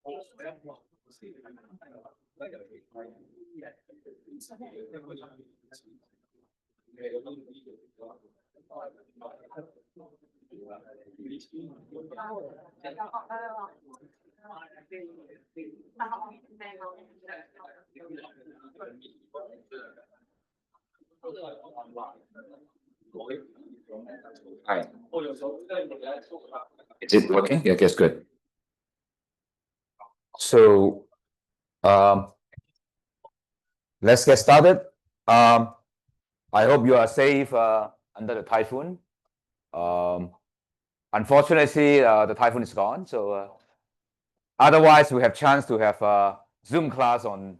Hi. Is it working? Yeah, guess good. So let's get started. I hope you are safe under the typhoon. Unfortunately, the typhoon is gone. So otherwise, we have chance to have a Zoom class on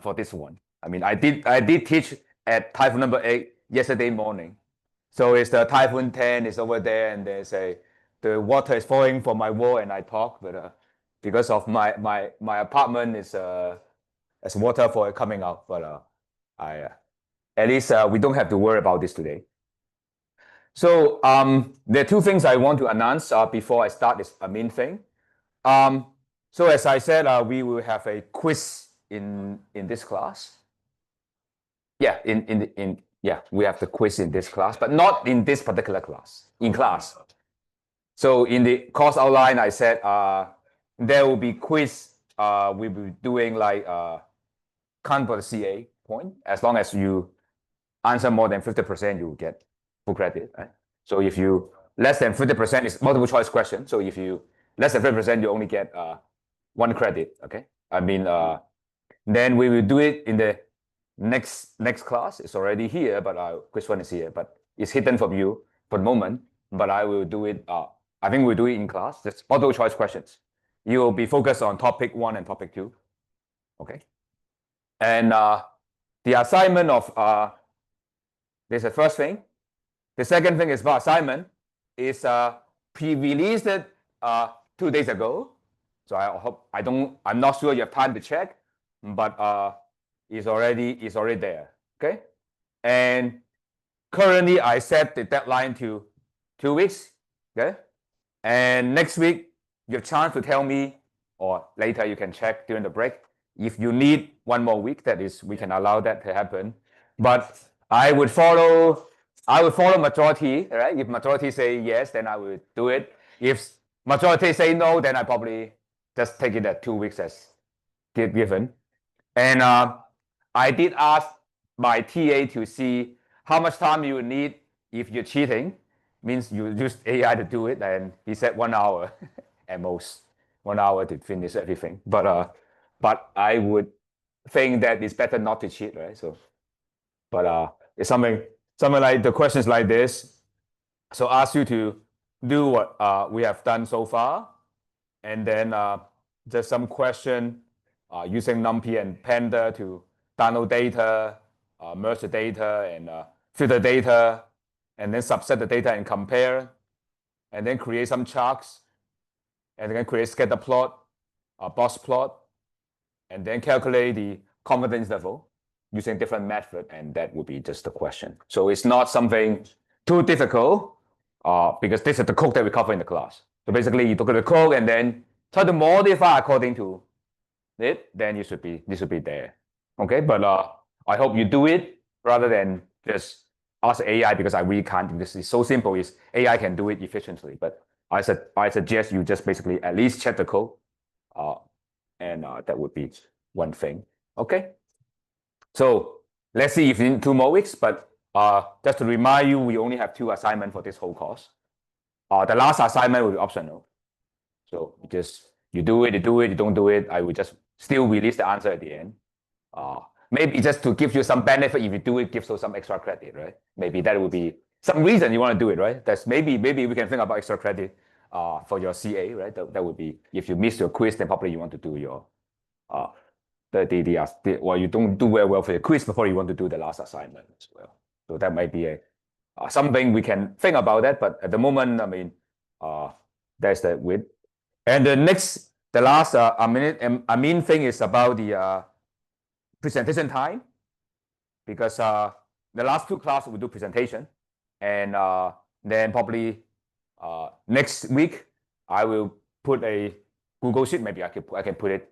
for this one. I mean, I did teach at typhoon number 8 yesterday morning. So it's the typhoon 10 is over there, and the water is falling from my wall, and I talk, but because of my apartment is as water for coming out, but I at least we don't have to worry about this today. So there are two things I want to announce before I start this main thing. So as I said, we will have a quiz in this class. Yeah, we have the quiz in this class, but not in this particular class. In class. So in the course outline, I said there will be quiz. We'll be doing like count for the CA point. As long as you answer more than 50%, you will get full credit. Right? So if you less than 50% is multiple choice question. So if you less than 50%, you only get 1 credit. Okay. I mean, then we will do it in the next class. It's already here, but quiz one is here, but it's hidden from you for the moment. But I will do it. I think we'll do it in class. That's multiple choice questions. You will be focused on topic 1 and topic 2. Okay. And the assignment of this is the first thing. The second thing is about assignment is pre-released 2 days ago. So I hope I'm not sure you have time to check, but it's already there. Okay. And currently I set the deadline to 2 weeks. Okay. And next week you have chance to tell me, or later you can check during the break, if you need 1 more week. That is, we can allow that to happen. But I would follow majority, right? If majority say yes, then I will do it. If majority say no, then I probably just take it at 2 weeks as given. And I did ask my TA to see how much time you would need if you're cheating. Means you use AI to do it, and he said 1 hour at most. 1 hour to finish everything. But I would think that it's better not to cheat, right? So, but it's something like the questions like this. So ask you to do what we have done so far, and then just some question using NumPy and Panda to download data, merge the data, and filter data, and then subset the data and compare, and then create some charts, and then create scatter plot, box plot, and then calculate the confidence level using different method, and that would be just the question. So it's not something too difficult because this is the code that we cover in the class. So basically you look at the code and then try to modify according to it, then this should be there. Okay, but I hope you do it rather than just ask AI, because I really can't do this. It's so simple. AI can do it efficiently, but I suggest you just basically at least check the code, and that would be one thing. Okay, so let's see if in 2 more weeks. But just to remind you, we only have 2 assignments for this whole course. The last assignment will be optional. So just you do it, you don't do it, I will just still release the answer at the end. Maybe just to give you some benefit, if you do it, gives you some extra credit, right? Maybe that would be some reason you want to do it, right? That's maybe we can think about extra credit for your CA, right? That would be, if you miss your quiz, then probably you want to do your well, you don't do well for the quiz before you want to do the last assignment as well. So that might be something we can think about that, but at the moment, I mean, that's the width. And the last main thing is about the presentation time, because the last 2 classes we do presentation, and then probably next week I will put a Google Sheet. Maybe I can put it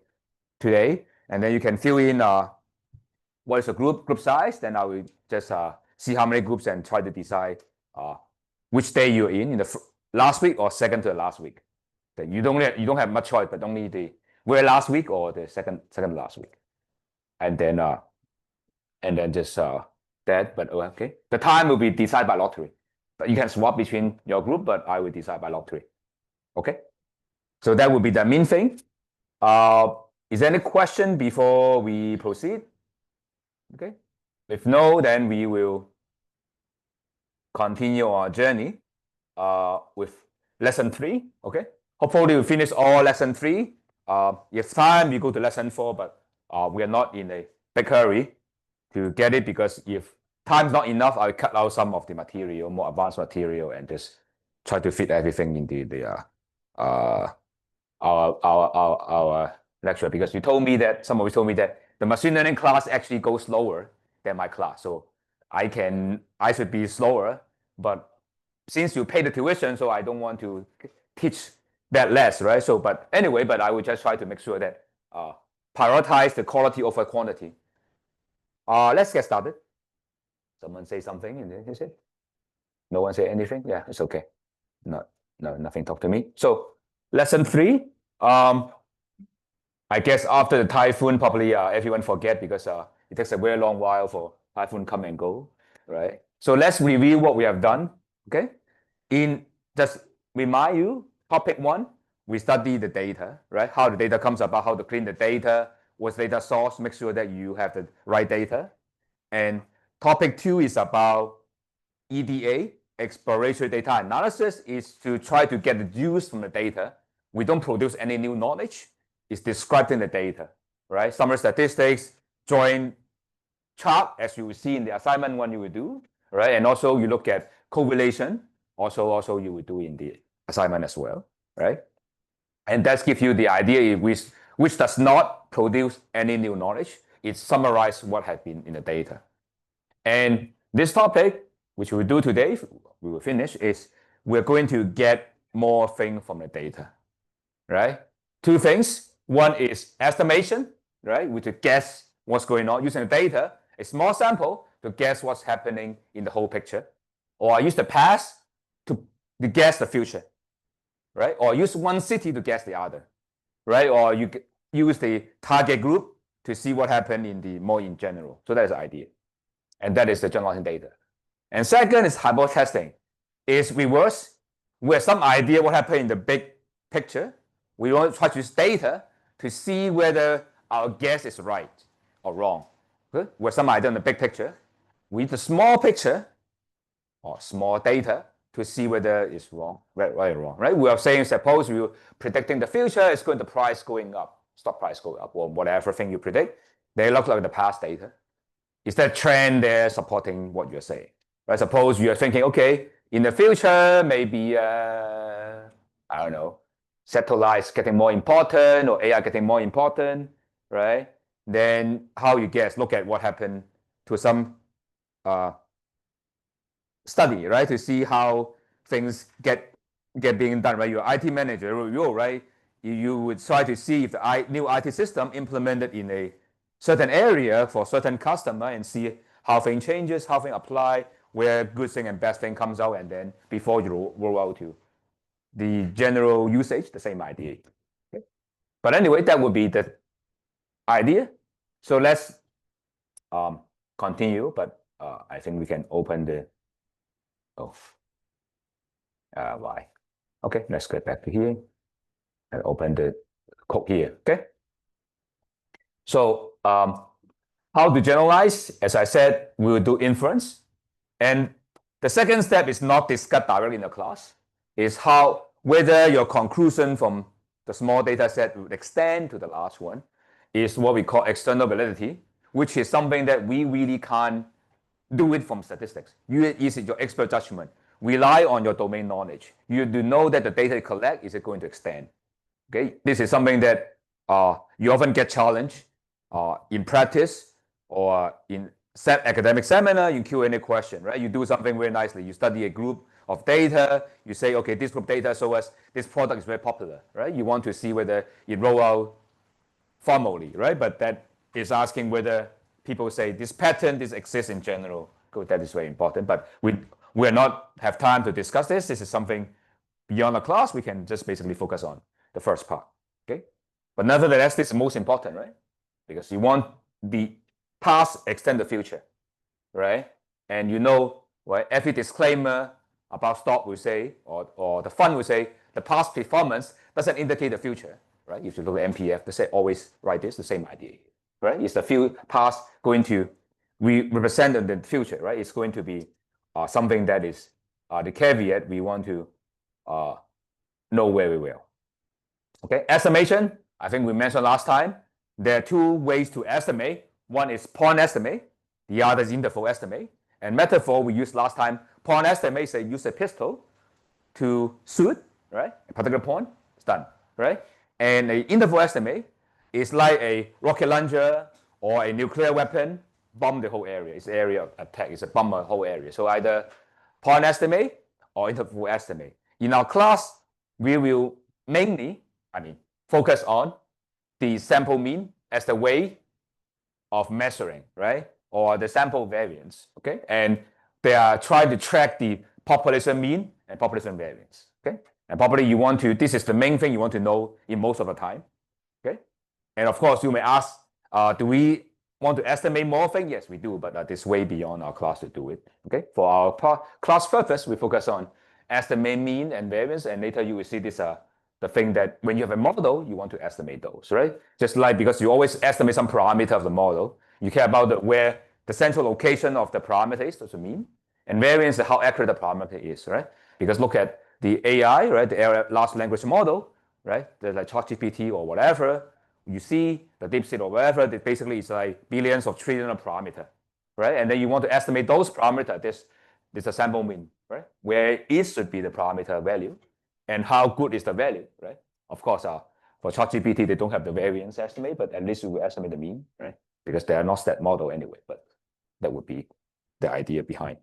today, and then you can fill in what is the group size. Then I will just see how many groups and try to decide which day you're in the last week or second to the last week. Then you don't have much choice, but only the very last week or the second last week, and then just that. But okay, the time will be decided by lottery. But you can swap between your group, but I will decide by lottery. Okay, so that will be the main thing. Is there any question before we proceed? Okay, if no, then we will continue our journey with lesson 3. Okay, hopefully we finish all lesson 3. If time, we go to lesson 4, but we are not in a big hurry to get it, because if time's not enough, I'll cut out some of the material, more advanced material, and just try to fit everything into our lecture. Because some of you told me that the machine learning class actually goes slower than my class, so I should be slower. But since you pay the tuition, so I don't want to teach that less, right? So, but anyway, I will just try to make sure that prioritize the quality over quantity. Let's get started. Someone say something, and then you say, no one say anything. Yeah, it's okay. No, nothing. Talk to me. So, lesson 3. I guess after the typhoon, probably everyone forget, because it takes a very long while for typhoon come and go, right? So let's review what we have done. Okay, just remind you, topic 1, we study the data, right? How the data comes about, how to clean the data, what's data source, make sure that you have the right data. And topic 2 is about EDA, exploratory data analysis, is to try to get the use from the data. We don't produce any new knowledge. It's described in the data, right? Summary statistics, join chart, as you will see in the assignment 1 you will do, right? And also you look at correlation, also you will do in the assignment as well, right? And that gives you the idea which does not produce any new knowledge. It summarizes what has been in the data. And this topic, which we'll do today, we will finish, is we're going to get more things from the data, right? 2 things. One is estimation, right? We to guess what's going on using the data, a small sample, to guess what's happening in the whole picture. Or I use the past to guess the future, right? Or use one city to guess the other, right? Or you use the target group to see what happened more in general. So that is the idea. And that is the generalizing data. And second is hypothesis testing. It's reverse. We have some idea what happened in the big picture. We want to try to use data to see whether our guess is right or wrong. Good? We have some idea in the big picture. We need the small picture or small data to see whether it's wrong, right or wrong, right? We are saying, suppose you're predicting the future, it's going to price going up, stock price going up, or whatever thing you predict. They look like the past data. Is there a trend there supporting what you're saying? Right? Suppose you're thinking, okay, in the future, maybe, I don't know, satellites getting more important or AI getting more important, right? Then how you guess? Look at what happened to some study, right? To see how things get being done, right? You're IT manager, right? You would try to see if the new IT system implemented in a certain area for certain customer and see how thing changes, how thing apply, where good thing and bad thing comes out, and then before you roll out to the general usage, the same idea. Okay? But anyway, that would be the idea. So let's continue, but I think we can open the, why? Okay, let's get back to here and open the code here, okay? So how to generalize? As I said, we will do inference. And the second step is not discussed directly in the class, is whether your conclusion from the small data set would extend to the large one, is what we call external validity, which is something that we really can't do it from statistics. Is it your expert judgment? Rely on your domain knowledge. You do know that the data you collect, is it going to extend? Okay, this is something that you often get challenged in practice or in academic seminar, in Q&A question, right? You do something very nicely. You study a group of data. You say, okay, this group data shows us this product is very popular, right? You want to see whether it roll out formally, right? But that is asking whether people say this pattern, this exists in general. That is very important. But we will not have time to discuss this. This is something beyond the class. We can just basically focus on the first part, okay? But nevertheless, this is most important, right? Because you want the past extend the future, right? And you know, right, every disclaimer about stock will say, or the fund will say, the past performance doesn't indicate the future, right? If you look at MPF, they say always write this, the same idea, right? It's the past going to represent the future, right? It's going to be something that is the caveat we want to know very well. Okay, estimation, I think we mentioned last time, there are two ways to estimate. One is point estimate, the other is interval estimate. And metaphor we used last time, point estimate, say use a pistol to shoot, right? A particular point, it's done, right? And an interval estimate is like a rocket launcher or a nuclear weapon, bomb the whole area. It's area of attack, it's a bomb the whole area. So either point estimate or interval estimate. In our class, we will mainly, focus on the sample mean as the way of measuring, right? Or the sample variance, okay? And they are trying to track the population mean and population variance, okay? And probably you want to, this is the main thing you want to know in most of the time, okay? And of course, you may ask, do we want to estimate more things? Yes, we do, but this way beyond our class to do it, okay? For our class purpose, we focus on estimate mean and variance, and later you will see this the thing that when you have a model, you want to estimate those, right? Just like because you always estimate some parameter of the model, you care about where the central location of the parameter is, that's the mean, and variance is how accurate the parameter is, right? Because look at the AI, right? The large language model, right? The like ChatGPT or whatever, you see the DeepSeek or whatever, that basically is like billions of trillions of parameter, right? And then you want to estimate those parameters. This is a sample mean, right? Where it should be the parameter value. And how good is the value, right? Of course, for ChatGPT, they don't have the variance estimate, but at least we will estimate the mean, right? Because they are not stat model anyway, but that would be the idea behind.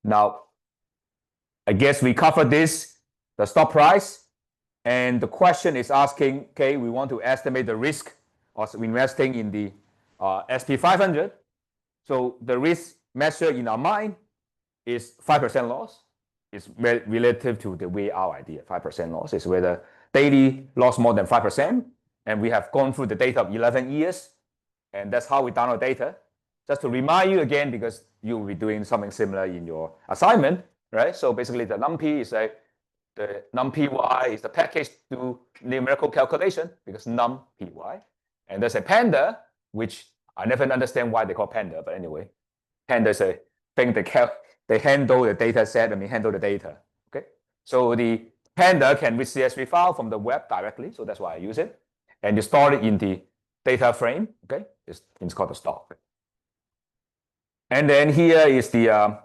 Now, I guess we covered this, the stock price, and the question is asking, okay, we want to estimate the risk of investing in the SP 500. So the risk measured in our mind is 5% loss. It's relative to the way our idea, 5% loss is whether daily loss more than 5%. And we have gone through the data of 11 years. And that's how we download data. Just to remind you again, because you will be doing something similar in your assignment, right? So basically the NumPy is the NumPy is the package to numerical calculation because NumPy. And there's a Panda, which I never understand why they call Panda, but anyway, Panda is a thing they handle the data set, handle the data, okay? So the Panda can read CSV file from the web directly, so that's why I use it. And you store it in the data frame, okay? It's called the stock. And then here is the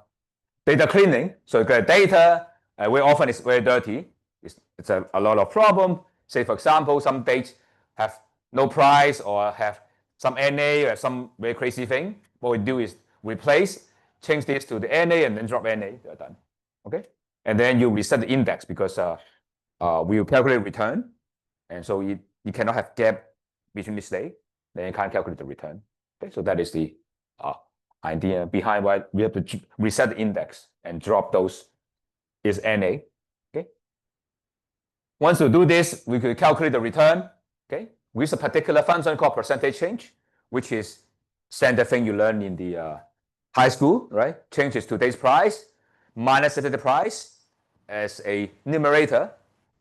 data cleaning. So you get data, very often it's very dirty. It's a lot of problem. Say, for example, some dates have no price or have some NA or some very crazy thing. What we do is replace, change this to the NA and then drop NA, you're done, okay? And then you reset the index because we will calculate return. And so you cannot have gap between this day, then you can't calculate the return. Okay, so that is the idea behind why we have to reset the index and drop those is NA, okay? Once we do this, we could calculate the return, okay? With a particular function called percentage change, which is standard thing you learn in the high school, right? Change is today's price minus yesterday's price as a numerator,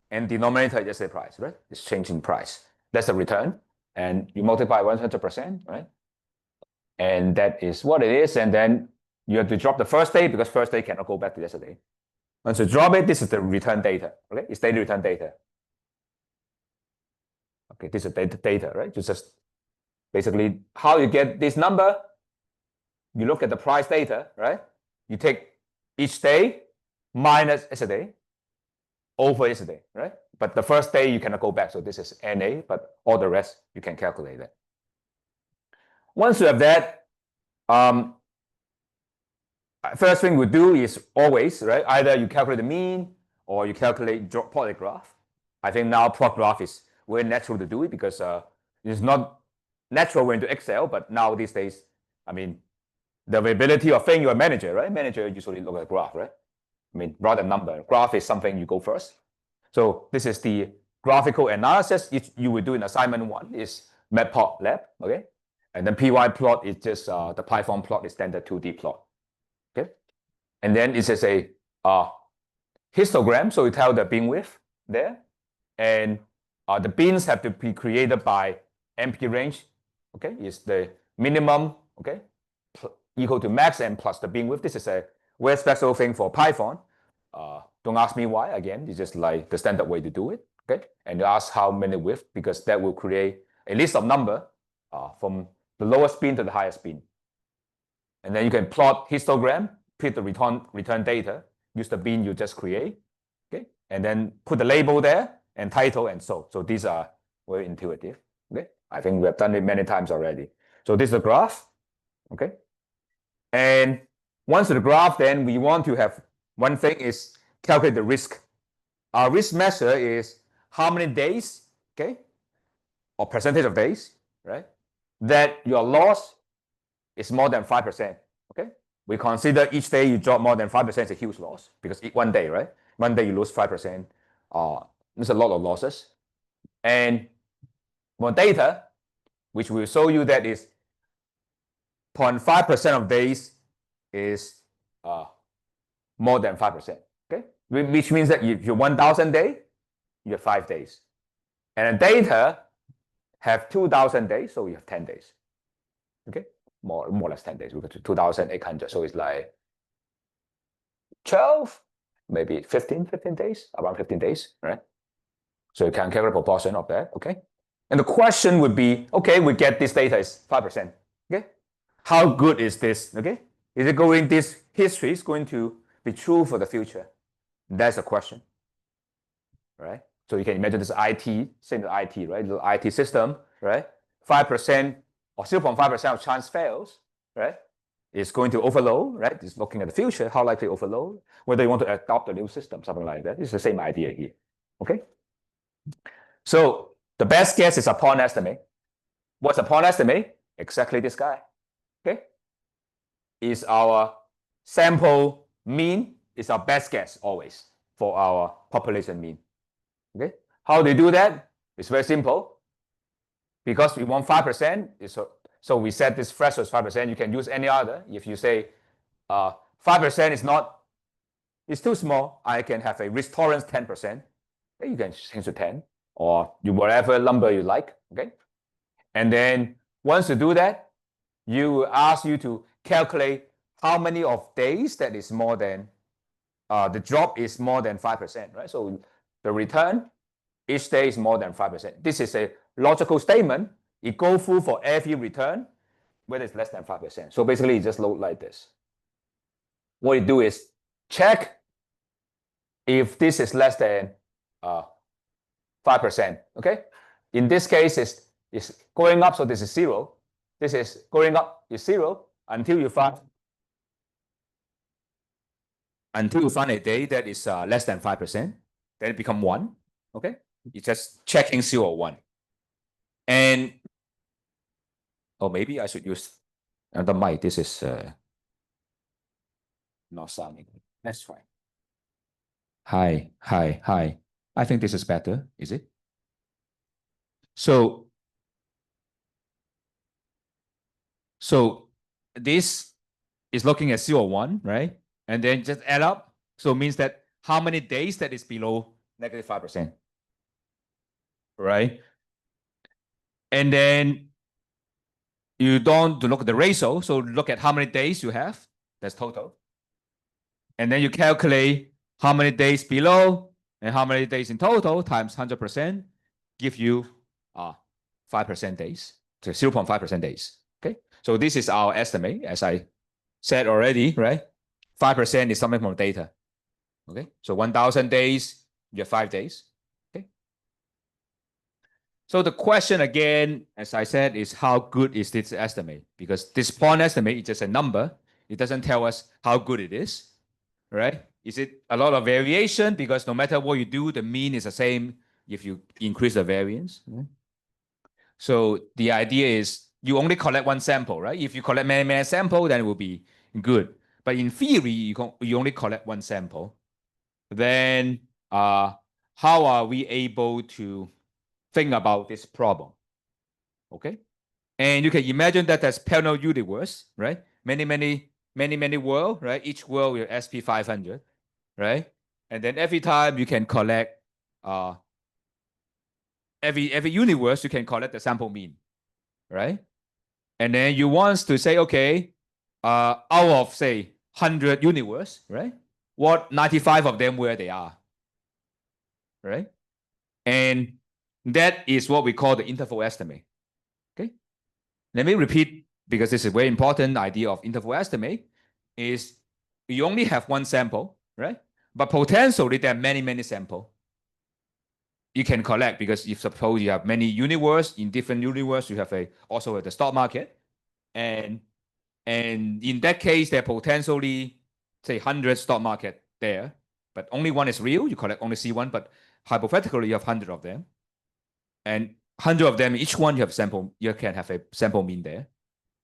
and denominator is yesterday's price, right? It's change in price. That's the return, and you multiply 100%, right? And that is what it is. And then you have to drop the first day because first day cannot go back to yesterday. Once you drop it, this is the return data, okay? It's daily return data. Okay, this is data, right? Just basically how you get this number. You look at the price data, right? You take each day minus yesterday over yesterday, right? But the first day you cannot go back, so this is NA, but all the rest you can calculate it. Once you have that, first thing we do is always, right? Either you calculate the mean or you calculate plot graph. I think now plot graph is very natural to do it because it's not natural when into Excel, but now these days, I mean, the availability of thing you're a manager, right? Manager usually look at a graph, right? I mean, rather than number. Graph is something you go first. So this is the graphical analysis you would do in assignment 1 is Matplotlib, okay? And then pyplot is just the Python plot is standard 2D plot, okay? And then it's just a histogram, so you tell the beam width there. And the beams have to be created by MP range, okay? Is the minimum, okay? Equal to max and plus the beam width. This is a very special thing for Python. Don't ask me why, again, it's just like the standard way to do it, okay? And you ask how many width, because that will create a list of number from the lowest bin to the highest bin. And then you can plot histogram, put the return data, use the bin you just create, okay? And then put the label there and title and so. So these are very intuitive, okay? I think we have done it many times already. So this is the graph, okay? And once the graph, then we want to have one thing is calculate the risk. Our risk measure is how many days, okay, or percentage of days, right, that your loss is more than 5%, okay? We consider each day you drop more than 5% is a huge loss because one day, right? One day you lose 5%. There's a lot of losses. And for data, which will show you that is 0.5% of days is more than 5%, okay? Which means that if you're 1,000 days, you have 5 days. And the data have 2,000 days, so you have 10 days, okay? More or less 10 days. We go to 2,800, so it's like 12, maybe 15 days, around 15 days, right? So you can calculate a proportion of that, okay? And the question would be, okay, we get this data is 5%, okay? How good is this, okay? Is it going, this history is going to be true for the future? That's the question, right? So you can imagine this IT, same as IT, right? The IT system, right? 5% or 0.5% of chance fails, right? It's going to overload, right? It's looking at the future, how likely overload, whether you want to adopt a new system, something like that. It's the same idea here, okay? So the best guess is a point estimate. What's a point estimate? Exactly this guy, okay? Is our sample mean is our best guess always for our population mean, okay? How do you do that? It's very simple. Because we want 5%, so we set this threshold as 5%. You can use any other. If you say 5% is not, it's too small, I can have a risk tolerance 10%. Okay, you can change to 10 or whatever number you like, okay? And then once you do that, you will ask you to calculate how many of days that is more than, the drop is more than 5%, right? So the return each day is more than 5%. This is a logical statement. It goes through for every return, whether it's less than 5%. So basically, it just load like this. What you do is check if this is less than 5%, okay? In this case, it's going up, so this is 0. This is going up, is 0, until you find a day that is less than 5%, then it becomes 1, okay? You're just checking 0 or 1. And, or maybe I should use another mic. This is not sounding. That's fine. Hi. I think this is better, is it? So this is looking at 0 or 1, right? And then just add up. So it means that how many days that is below negative 5%, right? And then you don't look at the ratio, so look at how many days you have. That's total. And then you calculate how many days below and how many days in total times 100%, give you 5% days, so 0.5% days, okay? So this is our estimate, as I said already, right? 5% is something from data, okay? So 1,000 days, you have 5 days, okay? So the question again, as I said, is how good is this estimate? Because this point estimate is just a number. It doesn't tell us how good it is, right? Is it a lot of variation? Because no matter what you do, the mean is the same if you increase the variance. Right? So the idea is you only collect one sample, right? If you collect many samples, then it will be good. But in theory, you only collect one sample. Then how are we able to think about this problem? Okay. And you can imagine that there's parallel universe, right? Many world, right? Each world with SP 500, right? And then every time you can collect every universe you can collect the sample mean, right? And then you want to say, okay, out of say 100 universe, right? What 95 of them where they are, right? And that is what we call the interval estimate. Okay. Let me repeat because this is a very important idea of interval estimate is you only have one sample, right? But potentially there are many samples you can collect because if suppose you have many universe in different universe, you have also the stock market, and in that case there are potentially say 100 stock market there, but only one is real. You collect only C1, but hypothetically you have 100 of them, and 100 of them each one you can have a sample mean there,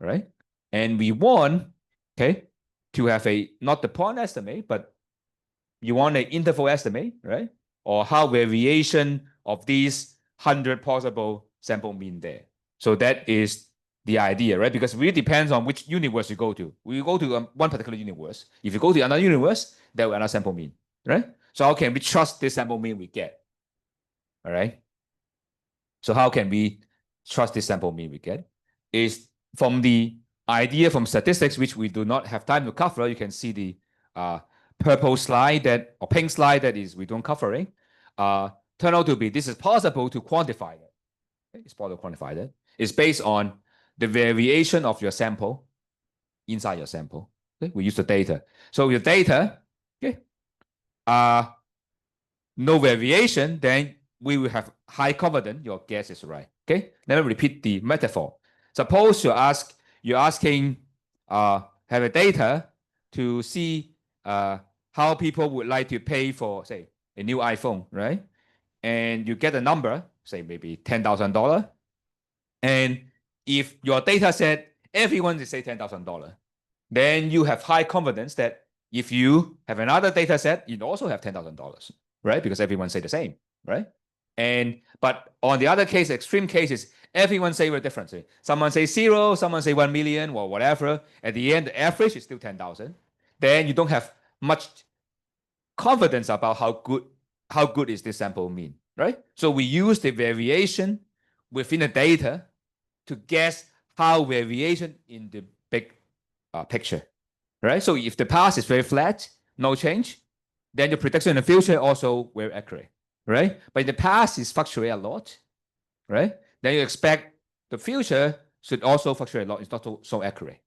right? And we want to have not the point estimate, but you want an interval estimate, right? Or how variation of these 100 possible sample mean there. So that is the idea, right? Because it really depends on which universe you go to. We go to one particular universe. If you go to another universe, there will be another sample mean, right? So how can we trust this sample mean we get? All right. So how can we trust this sample mean we get? Is from the idea from statistics, which we do not have time to cover. You can see the purple slide or pink slide that is we don't covering. Turn out to be this is possible to quantify it. Okay? It's possible to quantify that. It's based on the variation of your sample inside your sample. Okay? We use the data. So your data, okay, no variation, then we will have high confidence your guess is right. Okay, let me repeat the metaphor. Suppose you're asking have a data to see how people would like to pay for say a new iPhone, right? And you get a number, say maybe $10,000, and if your data said everyone is say $10,000, then you have high confidence that if you have another data set, you also have $10,000, right? Because everyone say the same, right? But on the other case, extreme cases, everyone say very different. Someone say 0, someone say 1 million or whatever. At the end, the average is still 10,000. Then you don't have much confidence about how good is this sample mean, right? So we use the variation within the data to guess how variation in the big picture, right? So if the past is very flat, no change, then your prediction in the future also very accurate, right? But in the past is fluctuate a lot, right? Then you expect the future should also fluctuate a lot. It's not so accurate,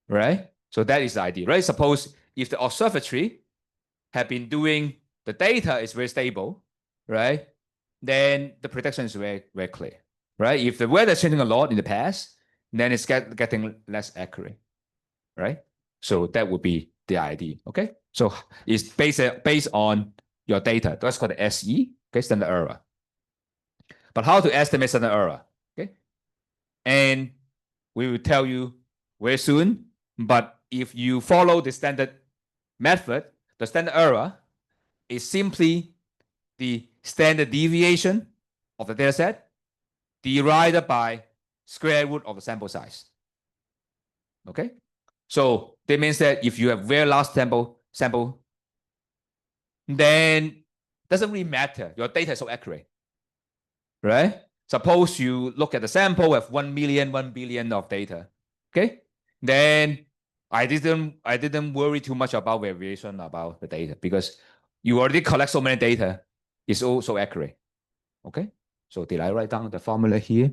right? So that is the idea, right? Suppose if the observatory have been doing the data is very stable, right? Then the prediction is very clear, right? If the weather is changing a lot in the past, then it's getting less accurate, right? So that would be the idea, okay? So it's based on your data. That's called the SE, okay, standard error. But how to estimate standard error, okay? And we will tell you very soon. But if you follow the standard method, the standard error is simply the standard deviation of the data set divided by square root of the sample size. Okay? So that means that if you have very large sample, then it doesn't really matter. Your data is so accurate, right? Suppose you look at the sample with 1 million, 1 billion of data. Okay? Then I didn't worry too much about variation about the data because you already collect so many data. It's all so accurate. Okay? So did I write down the formula here?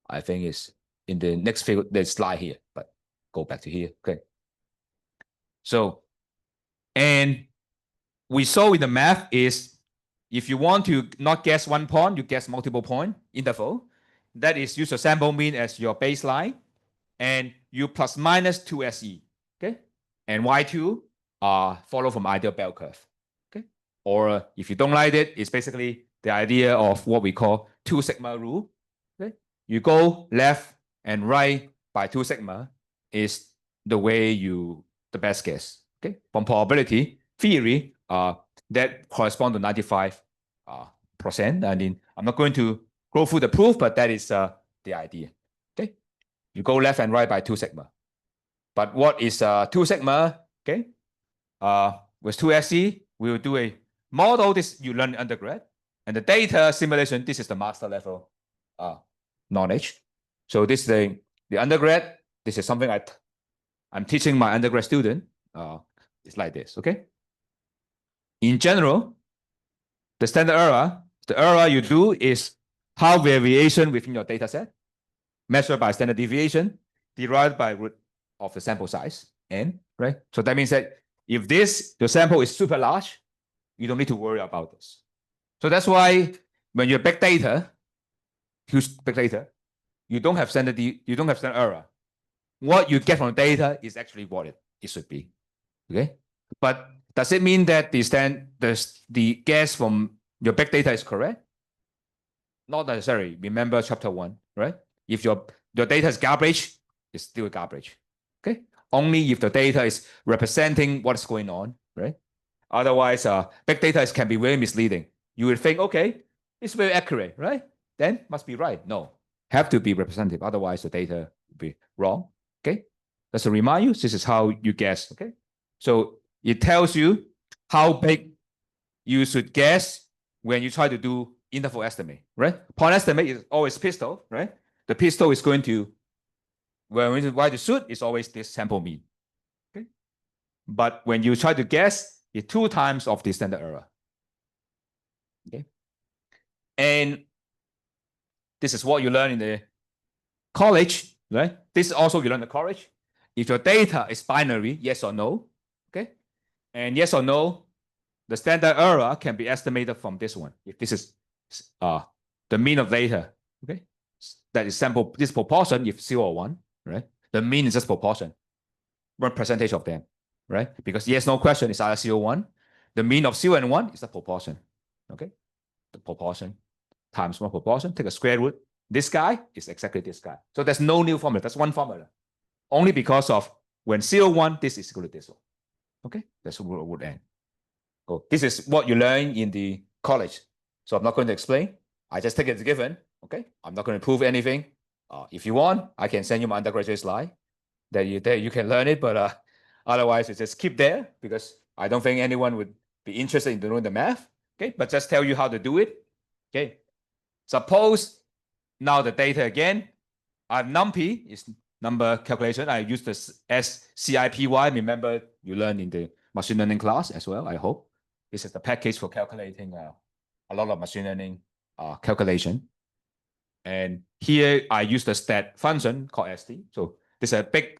I think it's in the next slide here, but go back to here. Okay. So, and we saw in the math is if you want to not guess one point, you guess multiple point interval. That is use a sample mean as your baseline. And you plus minus 2 SE, okay? And Y2 follow from ideal bell curve, okay? Or if you don't like it, it's basically the idea of what we call 2 sigma rule, okay? You go left and right by 2 sigma is the way the best guess, okay? From probability theory, that corresponds to 95%. I mean, I'm not going to go through the proof, but that is the idea, okay? You go left and right by 2 sigma. But what is 2 sigma, okay? With 2 SE, we will do a model, this you learn in undergrad. And the data simulation, this is the master level knowledge. So this is the undergrad. This is something I'm teaching my undergrad student. It's like this, okay? In general, the standard error, the error you do is how variation within your data set, measured by standard deviation, derived by root of the sample size, n, right? So that means that if the sample is super large, you don't need to worry about this. So that's why when you're big data, huge big data, you don't have standard error. What you get from the data is actually what it should be, okay? But does it mean that the guess from your big data is correct? Not necessarily. Remember chapter 1, right? If your data is garbage, it's still garbage, okay? Only if the data is representing what's going on, right? Otherwise, big data can be very misleading. You would think, okay, it's very accurate, right? Then must be right. No, have to be representative. Otherwise, the data will be wrong, okay? Just to remind you, this is how you guess, okay? So it tells you how big you should guess when you try to do interval estimate, right? Point estimate is always pistol, right? The pistol is going to, when we try to shoot, it's always this sample mean, okay? But when you try to guess, it's 2 times of the standard error, okay? And this is what you learn in the college, right? This is also you learn in the college. If your data is binary, yes or no, okay? And yes or no, the standard error can be estimated from this one. If this is the mean of data, okay? That is sample, this proportion, if 0 or 1, right? The mean is just proportion, one percentage of them, right? Because yes, no question is either 0 or 1. The mean of 0 and 1 is the proportion, okay? The proportion times 1 proportion, take a square root. This guy is exactly this guy. So there's no new formula. That's one formula. Only because of when 0, 1, this is equal to this one. Okay? That's what would end. Oh, this is what you learn in the college. So I'm not going to explain. I just take it as a given. Okay? I'm not going to prove anything. If you want, I can send you my undergraduate slide that you can learn it, but otherwise you just keep there because I don't think anyone would be interested in doing the math. Okay? But just tell you how to do it. Okay? Suppose now the data again, I have NumPy is number calculation. I use the SCIPY. Remember, you learned in the machine learning class as well, I hope. This is the package for calculating a lot of machine learning calculation. And here I use the stat function called ST. So this is a big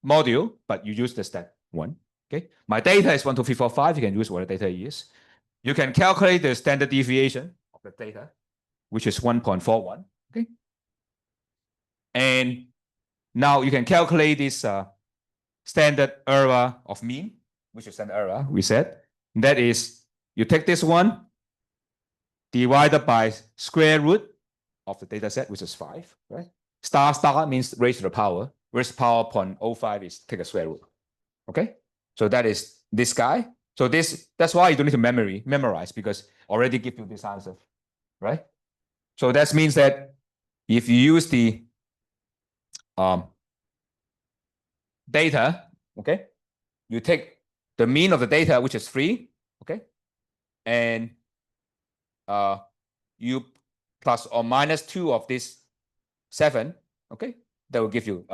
module, but you use the stat one. Okay. My data is 1, 2, 3, 4, 5. You can use what the data is. You can calculate the standard deviation of the data, which is 1.41. Okay. And now you can calculate this standard error of mean, which is standard error, we said. That is, you take this one, divided by square root of the data set, which is 5, right? Star means raised to the power. Raised to the power 0.05 is take a square root. Okay? So that is this guy. So that's why you don't need to memorize because already give you this answer, right? So that means that if you use the data, okay, you take the mean of the data, which is 3, okay, and you plus or minus 2 of this 7, okay, that will give you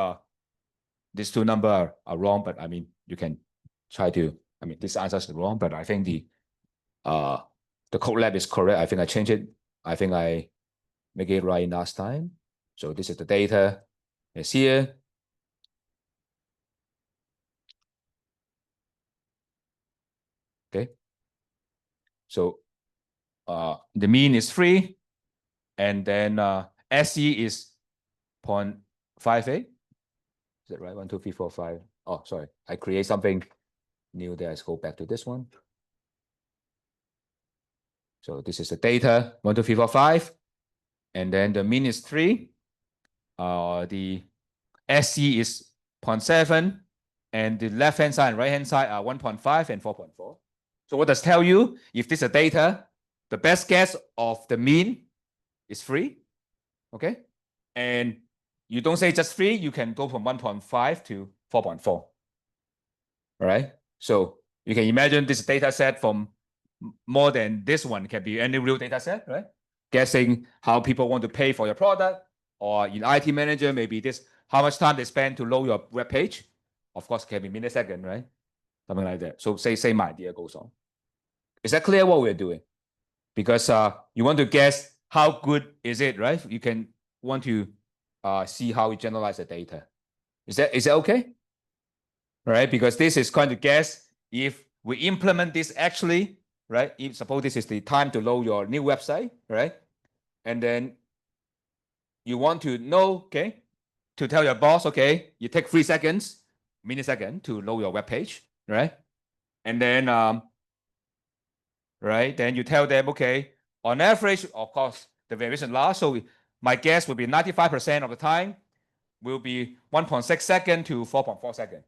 these 2 numbers are wrong, but I mean you can try to, I mean this answer is wrong, but I think the code lab is correct. I think I changed it. I think I make it right last time. So this is the data. It's here. Okay. So the mean is 3, and then SE is 0.58, Is that right? 1, 2, 3, 4, 5. Oh, sorry. I create something new there. Let's go back to this one. So this is the data, 1, 2, 3, 4, 5. And then the mean is 3. The SE is 0.7. And the left-hand side and right-hand side are 1.5 and 4.4. So what does tell you? If this is data, the best guess of the mean is 3. Okay? And you don't say just 3, you can go from 1.5 to 4.4. All right? So you can imagine this data set from more than this one can be any real data set, right? Guessing how people want to pay for your product, or in IT manager, maybe this how much time they spend to load your web page. Of course, it can be millisecond, right? Something like that. So same idea goes on. Is that clear what we're doing? Because you want to guess how good is it, right? You can want to see how we generalize the data. Is that okay? All right, because this is going to guess if we implement this actually, right? If suppose this is the time to load your new website, right? And then you want to know, okay, to tell your boss, okay, you take 3 seconds, millisecond to load your web page, right? And then, right, then you tell them, okay, on average, of course, the variation large, so my guess will be 95% of the time will be 1.6 second to 4.4 second.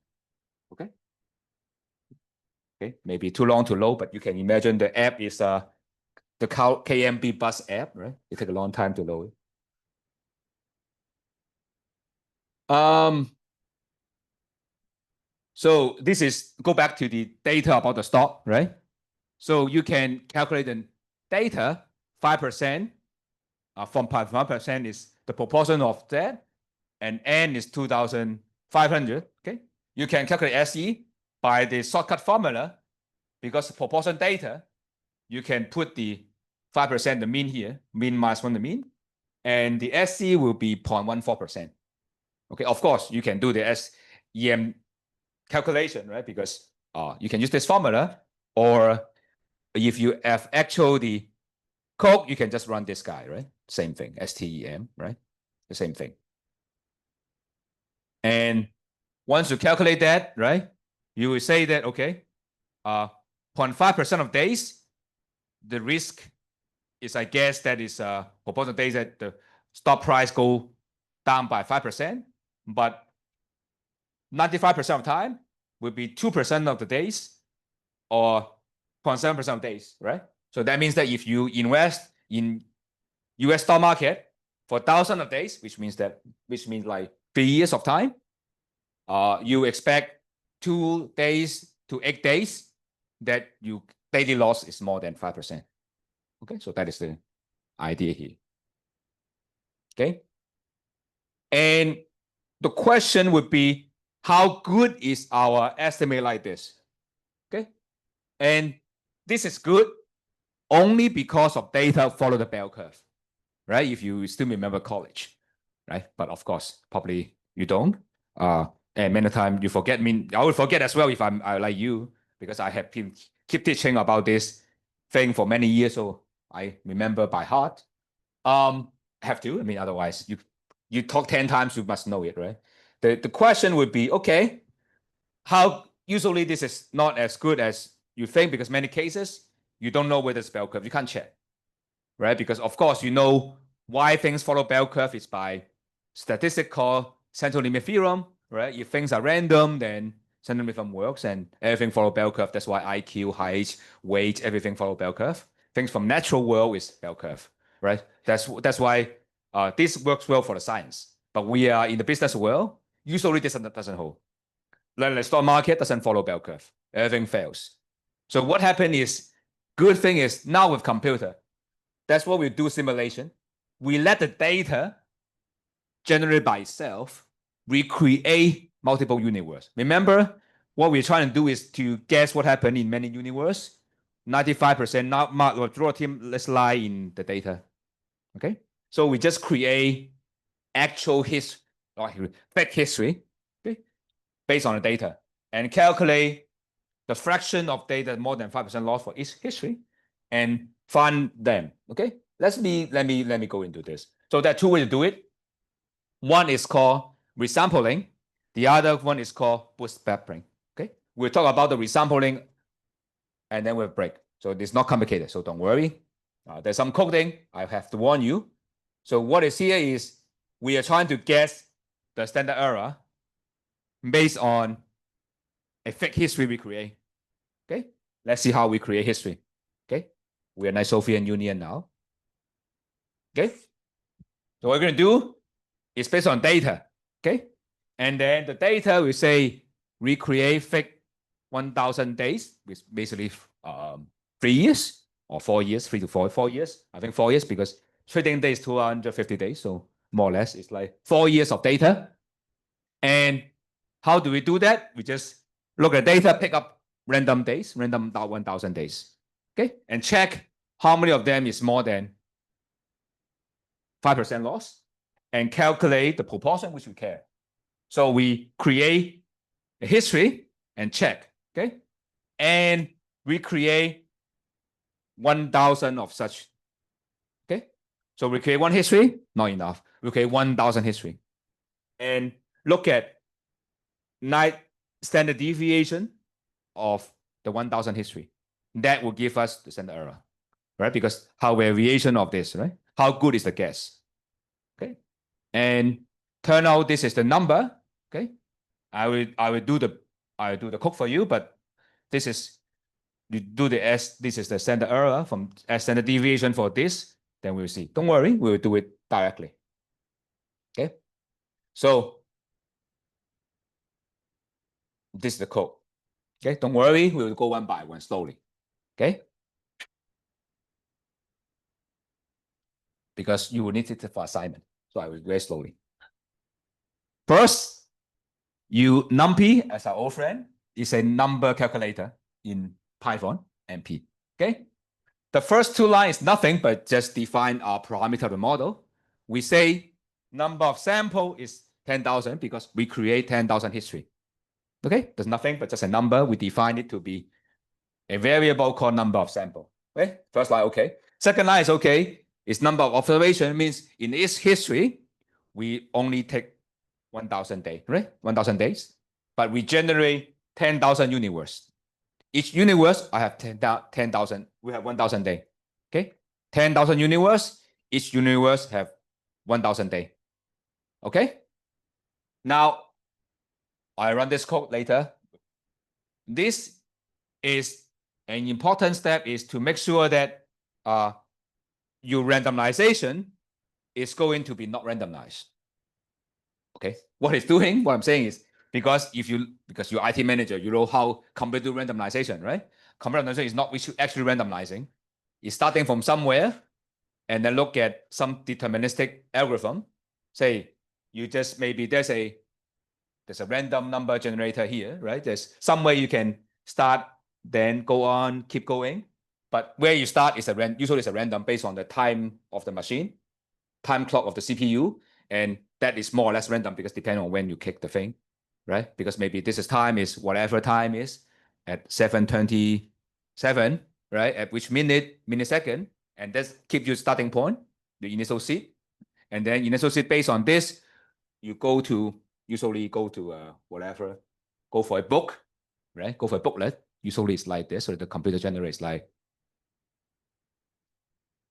Okay. Okay, maybe too long to load, but you can imagine the app is the KMB bus app, right? It takes a long time to load. So this is go back to the data about the stock, right? So you can calculate the data 5%. From 1% is the proportion of that, and N is 2,500. Okay, you can calculate SE by the shortcut formula, because proportion data, you can put the 5% the mean here, mean minus 1 the mean, and the SE will be 0.14%. Okay, of course, you can do the SEM calculation, right? Because you can use this formula, or if you have actual the code, you can just run this guy, right? Same thing, STEM, right? The same thing. And once you calculate that, right, you will say that, okay, 0.5% of days, the risk is, I guess, that is proportion of days that the stock price go down by 5%, but 95% of time will be 2% of the days, or 0.7% of days, right? So that means that if you invest in US stock market for 1,000 of days, which means like 3 years of time, you expect 2 days to 8 days that your daily loss is more than 5%. Okay, so that is the idea here. Okay, and the question would be, how good is our estimate like this? Okay, and this is good only because of data follow the bell curve, right? If you still remember college, right? But of course, probably you don't. And many times you forget me. I will forget as well if I like you, because I have been keep teaching about this thing for many years, so I remember by heart. Have to. I mean, otherwise you talk 10 times, you must know it, right? The question would be, okay, how usually this is not as good as you think, because many cases you don't know whether it's bell curve. You can't check, right? Because of course you know why things follow bell curve is by statistic called central limit theorem, right? If things are random, then central limit theorem works and everything follow bell curve. That's why IQ, height, weight, everything follow bell curve. Things from natural world is bell curve, right? That's why this works well for the science. But we are in the business world, usually this doesn't hold. Like the stock market doesn't follow bell curve. Everything fails. So what happened is, good thing is now with computer, that's what we do simulation. We let the data generate by itself. We create multiple universe. Remember, what we're trying to do is to guess what happened in many universe. 95% not majority, let's lie in the data. Okay, so we just create actual history, fake history, okay, based on the data, and calculate the fraction of data more than 5% loss for each history, and find them. Okay, let me go into this. So there are 2 ways to do it. One is called resampling. The other one is called bootstrapping. Okay, we'll talk about the resampling, and then we'll break. So it's not complicated. So don't worry. There's some coding. I have to warn you. So what is here is we are trying to guess the standard error based on a fake history we create. Okay, let's see how we create history. Okay, we are in Soviet Union now. Okay, so what we're going to do is based on data. Okay, and then the data we say recreate fake 1,000 days, which basically 3 years or 4 years, 3 to 4 years. I think 4 years because trading days 250 days, so more or less it's like 4 years of data. And how do we do that? We just look at data, pick up random days, random 1,000 days, okay, and check how many of them is more than 5% loss, and calculate the proportion which we care. So we create a history and check, okay, and we create 1,000 of such. Okay, so we create one history, not enough. We create 1,000 history, and look at standard deviation of the 1,000 history. That will give us the standard error, right? Because how variation of this, right? How good is the guess? Okay, and turn out this is the number. Okay, I will do the code for you, but this is you do the S. This is the standard error from standard deviation for this. Then we'll see. Don't worry, we will do it directly. Okay, so this is the code. Okay, don't worry, we will go one by one slowly. Okay, because you will need it for assignment. So I will very slowly. First, NumPy, as our old friend, is a number calculator in Python, M.P. Okay, the first 2 lines is nothing but just define our parameter of the model. We say number of sample is 10,000 because we create 10,000 history. Okay, there's nothing but just a number. We define it to be a variable called number of sample. Okay, first line okay. Second line is okay. It's number of observation, means in its history, we only take 1,000 days, right? 1,000 days, but we generate 10,000 universe. Each universe, I have 10,000. We have 1,000 days. Okay, 10,000 universe. Each universe have 1,000 days. Okay. Now, I run this code later. This is an important step is to make sure that your randomization is going to be not randomized. Okay, what it's doing, what I'm saying is because you're IT manager, you know how computer do randomization, right? Computer randomization is not actually randomizing. It's starting from somewhere and then look at some deterministic algorithm. Say you just maybe there's a random number generator here, right? There's some way you can start, then go on, keep going. But where you start is usually it's a random based on the time of the machine, time clock of the CPU, and that is more or less random because depending on when you kick the thing, right? Because maybe this is time is whatever time is at 7:27, right? At which millisecond, and that's keep your starting point, the initial seed, and then initial seed based on this, you usually go to whatever, go for a book, right? Go for a booklet. Usually it's like this, so the computer generates like,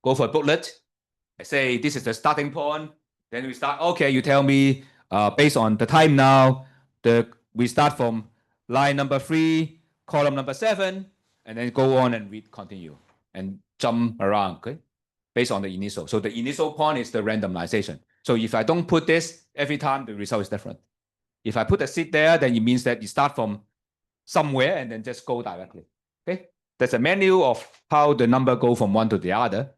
go for a booklet. I say this is the starting point. Then we start, okay, you tell me based on the time now, we start from line number 3, column number 7, and then go on and read, continue, and jump around, okay? Based on the initial. So the initial point is the randomization. So if I don't put this, every time the result is different. If I put a seed there, then it means that you start from somewhere and then just go directly. Okay, there's a menu of how the number go from one to the other.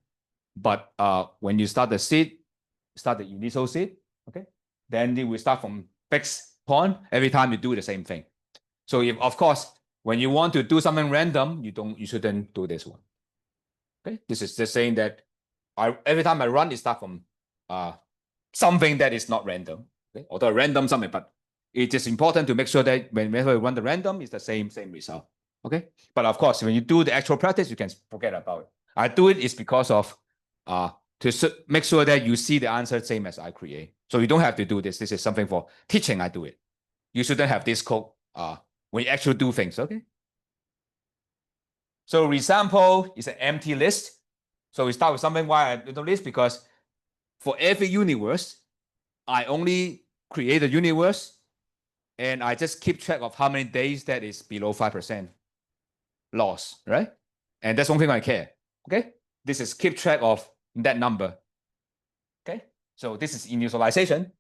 But when you start the seed, start the initial seed, okay, then we start from fixed point. Every time you do the same thing. So if of course when you want to do something random, you shouldn't do this one. Okay, this is just saying that every time I run, it start from something that is not random. Okay, although random something, but it is important to make sure that whenever you run the random, it's the same result. Okay, but of course, when you do the actual practice, you can forget about it. I do it is because of to make sure that you see the answer same as I create. So you don't have to do this. This is something for teaching. I do it. you shouldn't have this code when you actually do things, okay? So resample is an empty list. So we start with something. Why I do the list? Because for every universe, I only create a universe and I just keep track of how many days that is below 5% loss, right? And that's one thing I care, okay? This is keep track of that number, okay? So this is initialization,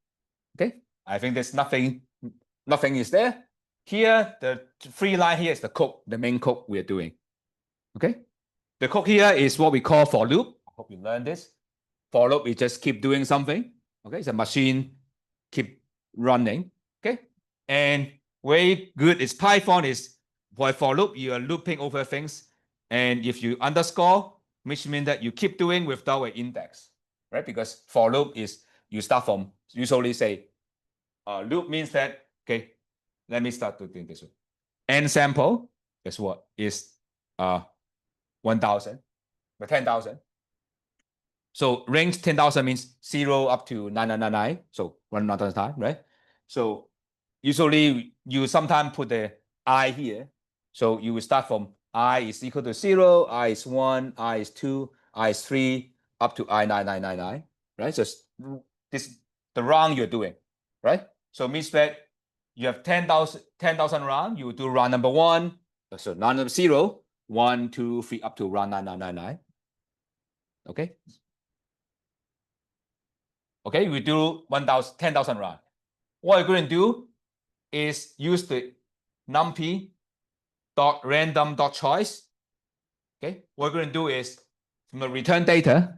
okay? I think there's nothing is there. Here, the free line here is the code, the main code we're doing, okay? The code here is what we call for loop. I hope you learned this. For loop, we just keep doing something, okay? It's a machine keep running, okay? And very good is Python is for loop, you are looping over things. And if you underscore, which means that you keep doing without an index, right? Because for loop is you start from, usually say, loop means that, okay, let me start doing this one. N sample is what? Is 1,000, but 10,000. So range 10,000 means 0 up to 9999. So 1,000 time, right? So usually you sometimes put the I here. So you will start from I is equal to 0, I is 1, I is 2, I is 3, up to I 9999, right? So this the round you're doing, right? So means that you have 10,000 round, you do round number 1, so round number 0, 1, 2, 3, up to round 9999. Okay. Okay, we do 10,000 round. What we're going to do is use the numpy dot random dot choice. Okay, what we're going to do is from the return data,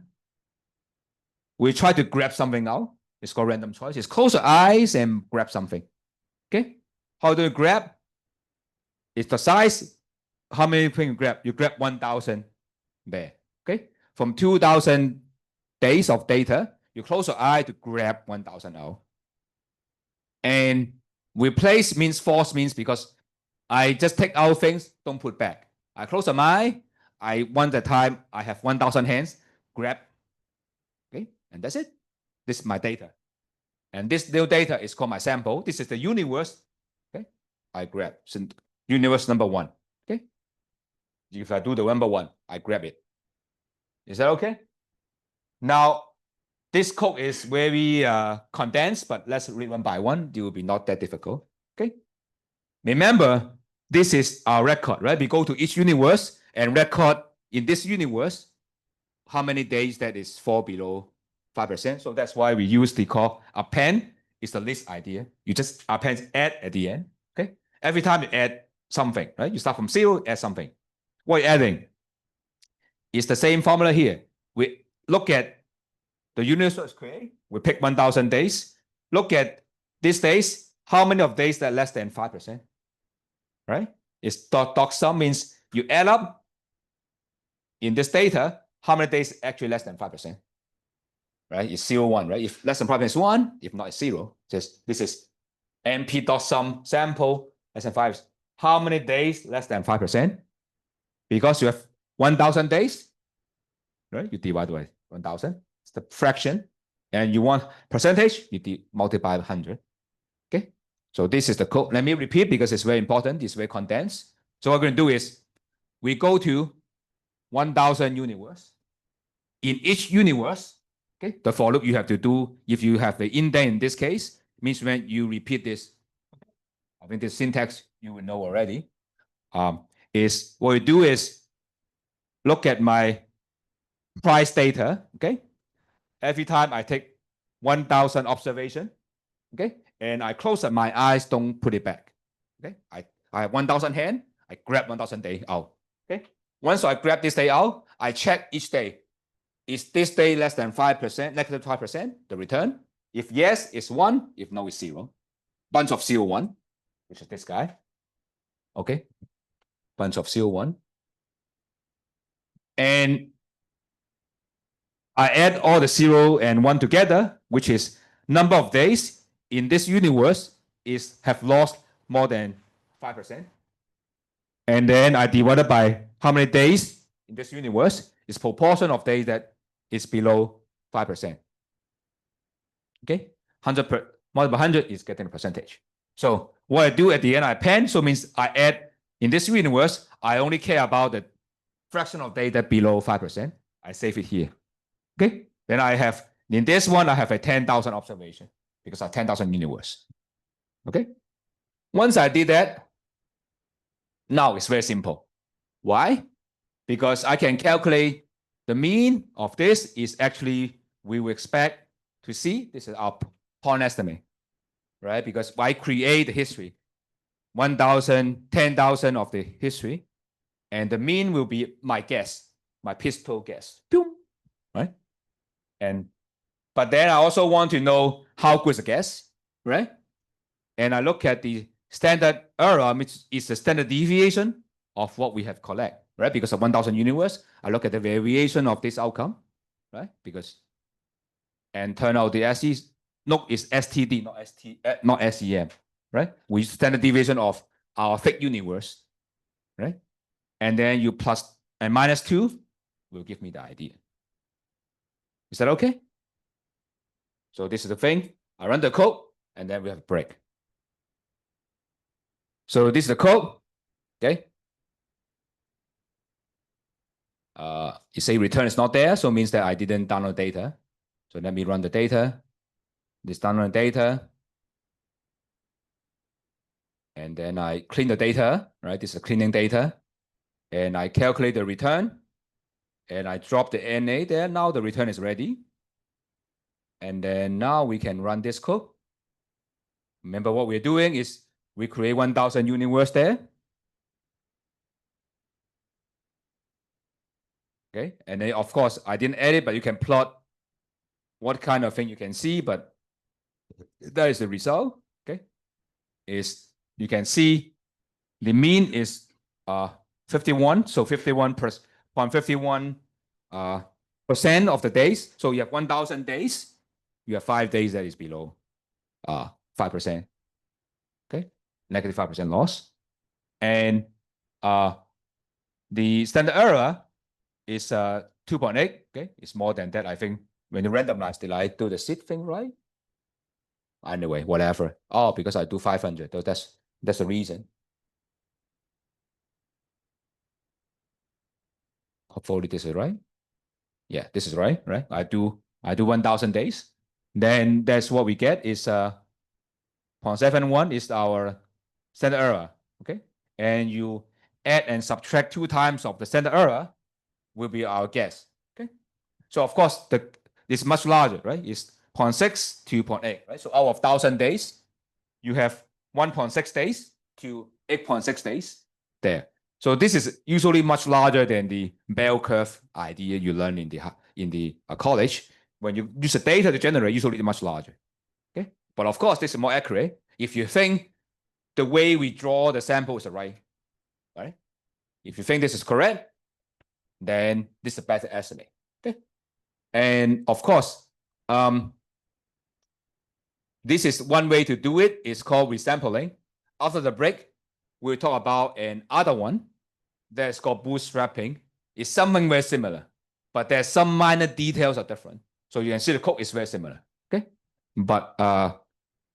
we try to grab something out. It's called random choice. It's close your eyes and grab something. Okay, how do you grab? It's the size. How many things you grab? You grab 1,000 there. Okay, from 2,000 days of data, you close your eye to grab 1,000 out. And replace means false means because I just take out things, don't put back. I close the eye, I one at a time, I have 1,000 hands, grab. Okay, and that's it. This is my data. And this new data is called my sample. This is the universe. Okay, I grab universe number 1. Okay, if I do the number 1, I grab it. Is that okay? Now, this code is very condensed, but let's read one by one. It will be not that difficult. Okay. Remember, this is our record, right? We go to each universe and record in this universe how many days that is fall below 5%. So that's why we use the call append is the list idea. You just append add at the end. Okay. Every time you add something, right? You start from 0, add something. What you're adding is the same formula here. We look at the universe create. We pick 1,000 days. Look at these days. How many of days that are less than 5%? Right? It's dot sum means you add up in this data how many days actually less than 5%. Right? It's 0, 1, right? If less than 5% is 1, if not, it's 0. Just this is MP dot sum sample less than 5. How many days less than 5%? Because you have 1,000 days, right? You divide by 1,000. It's the fraction. And you want percentage, you multiply by 100. Okay. So this is the code. Let me repeat because it's very important. It's very condensed. So what we're going to do is we go to 1,000 universe. In each universe, okay, the for loop you have to do, if you have the indent in this case, means when you repeat this, I think the syntax you will know already, is what we do is look at my price data, okay? Every time I take 1,000 observation, okay? And I close my eyes, don't put it back, okay? I have 1,000 hand, I grab 1,000 day out, okay? Once I grab this day out, I check each day. Is this day less than 5%, negative 5%, the return? If yes, it's 1. If no, it's 0. Bunch of 0, 1, which is this guy, okay? Bunch of 0, 1. And I add all the 0 and 1 together, which is number of days in this universe is have lost more than 5%. And then I divide it by how many days in this universe is proportion of days that is below 5%. Okay, 100 multiple 100 is getting a percentage. So what I do at the end, I append. So means I add in this universe, I only care about the fraction of data below 5%. I save it here. Okay. Then I have in this one, I have a 10,000 observation because I have 10,000 universe. Okay. Once I did that, now it's very simple. Why? Because I can calculate the mean of this is actually we will expect to see. This is our point estimate, right? Because I create the history, 1,000, 10,000 of the history, and the mean will be my guess, my pistol guess, boom, right? But then I also want to know how good is the guess, right? And I look at the standard error, which is the standard deviation of what we have collect, right? Because of 1,000 universe, I look at the variation of this outcome, right? And turn out the SE note is STD, not SEM, right? We use standard deviation of our fake universe, right? And then you plus and minus 2 will give me the idea. Is that okay? So this is the thing. I run the code, and then we have a break. So this is the code, okay? You say return is not there, so it means that I didn't download data. So let me run the data. This download data. And then I clean the data, right? This is cleaning data. And I calculate the return. And I drop the NA there. Now the return is ready. And then now we can run this code. Remember what we're doing is we create 1,000 universe there. Okay. And then of course I didn't edit, but you can plot what kind of thing you can see, but that is the result. Okay. Is you can see the mean is 51. So 51.51% of the days. So you have 1,000 days. You have 5 days that is below 5%. Okay, negative 5% loss. And the standard error is 2.8. Okay, it's more than that. I think when you randomize, did I do the SID thing right? Anyway, whatever. Oh, because I do 500. So that's the reason. Hopefully this is right. Yeah, this is right. I do 1,000 days. Then that's what we get is 0.71 is our standard error. Okay, and you add and subtract 2 times of the standard error will be our guess. Okay, so of course it's much larger, right? It's 0.6 to 0.8, right? So out of 1,000 days, you have 1.6 days to 8.6 days there. So this is usually much larger than the bell curve idea you learn in the college. When you use the data to generate, usually it's much larger. Okay, but of course this is more accurate if you think the way we draw the sample is right. Right? If you think this is correct, then this is a better estimate. Okay, and of course, this is one way to do it. It's called resampling. After the break, we'll talk about another one that's called bootstrapping. It's something very similar, but there's some minor details are different. So you can see the code is very similar. Okay, but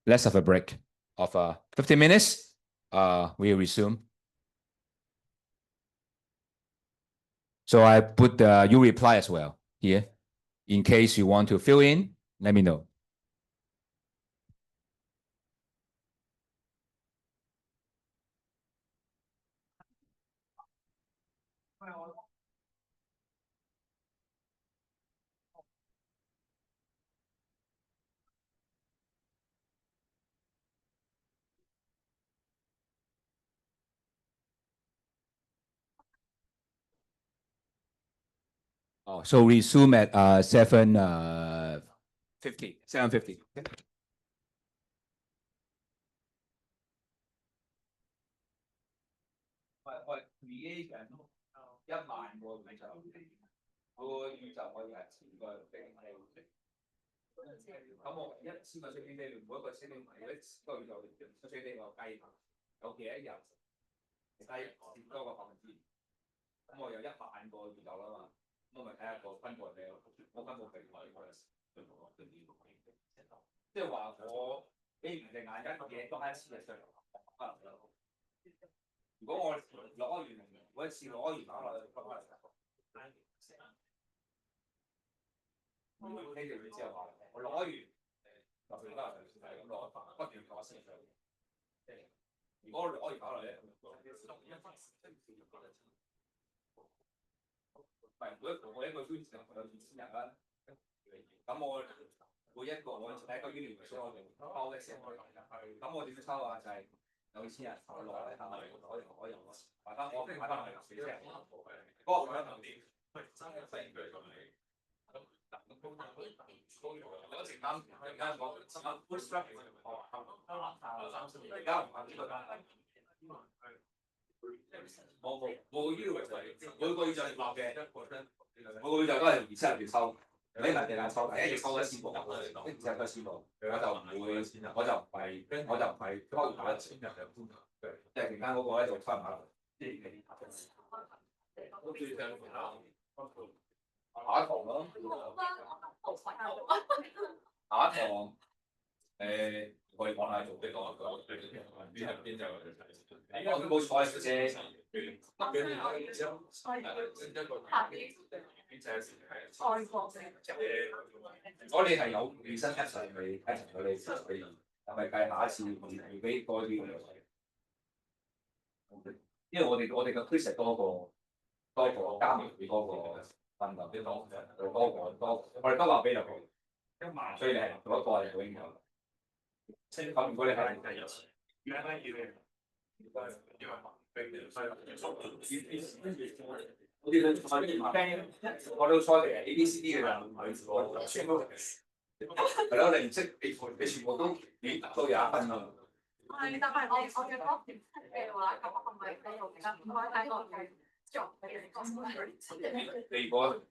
let's have a break of 15 minutes. We'll resume. So I put the you reply as well here. In case you want to fill in, let me know. Oh, so resume at 7:50. 7:50. Okay. 你唔隻眼一個嘢多一次就上。如果我攞完，每一次攞完打落去，跟住佢之後話我攞完，就佢都係咁攞，不斷攞先上。如果我攞完打落咧，每一個專長有2000人啦。咁我每一個我第一個 unit 所以我哋抽嘅時候，咁我點樣抽啊？就係有2000人我攞嚟下，我又買翻我買翻嚟嘅啫。嗰個咁點？我時間而家我而家唔係呢個單。冇呢個每個月就落嘅，每個月就都係2000人抽。你唔係地眼抽，一月抽一次部，一次抽一次部，我就唔係抽1000人嘅，即係其他嗰個咧就抽唔下。下一堂咯，下一堂我哋講下做幾多邊就我冇錯嘅啫。如果你係有健身 action 你睇佢哋係咪計下一次要俾多啲？因為我哋嘅 quiz 多個加埋多個訓練啲多我哋都話俾入去，所以你係做一個係好影響。咁如果你係第一次，我都初期係 A、B、C、D 嘅咋，係咯，你唔識你全部都有1分㗎。係，但係我嘅嗰條嘅話，咁係咪你用緊唔開睇我嘅作嘅你講？你如果好多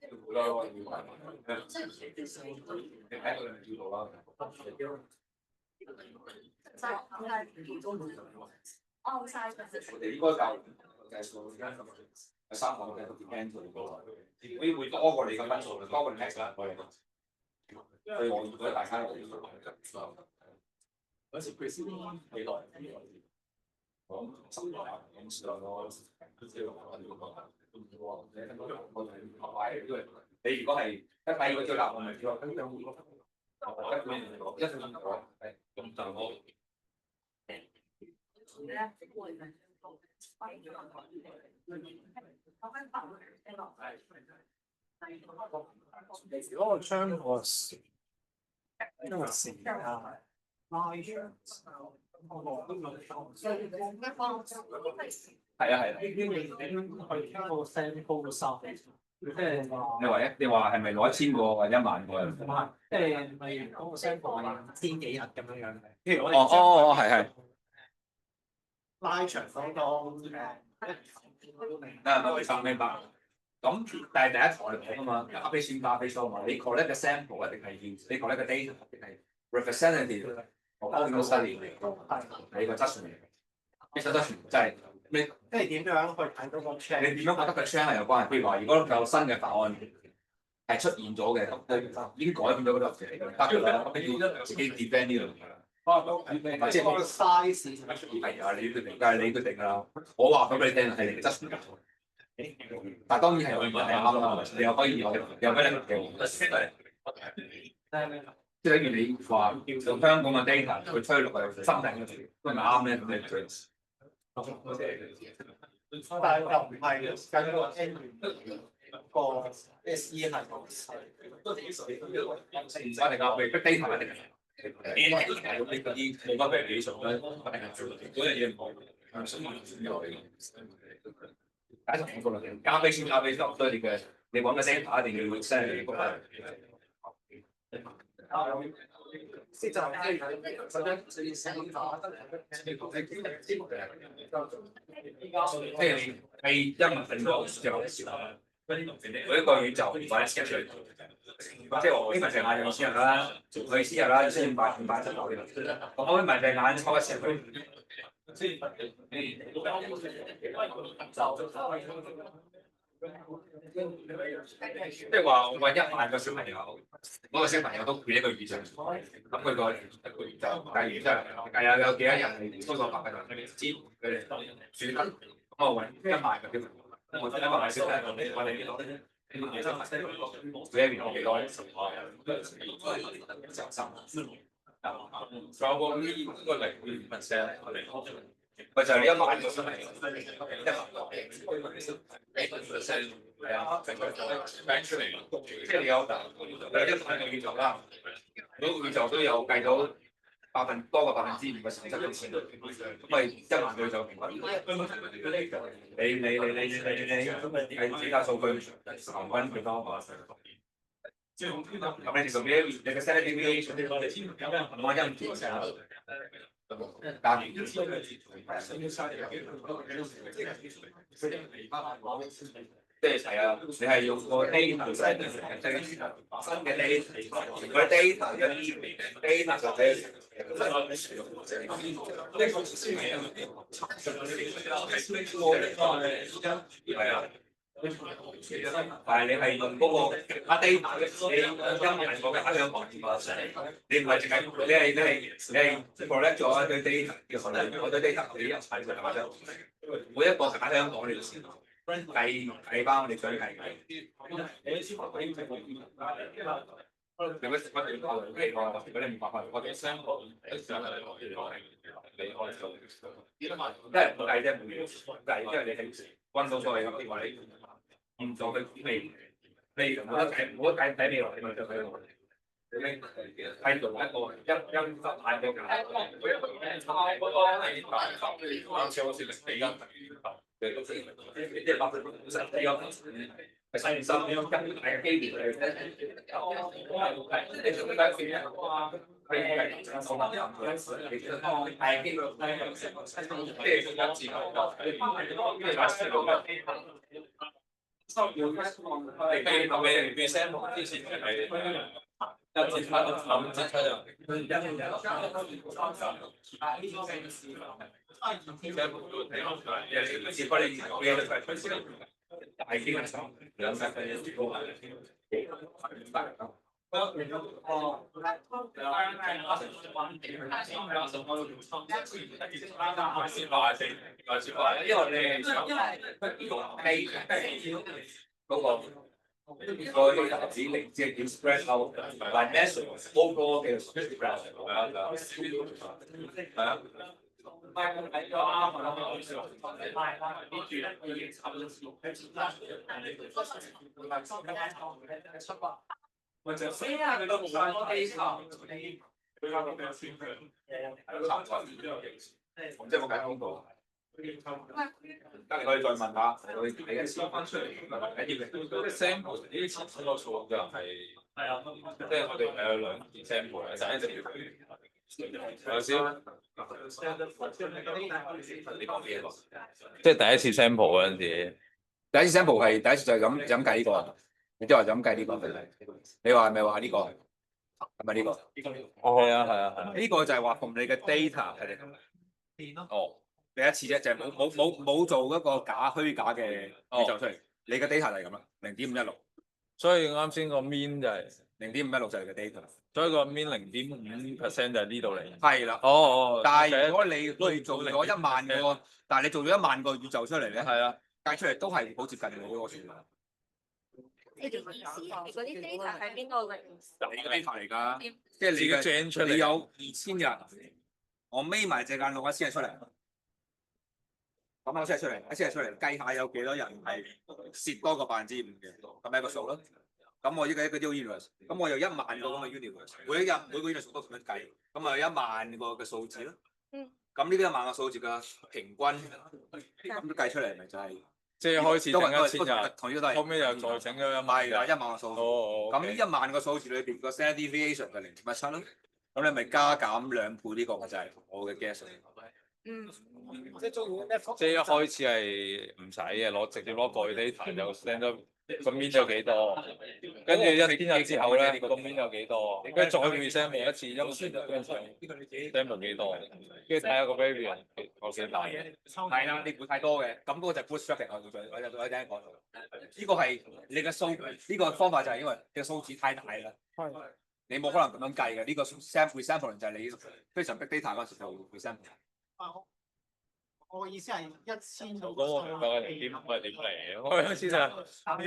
你睇到你知道啦。我哋應該教計數而家有3個嘅 depend 會多過你嘅分數，多過你 max 啦。所以我覺得大家有嗰時 quiz 幾耐？講10年咁上咯。你如果係一第二個最難，我咪知咯。一分鐘係咁就好。All the term was係啊。你話係咪攞1000個或者1萬個？唔係，即係咪嗰個 sample 千幾日咁樣？譬如我哋係拉長嗰個明白。咁但係第一堂嚟講啊嘛，allocation嘛，你 collect 嘅 sample 一定係你 collect 嘅 data 一定係 representative of all the study 你個質素嚟。其實質素就係你即係點樣去睇到個 trend？你點樣覺得個 trend 係有關係？譬如話，如果有新嘅答案係出現咗嘅，已經改變咗嗰度嘢，得㗎啦，你要自己 defend 呢樣嘢啦。即係個 size 係啊，你決定，梗係你決定㗎啦。我話俾你聽係你嘅質素。但當然係有問題啱啦，你又可以有咩嘅？即係等於你話用香港嘅 data 去推落去深圳嗰條，都係咪啱咧？咁你推。但係又唔係緊個 N 個 SE 係冇細。一定啱，big data 一定係。你嗰啲冇乜俾你做咧，一定係做嗰樣嘢唔好。解釋好多啦，加飛咁多你嘅，你揾嘅 data 一定要 send 嚟嗰個。即係你1萬份個就好少，每一個月就或者 sketch 出嚟。即係我呢份成眼有2000日啦，類似日啦，1500就搞掂啦。我可以問隻眼抽一成佢。即係話我揾1萬個小朋友，嗰個小朋友都配一個宇宙，咁佢個一個宇宙計完之後，計下有幾多人係超過100個人，知佢哋選得，咁我揾1萬個小朋友，我1萬個小朋友，我哋幾多？每一年有幾多？仲有個0.5%，咪就係1萬個小朋友，1萬個係啊，計出嚟，即係你有1萬個宇宙啦，每個宇宙都有計到多過5%嘅實質錢，咁咪1萬個宇宙平均。你係其他數據平均幾多？咁你做咩？你嘅 standard deviation 我1%，加完。即係係啊，你係用個 data 新嘅 data，個 data 嘅 data 就係係啊。但係你係用嗰個data 嘅，你1萬個假想房，你唔係淨係你係 collect 咗一堆 data，嗰堆 data 你一齊就假想，每一個假想房你就先計翻我哋想計嘅。如果你唔發我哋 sample 你開數，因為唔計啫，唔計，因為你係溫到所謂咁啲話你。唔做佢未冇得計睇未來，你咪就睇我。你係用一個1萬個價，啱先好似你而家即係50%係細心咁更大嘅機會嚟嘅。你做咩事啊？你係機會即係你可以同你 sample 之前係1至7就5至7就。大機會上2分因為你想嗰個指令即係點 spread out，同埋 measure overall 嘅 spread 係啊。或者飛啊！佢都冇翻機場，佢翻個咩先？即係冇解通過。得你可以再問下，你嘅先翻出嚟，緊要嘅 sample 呢啲測個數就係即係我哋係有2件 sample 嘅，就一直要頭先。即係第一次 sample 嗰陣時，第一次 sample 係第一次就係咁計呢個，你即係話就咁計呢個。你話係咪話呢個？係咪呢個？哦，係啊。呢個就係話同你嘅 data 係你咁。哦。第一次啫，就係冇做一個虛假嘅宇宙出嚟。你嘅 data 就係咁啦，0.516。所以啱先個 mean 就係0.516就係個 data。所以個 mean 0.5% 就係呢度嚟。係啦。哦。但係如果你做咗1萬個，但係你做咗1萬個宇宙出嚟咧，係啊，計出嚟都係好接近你嗰個數。你點意思啊？你嗰啲 data 喺邊度嚟？你嘅 data 嚟㗎，即係你有2000人，我眯埋隻眼錄1000日出嚟。咁我先係出嚟，計下有幾多人係蝕多過5%嘅，咁咪一個數咯。咁我依個一個 universe， 咁我有1萬個咁嘅 universe， 每個 universe 都咁樣計，咁咪有1萬個嘅數字咯。咁呢啲1萬個數字嘅平均，咁都計出嚟咪就係即係開始整1000日，同呢個都係，後尾又再整咗1萬1萬個數字。咁呢1萬個數字裏邊個 standard deviation 就0.17咯。咁你咪加減2倍呢個就係我嘅 guess。即係一開始係唔使嘅，直接攞個 data 就 standard 個 mean 有幾多，跟住1天日之後咧個 mean 有幾多，跟住再 resample 一次，因為 sample 幾多，跟住睇下個 variance 有幾大。係啦，你估太多嘅，咁嗰個就 bootstrapping 我就等陣講。呢個係你嘅數，呢個方法就係因為你嘅數字太大啦，你冇可能咁樣計嘅。呢個 resample 就係你非常 big data 嗰陣時就 resample。我嘅意思係1000到嗰個唔夠0.5係點嚟？我意思就係，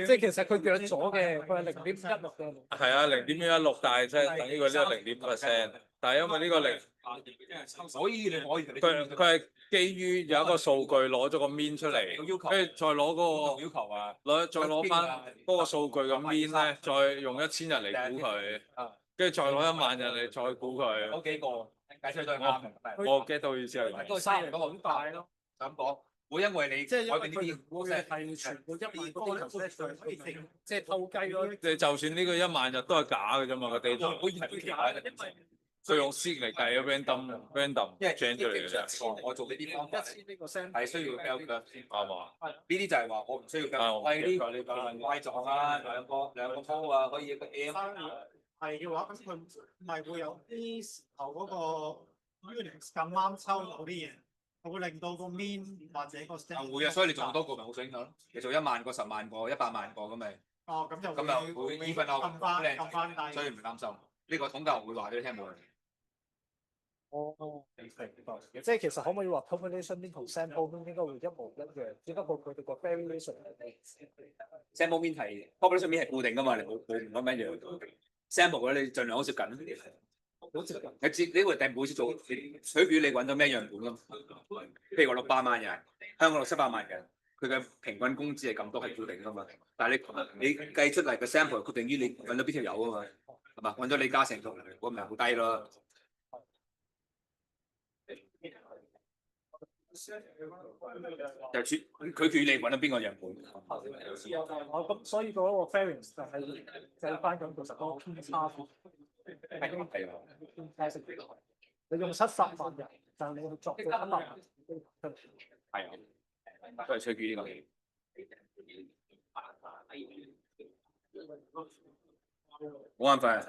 即係其實佢約咗嘅，佢係0.16嘅。係啊，0.16，但係即係等於佢呢個0.5%，但係因為呢個所以你可以佢係基於有一個數據攞咗個 mean 出嚟，跟住再攞嗰個要求啊，再攞翻嗰個數據嘅 mean 咧，再用1000日嚟估佢，跟住再攞1萬日嚟再估佢。嗰幾個計出嚟都係啱嘅。我 get 到意思係。都係嘥嚟講好大咯，就咁講。會因為你即係因為改變呢啲，係全部1萬個咧，可以定即係偷雞咯。你就算呢個1萬日都係假嘅啫嘛，個 data。佢用 seed 嚟計咗 random 因為 generate 嘅啫。我做呢啲方法1000呢個 percent 係需要 bell curve 先。啱嘛？呢啲就係話我唔需要 bell，我係啲 Y 狀啊，兩個波啊，可以一個 M。係嘅話，咁佢唔係會有啲時候嗰個 unit 咁啱抽到啲嘢，會令到個 mean 或者個 stand。會啊，所以你做多個咪好影響咯。你做1萬個、10萬個、100萬個咁咪。哦，咁就會 even out 撳翻低。所以唔擔心。呢個統計學會話俾你聽冇問題。哦，明白。即係其實可唔可以話 population mean 同 sample mean 應該會一模一樣，只不過佢哋個 variation 係 sample mean 係 population mean 係固定噶嘛，你冇唔咁樣樣。sample 咧你盡量好接近。好接近。你會每次做，取決於你揾到咩樣本咯。譬如我600萬人，香港700萬人，佢嘅平均工資係咁多係固定噶嘛。但係你計出嚟嘅 sample 係決定於你揾到邊條友啊嘛，係嘛？揾咗李嘉誠同我咪好低咯。就佢決你揾到邊個樣本。咁所以嗰個 variance 就係計翻咁其實嗰個偏差。係啊。你用70萬人，但係你去作到1萬人。係啊。都係取決於呢個。冇辦法啊。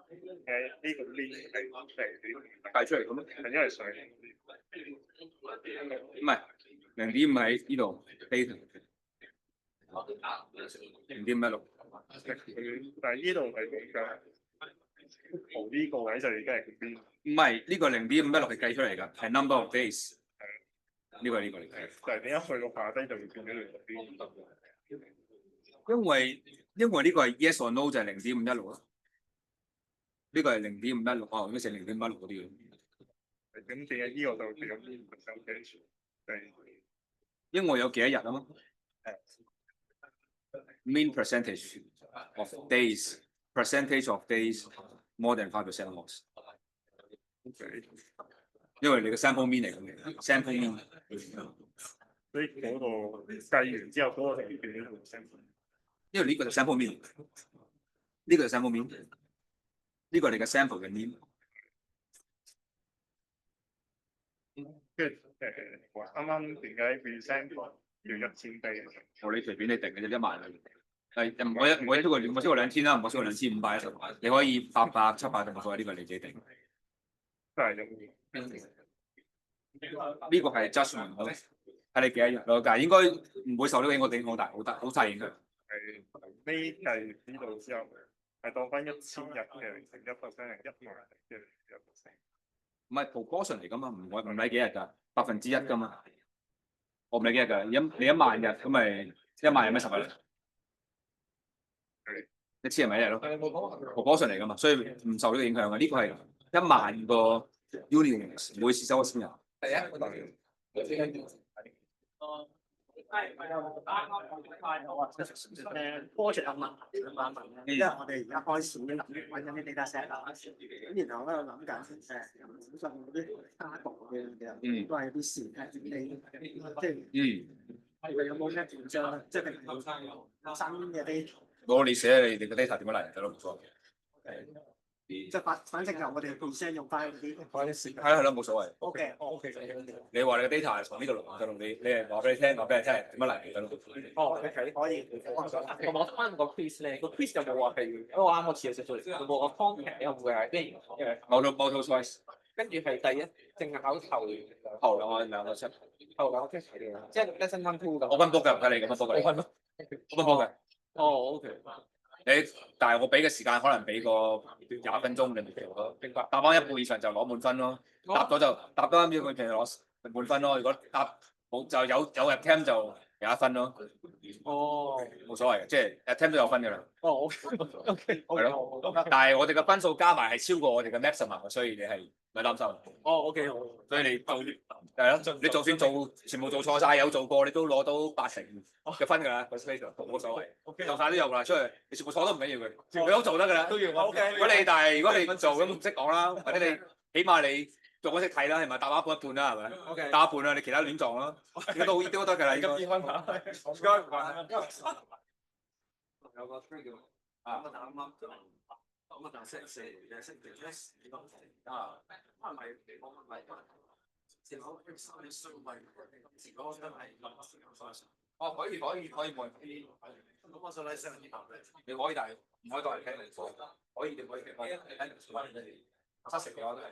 呢個 link 係計出嚟咁係因為上唔係0.5喺呢度 data 0.16，但係呢度係講緊圖呢個位就已經係邊？唔係呢個0.516係計出嚟㗎，係 number of days。呢個嚟計。但係點解去到下低就會變咗0.5？因為呢個係 yes or no 就係0.516咯。呢個係0.516哦，應該係0.516嗰啲嘅。咁點解呢個就變咗邊個手機？因為有幾多日啊嘛？mean percentage of days more than 5% loss。因為你嘅 sample mean 嚟嘅 sample mean。所以嗰個計完之後，嗰個就變咗 sample。因為呢個就 sample mean，呢個就 sample mean，呢個係你嘅 sample 嘅 mean。跟住啱啱點解 resample 要1000倍？我你隨便你定嘅啫，1萬。唔好超過2000啦，唔好超過2500。你可以800、700定冇所謂，呢個你自己定。都係咁。呢個係 judgment 咯，睇你幾多日咯，但係應該唔會受呢個影響好大影響。係呢計呢度之後，係當翻1000日嘅乘1%係1萬嘅1%。唔係 proportion 嚟噶嘛，唔理幾日㗎，1%㗎嘛。我唔理幾日㗎，你1萬日咁咪1萬日咩10日？1000日咪1日咯。proportion 嚟㗎嘛，所以唔受呢個影響嘅。呢個係1萬個 unit 每次收1000日。係啊。project 有問題想問咧，因為我哋而家開始揾緊啲 data set 啦，咁然後咧諗緊手上嗰啲家族嘅，都係啲事即係有冇咩變相，即係新嘅啲。你寫你嘅 data 點樣嚟就得咯，冇錯。即係反正由我哋 present 用翻嗰啲嗰啲時間。係啦，冇所謂。 OK。你話你嘅 data 係從呢度嚟就同你係話俾你聽，話俾你聽點樣嚟嘅咯。哦，OK，可以。同埋我翻個 quiz 咧，個 quiz 有冇話譬如，因為我啱我試咗做，有冇個 content 有冇係即係multiple choice，跟住係第一淨係考頭兩個出，頭兩個 test 即係 lesson 1 2咁。我分 book 嘅，唔使你咁樣 book 嘅。我分咯，我分 book 嘅。哦，OK。你但係我俾嘅時間可能俾個20分鐘，你咪做咯。答翻一半以上就攞滿分咯。答咗就答多1秒，佢譬如攞滿分咯。如果答冇就有 attempt 就有1分咯。哦，冇所謂嘅，即係 attempt 都有分嘅啦。哦，OK，係咯。但係我哋嘅分數加埋係超過我哋嘅 maximum，所以你係唔使擔心。哦，OK，好。所以你做係咯，你就算全部做錯晒，有做過，你都攞到80嘅分㗎啦，冇所謂。做晒都有㗎啦，出去你全部錯都唔緊要嘅，你都做得㗎啦。都要 OK。如果你唔做咁唔識講啦，或者你起碼你做嗰識睇啦，係咪答一半啦，係咪 OK。答一半啦，你其他亂撞啦，都得㗎啦。咁2分嚇，唔該唔該。有個 trade 嘅啊，咁啊但係識啊，唔係地方唔係。哦，可以冇。咁我想咧聲你可以，但係唔可以當嚟聽嚟講。可以聽70嘅話都係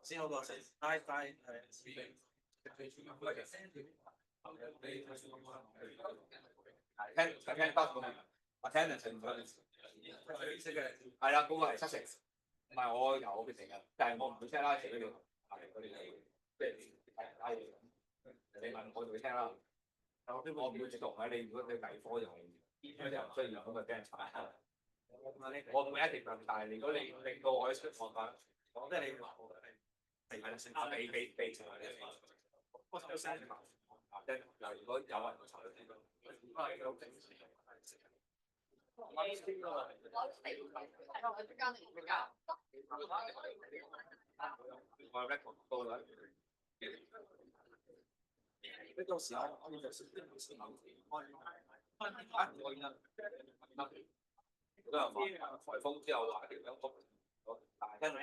先好個先，但係聽得嘅attendance 係啦，嗰個係70，唔係我由我決定嘅，但係我唔會聽啦，除非你係嗰啲即係睇嘢。你問我就會聽啦。我唔會主動嘅，你如果你計科就係邊啲人需要咁咪俾人查。我唔會一定問，但係如果你令到我出錯法，即係你話我係被查嘅。我有聲嘅嘛，即係如果有人查到聽到，我 record 多啦。你到時候我就先開好多人話颱風之後話條兩幅，但係聽到係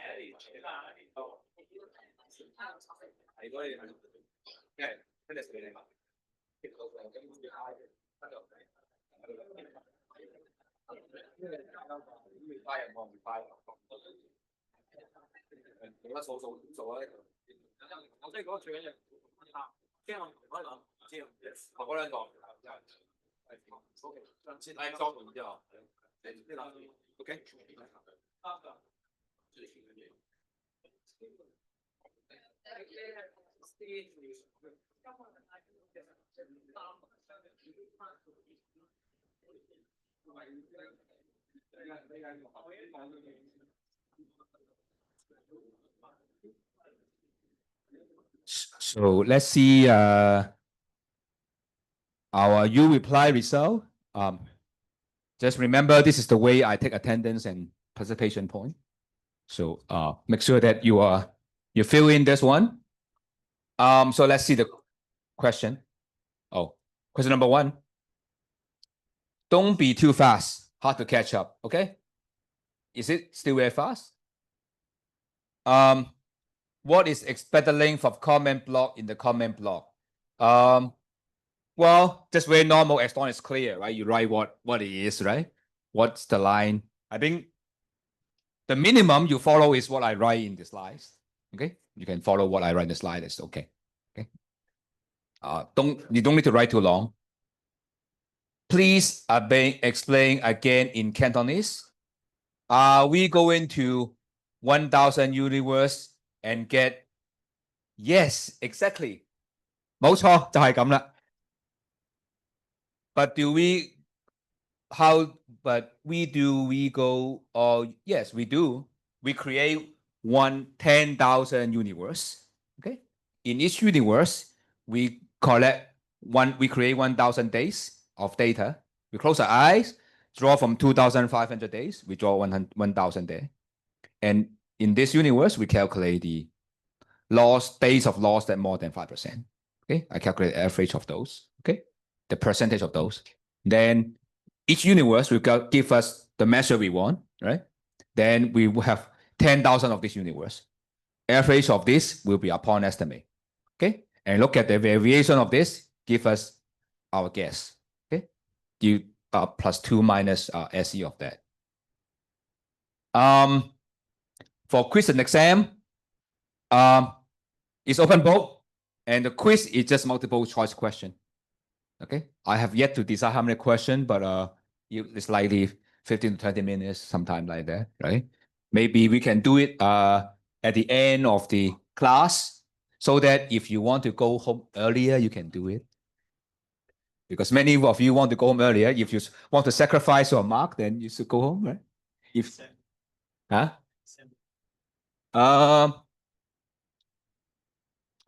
如果你因為真係俾你嘛，快人我唔快，做得數做咧，我即係講最緊要。驚我唔可以諗，知道？我嗰兩個係裝完之後，你諗 OK。So let's see our U reply result. Just remember this is the way I take attendance and participation point. So make sure that you fill in this one. So let's see the question. Oh, question number 1. Don't be too fast, hard to catch up. Okay. Is it still very fast? What is expected length of comment block in the comment block? Well, just very normal as long as it's clear, right? You write what it is, right? What's the line? I think the minimum you follow is what I write in the slides. Okay, you can follow what I write in the slide. It's okay. Okay. You don't need to write too long. Please explain again in Cantonese. Are we going to 1,000 universe and get yes, exactly. 冇錯，就係咁啦。But we go? Yes, we do. We create 10,000 universe. Okay. In each universe, we create 1,000 days of data. We close our eyes, draw from 2,500 days. We draw 1,000 there. And in this universe, we calculate the days of loss that more than 5%. Okay. I calculate the average of those. Okay. The percentage of those. Then each universe will give us the measure we want, right? then we will have 10,000 of this universe. Average of this will be upon estimate. Okay, and look at the variation of this, give us our guess. Okay, you plus 2 minus SE of that. For quiz and exam, it's open book, and the quiz is just multiple choice question. Okay, I have yet to decide how many questions, but it's likely 15 to 20 minutes, sometime like that, right? Maybe we can do it at the end of the class, so that if you want to go home earlier, you can do it. Because many of you want to go home earlier. If you want to sacrifice your mark, then you should go home, right? If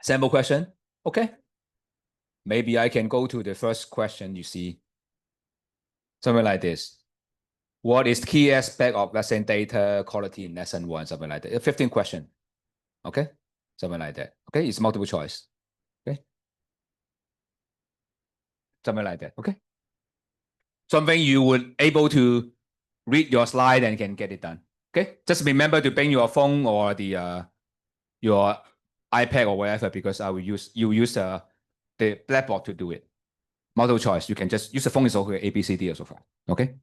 sample question. Okay. Maybe I can go to the first question you see. Something like this. What is key aspect of lesson data quality in lesson 1? Something like that. 15 question. Okay. Something like that. Okay. It's multiple choice. Okay. Something like that. Okay. Something you would able to read your slide and can get it done. Okay. Just remember to bring your phone or the your iPad or whatever, because I will use the blackboard to do it. Multiple choice. You can just use the phone is okay. A, B, C, D, or so far. Okay.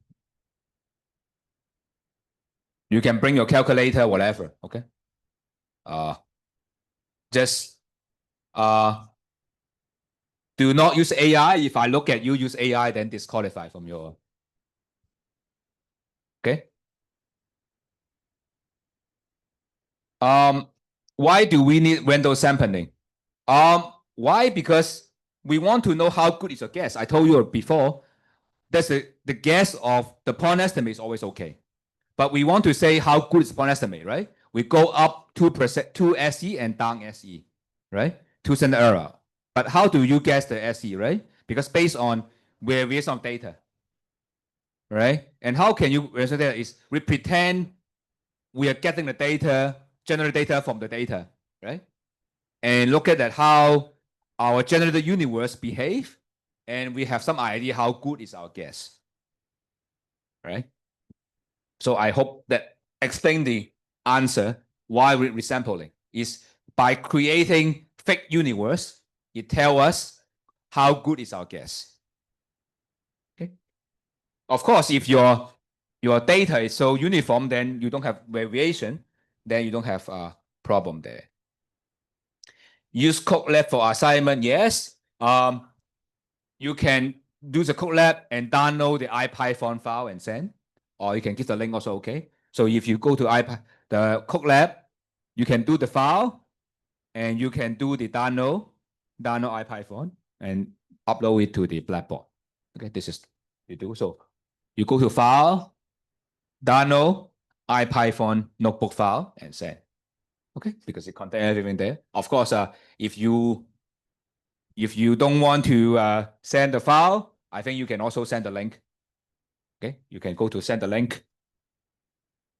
You can bring your calculator, whatever. Okay. Just do not use AI. If I look at you use AI, then disqualify from your. Okay. Why do we need random sampling? Why? Because we want to know how good is your guess. I told you before, that's the guess of the point estimate is always okay. But we want to say how good is point estimate, right? We go up 2%, 2 SE and down SE, right? 2 standard error. But how do you guess the SE, right? Because based on variation of data, right? And how can you measure that? Is we pretend we are getting the data, generate data from the data, right? And look at that how our generated universe behave, and we have some idea how good is our guess, right? So I hope that explain the answer why we're resampling is by creating fake universe. It tells us how good is our guess. Okay. Of course, if your data is so uniform, then you don't have variation, then you don't have a problem there. Use code lab for assignment. Yes. You can do the code lab and download the IPython file and send, or you can give the link also. Okay. So if you go to the code lab, you can do the file and you can do the download IPython and upload it to the Blackboard. Okay. This is you do. So you go to file, download IPython notebook file and send. Okay. Because it contains everything there. Of course, if you don't want to send the file, I think you can also send the link. Okay, you can go to send the link.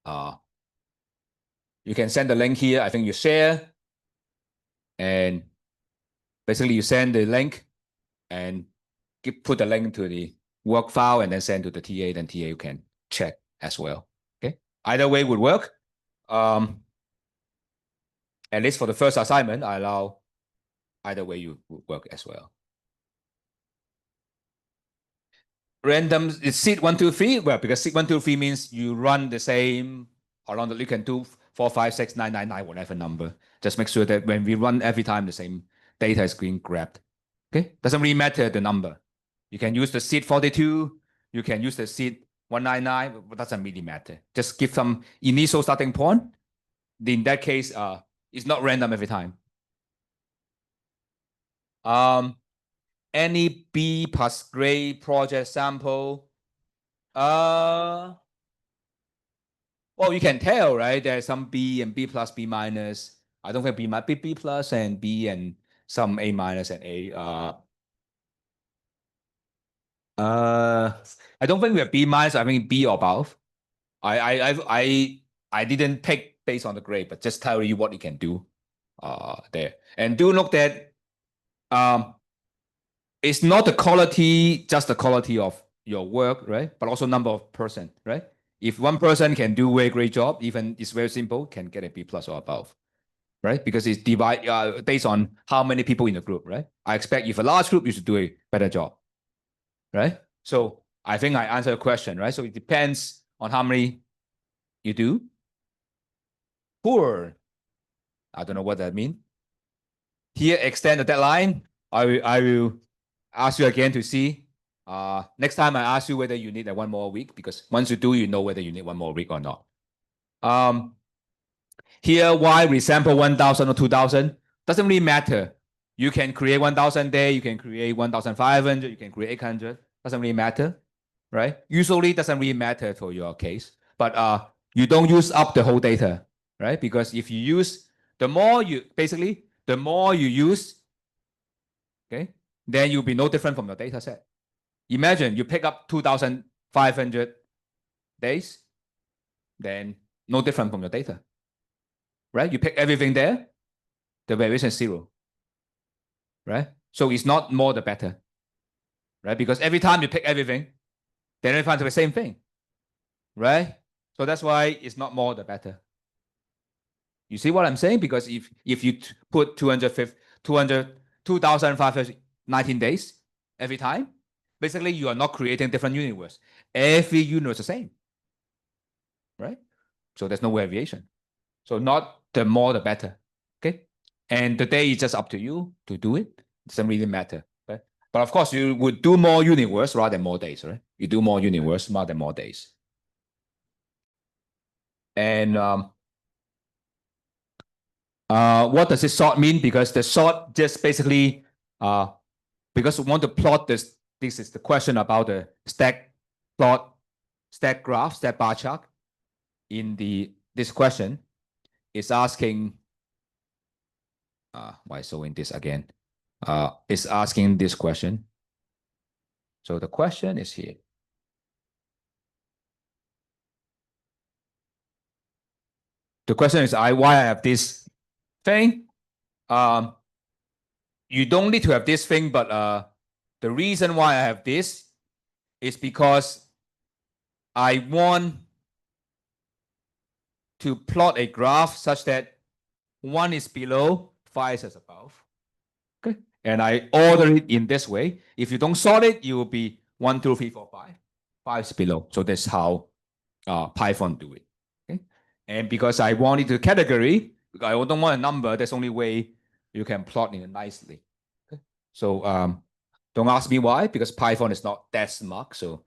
You can send the link here. I think you share, and basically you send the link and put the link to the work file and then send to the TA. Then TA can check as well. Okay, either way would work. At least for the first assignment, I allow either way you would work as well. Random is seed 1, 2, 3. Well, because seed 1, 2, 3 means you run the same along the you can do 4, 5, 6, 9, 9, 9, whatever number. Just make sure that when we run every time the same data is being grabbed. Okay, doesn't really matter the number. You can use the seed 42. You can use the seed 199. But doesn't really matter. Just give some initial starting point. In that case, it's not random every time. Any B plus grade project sample. Well, you can tell, right? There's some B and B plus, B minus. I don't think B plus and B and some A minus and A. I don't think we have B minus. I think B or above. I didn't pick based on the grade, but just tell you what you can do. There, and do note that it's not the quality, just the quality of your work, right? But also number of person, right? If one person can do a great job, even it's very simple, can get a B+ or above, right? Because it's based on how many people in the group, right? I expect if a large group, you should do a better job, right? So I think I answered the question, right? So it depends on how many you do. Poor, I don't know what that means. Here, extend the deadline. I will ask you again to see. Next time I ask you whether you need one more week, because once you do, you know whether you need one more week or not. Here, why resample 1,000 or 2,000? Doesn't really matter. You can create 1,000 there, you can create 1,500, you can create 800. Doesn't really matter, right? Usually doesn't really matter for your case, but you don't use up the whole data, right? Because if you use, the more you use, okay, then you'll be no different from your data set. Imagine you pick up 2,500 days, then no different from your data, right? You pick everything there, the variation is 0, right? So it's not more the better, right? Because every time you pick everything, then you find the same thing, right? So that's why it's not more the better. You see what I'm saying? Because if you put 2,519 days every time, basically you are not creating different universe. Every universe is the same, right? So there's no variation. So not the more the better, okay? And the day is just up to you to do it. It doesn't really matter, right? But of course, you would do more universe rather than more days, right? You do more universe rather than more days. And what does this sort mean? Because the sort just basically, because we want to plot this is the question about the stack plot, stack graph, stack bar chart. In this question, is asking, why showing this again? Is asking this question. So the question is here. The question is why I have this thing. You don't need to have this thing, but the reason why I have this is because I want to plot a graph such that 1 is below, 5 is above. Okay, and I order it in this way. If you don't sort it, you will be 1, 2, 3, 4, 5. 5 is below. So that's how Python do it. Okay, and because I want it to category, I don't want a number. That's the only way you can plot it nicely. Okay, so don't ask me why, because Python is not that smart. So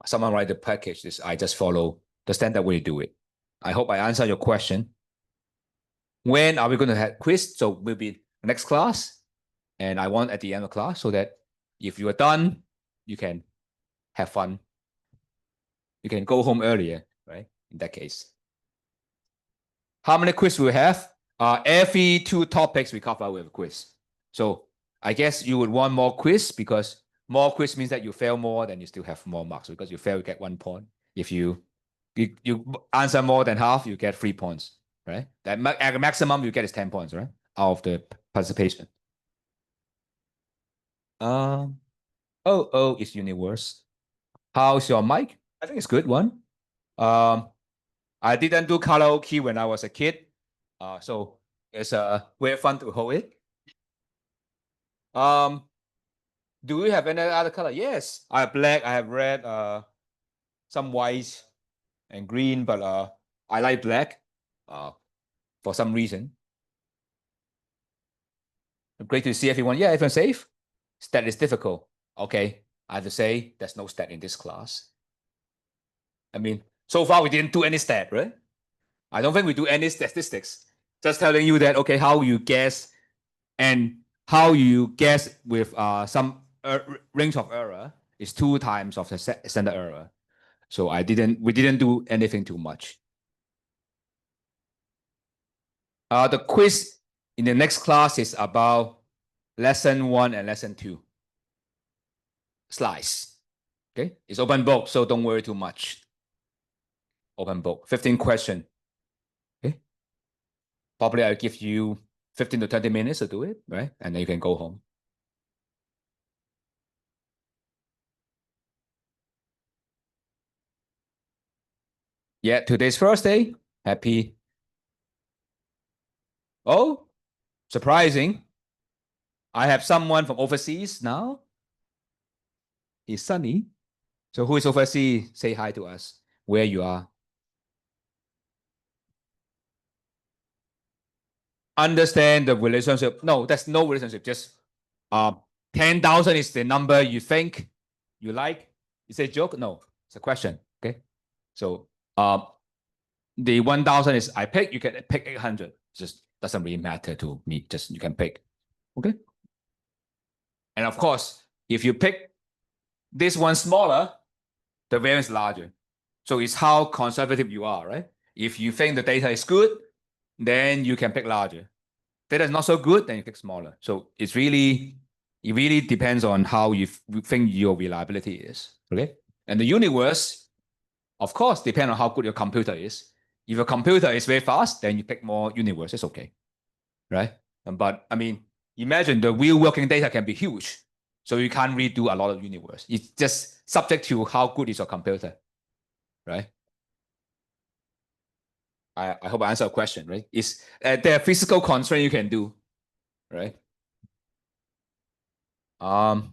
someone write the package. I just follow the standard way to do it. I hope I answered your question. When are we going to have quiz? So we'll be next class, and I want at the end of class so that if you are done, you can have fun. You can go home earlier, right? In that case. How many quiz we have? Every 2 topics we cover with a quiz. So I guess you would want more quiz, because more quiz means that you fail more, then you still have more marks. Because you fail, you get 1 point. If you answer more than half, you get 3 points, right? At maximum, you get is 10 points, right? Out of the participation. It's universe. How's your mic? I think it's good one. I didn't do karaoke when I was a kid, so it's very fun to hold it. Do we have any other color? Yes, I have black, I have red, some white and green, but I like black for some reason. Great to see everyone. Yeah, everyone safe. Stat is difficult. Okay, I have to say there's no stat in this class. I mean, so far we didn't do any stat, right? I don't think we do any statistics. Just telling you that, okay, how you guess and how you guess with some range of error is 2 times of the standard error. So we didn't do anything too much. The quiz in the next class is about lesson 1 and lesson 2 slides. Okay, it's open book, so don't worry too much. Open book, 15 questions. Okay, probably I'll give you 15 to 20 minutes to do it, right? And then you can go home. Yeah, today's Thursday. Happy. Oh, surprising. I have someone from overseas now. It's sunny. So who is overseas? Say hi to us. Where you are. Understand the relationship. No, there's no relationship. Just 10,000 is the number you think you like. Is it a joke? No, it's a question. Okay. So the 1,000 is I pick, you can pick 800. Just doesn't really matter to me. Just you can pick. Okay. And of course, if you pick this one smaller, the variance is larger. So it's how conservative you are, right? If you think the data is good, then you can pick larger. Data is not so good, then you pick smaller. So it really depends on how you think your reliability is. Okay. And the universe, of course, depends on how good your computer is. If your computer is very fast, then you pick more universe. It's okay. Right. But I mean, imagine the real working data can be huge. So you can't really do a lot of universe. It's just subject to how good is your computer. Right. I hope I answered a question, right? Is there are physical constraints you can do, right? Can't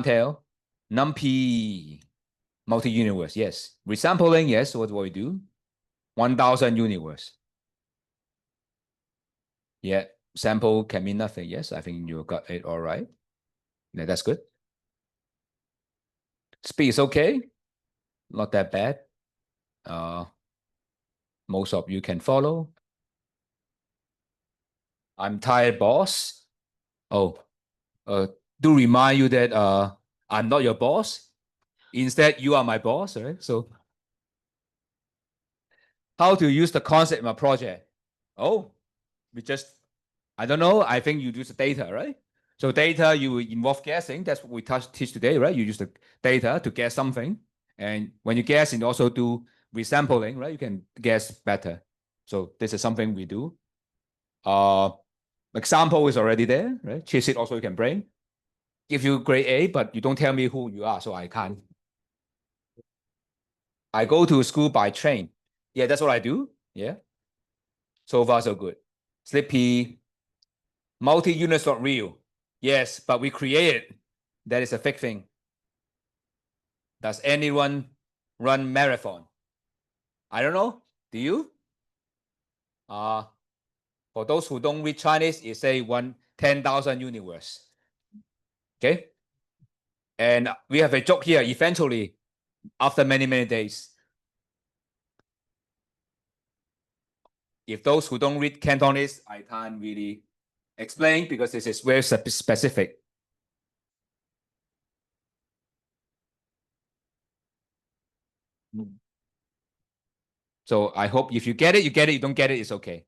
tell. NumPy, multi-universe, yes. Resampling, yes. What do we do? 1,000 universe. Yeah, sample can mean nothing. Yes, I think you got it all right. Yeah, that's good. Speed is okay. Not that bad. Most of you can follow. I'm tired, boss. Oh, do remind you that I'm not your boss. Instead, you are my boss, right? So how to use the concept in a project? Oh, we just, I don't know. I think you use the data, right? So data, you involve guessing. That's what we teach today, right? You use the data to guess something. And when you guess, you also do resampling, right? You can guess better. So this is something we do. Example is already there, right? Cheat sheet also you can bring. Give you grade A, but you don't tell me who you are, so I can't. I go to school by train. Yeah, that's what I do. Yeah. So far, so good. Slippy. Multi-units not real. Yes, but we create it. That is a fake thing. Does anyone run marathon? I don't know. Do you? For those who don't read Chinese, it say 10,000 universe. Okay. And we have a joke here. Eventually, after many, many days, if those who don't read Cantonese, I can't really explain because this is very specific. So I hope if you get it, you get it. You don't get it, it's okay.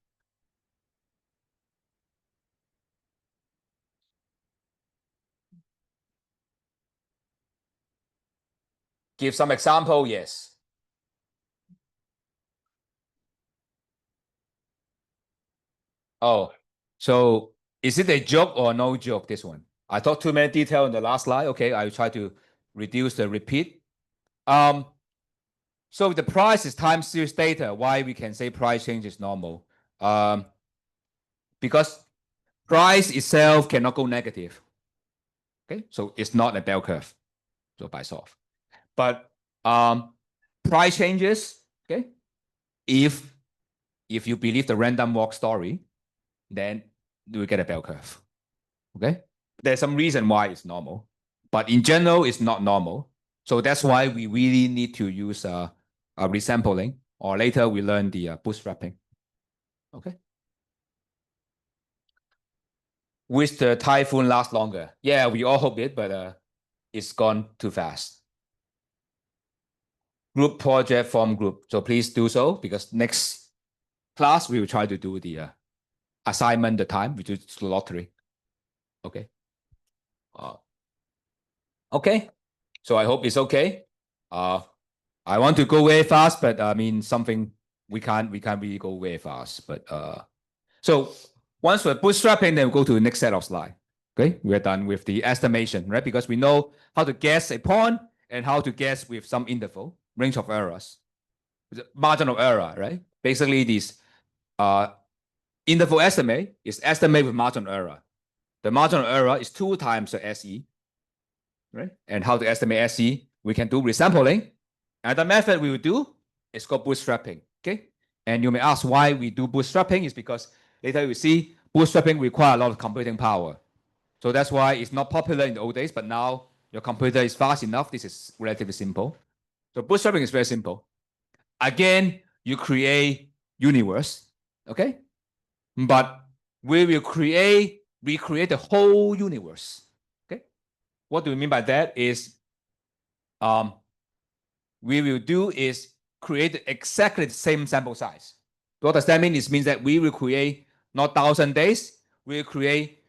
Give some example, yes. Oh, so is it a joke or no joke, this one? I thought too many detail in the last slide. Okay, I will try to reduce the repeat. So the price is time series data. Why we can say price change is normal? Because price itself cannot go negative. Okay, so it's not a bell curve. So by solve. But price changes, okay? If you believe the random walk story, then you will get a bell curve. Okay? There's some reason why it's normal, but in general, it's not normal. So that's why we really need to use a resampling, or later we learn the bootstrapping. Okay. Wish the typhoon last longer. Yeah, we all hope it, but it's gone too fast. Group project form group. So please do so, because next class we will try to do the assignment, the time, which is the lottery. Okay. Okay. So I hope it's okay. I want to go very fast, but I mean something we can't really go very fast. But so once we're bootstrapping, then we'll go to the next set of slide. Okay, we're done with the estimation, right? Because we know how to guess a point and how to guess with some interval, range of errors. margin of error, right? Basically, this interval estimate is estimate with margin of error. The margin of error is 2 times the SE, right? And how to estimate SE? We can do resampling. And the method we will do is called bootstrapping, okay? And you may ask why we do bootstrapping is because later you see bootstrapping requires a lot of computing power. So that's why it's not popular in the old days, but now your computer is fast enough. This is relatively simple. So bootstrapping is very simple. Again, you create universe, okay? But we will recreate the whole universe, okay? What do we mean by that is we will do is create exactly the same sample size. What does that mean? It means that we will create not 1,000 days, we will create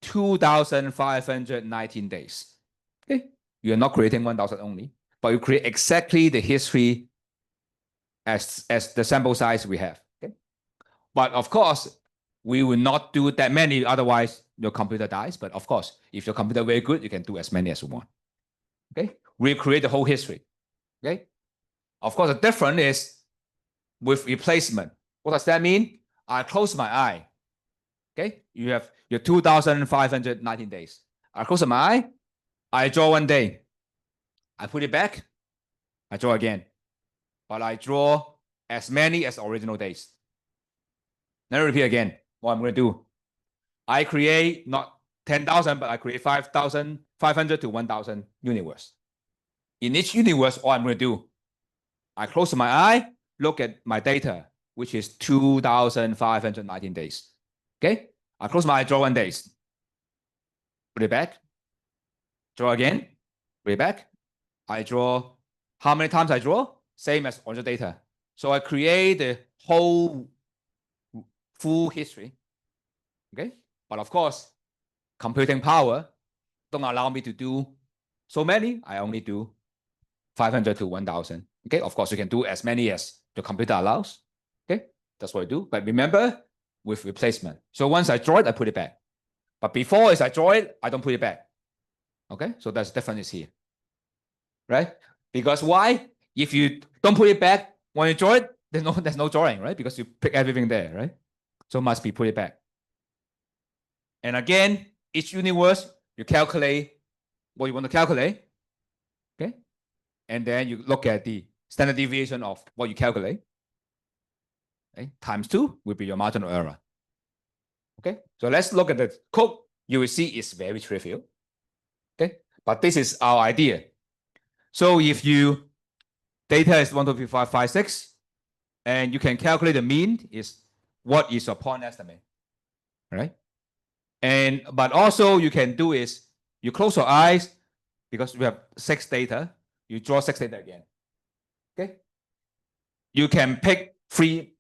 2,519 days. Okay, you are not creating 1,000 only, but you create exactly the history as the sample size we have. Okay, but of course we will not do that many, otherwise your computer dies. But of course, if your computer is very good, you can do as many as you want. Okay, recreate the whole history. Okay, of course the difference is with replacement. What does that mean? I close my eye. Okay, you have your 2,519 days. I close my eye, I draw 1 day. I put it back, I draw again. But I draw as many as original days. Let me repeat again what I'm going to do. I create not 10,000, but I create 5,500 to 1,000 universe. In each universe, all I'm going to do, I close my eye, look at my data, which is 2,519 days. Okay? I close my eye, draw 1 day. Put it back. Draw again. Put it back. I draw. How many times I draw? Same as original data. So I create the whole full history. Okay? But of course, computing power don't allow me to do so many. I only do 500 to 1,000. Okay? Of course, you can do as many as the computer allows. Okay? That's what I do. But remember, with replacement. So once I draw it, I put it back. But before as I draw it, I don't put it back. Okay? So that's the difference here. Right? Because why? If you don't put it back, when you draw it, there's no drawing, right? Because you pick everything there, right? So must be put it back. And again, each universe, you calculate what you want to calculate. Okay? And then you look at the standard deviation of what you calculate. Okay? Times 2 will be your margin of error. Okay? So let's look at the code. You will see it's very trivial. Okay? But this is our idea. So if you data is 1, 2, 3, 4, 5, 6, and you can calculate the mean is what is your point estimate. Right? But also you can do is you close your eyes because we have 6 data. You draw 6 data again. Okay. You can pick 3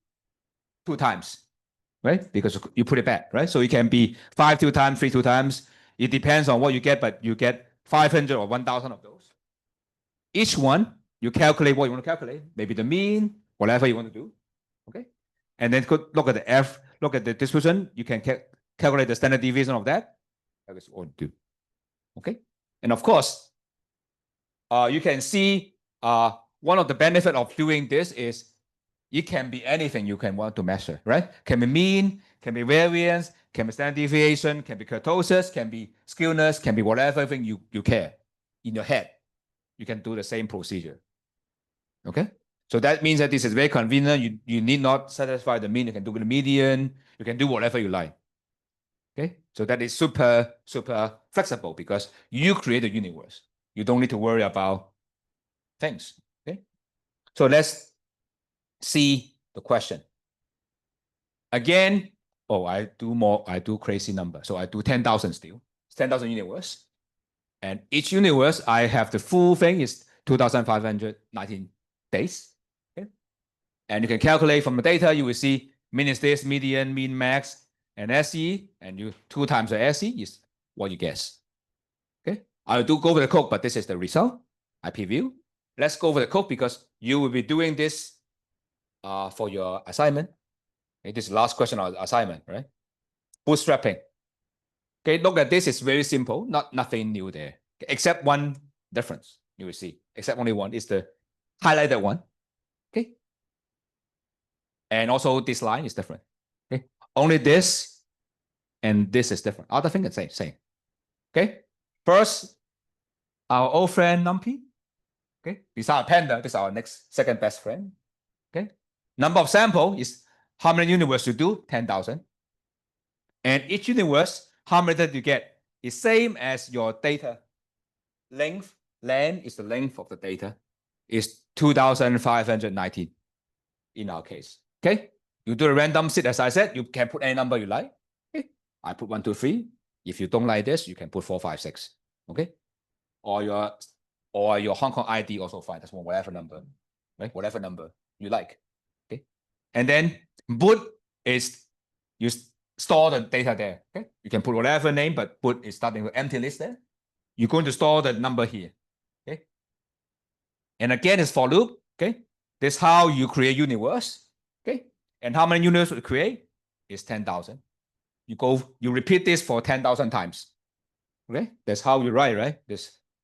2 times, right? Because you put it back, right? So it can be 5 2 times, 3 2 times. It depends on what you get, but you get 500 or 1,000 of those. Each one you calculate what you want to calculate, maybe the mean, whatever you want to do. Okay. And then look at the F, look at the distribution. You can calculate the standard deviation of that. That is all do. Okay. And of course, you can see one of the benefits of doing this is it can be anything you can want to measure, right? Can be mean, can be variance, can be standard deviation, can be kurtosis, can be skewness, can be whatever thing you care in your head. You can do the same procedure. Okay. So that means that this is very convenient. You need not satisfy the mean. You can do the median. You can do whatever you like. Okay. So that is super flexible because you create the universe. You don't need to worry about things. Okay. So let's see the question. Again, I do crazy number. So I do 10,000 still. It's 10,000 universe. And each universe, I have the full thing is 2,519 days. Okay? And you can calculate from the data, you will see mean is this, median, mean, max, and SE, and you 2 times the SE is what you guess. Okay? I do go over the code, but this is the result. I preview. Let's go over the code because you will be doing this for your assignment. Okay, this is the last question on assignment, right? Bootstrapping. Okay, look at this. It's very simple. Nothing new there, except one difference. You will see, except only one is the highlighted one. Okay. And also this line is different. Okay. Only this and this is different. Other thing is same. Okay. First, our old friend Numpy. Okay. Beside Panda, this is our second best friend. Okay. Number of sample is how many universe you do? 10,000. And each universe, how many data you get, is same as your data length. Length is the length of the data. Is 2,519 in our case. Okay. You do a random seed, as I said, you can put any number you like. Okay. I put 1, 2, 3. If you don't like this, you can put 4, 5, 6. Okay. Or your Hong Kong ID also fine. That's whatever number, right? Whatever number you like. Okay. And then boot is you store the data there. Okay. You can put whatever name, but boot is starting with empty list there. You're going to store the number here. Okay. And again, it's for loop. Okay. This is how you create universe. Okay. And how many universe you create is 10,000. You repeat this for 10,000 times. Okay. That's how you write, right?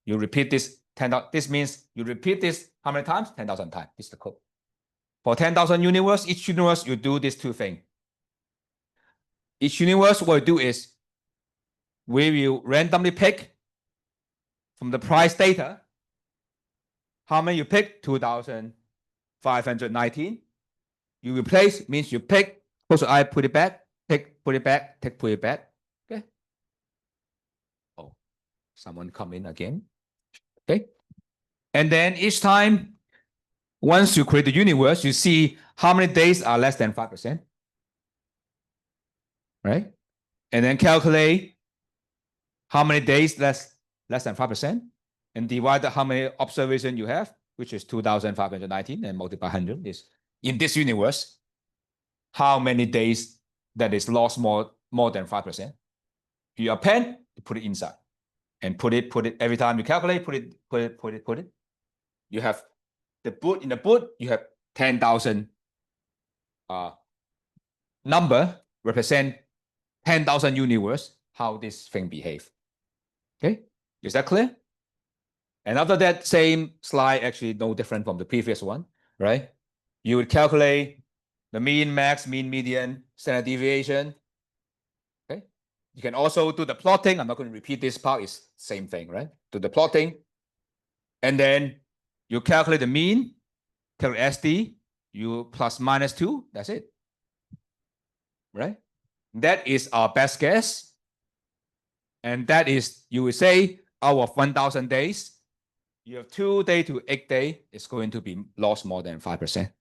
You repeat this 10,000. This means you repeat this how many times? 10,000 times. This is the code. For 10,000 universe, each universe you do these two things. Each universe, what we do is we will randomly pick from the price data. How many you pick? 2,519. You replace means you pick. Also, I put it back. Put it back. Put it back. Okay. Oh, someone come in again. Okay. And then each time, once you create the universe, you see how many days are less than 5%. Right? And then calculate how many days less than 5%, and divide how many observations you have, which is 2,519, and multiply 100 is in this universe, how many days that is lost more than 5%. You append, you put it inside, and put it every time you calculate, put it. You have the boot in the boot. You have 10,000 number represent 10,000 universe. How this thing behave? Okay, is that clear? And after that, same slide, actually no different from the previous one, right? You would calculate the mean, max, mean, median, standard deviation. Okay. You can also do the plotting. I'm not going to repeat this part. It's same thing, right? Do the plotting. And then you calculate the mean, calculate SD, you plus minus 2. That's it. Right? That is our best guess. And that is, you will say, out of 1,000 days, you have 2 days to 8 days, it's going to be lost more than 5%.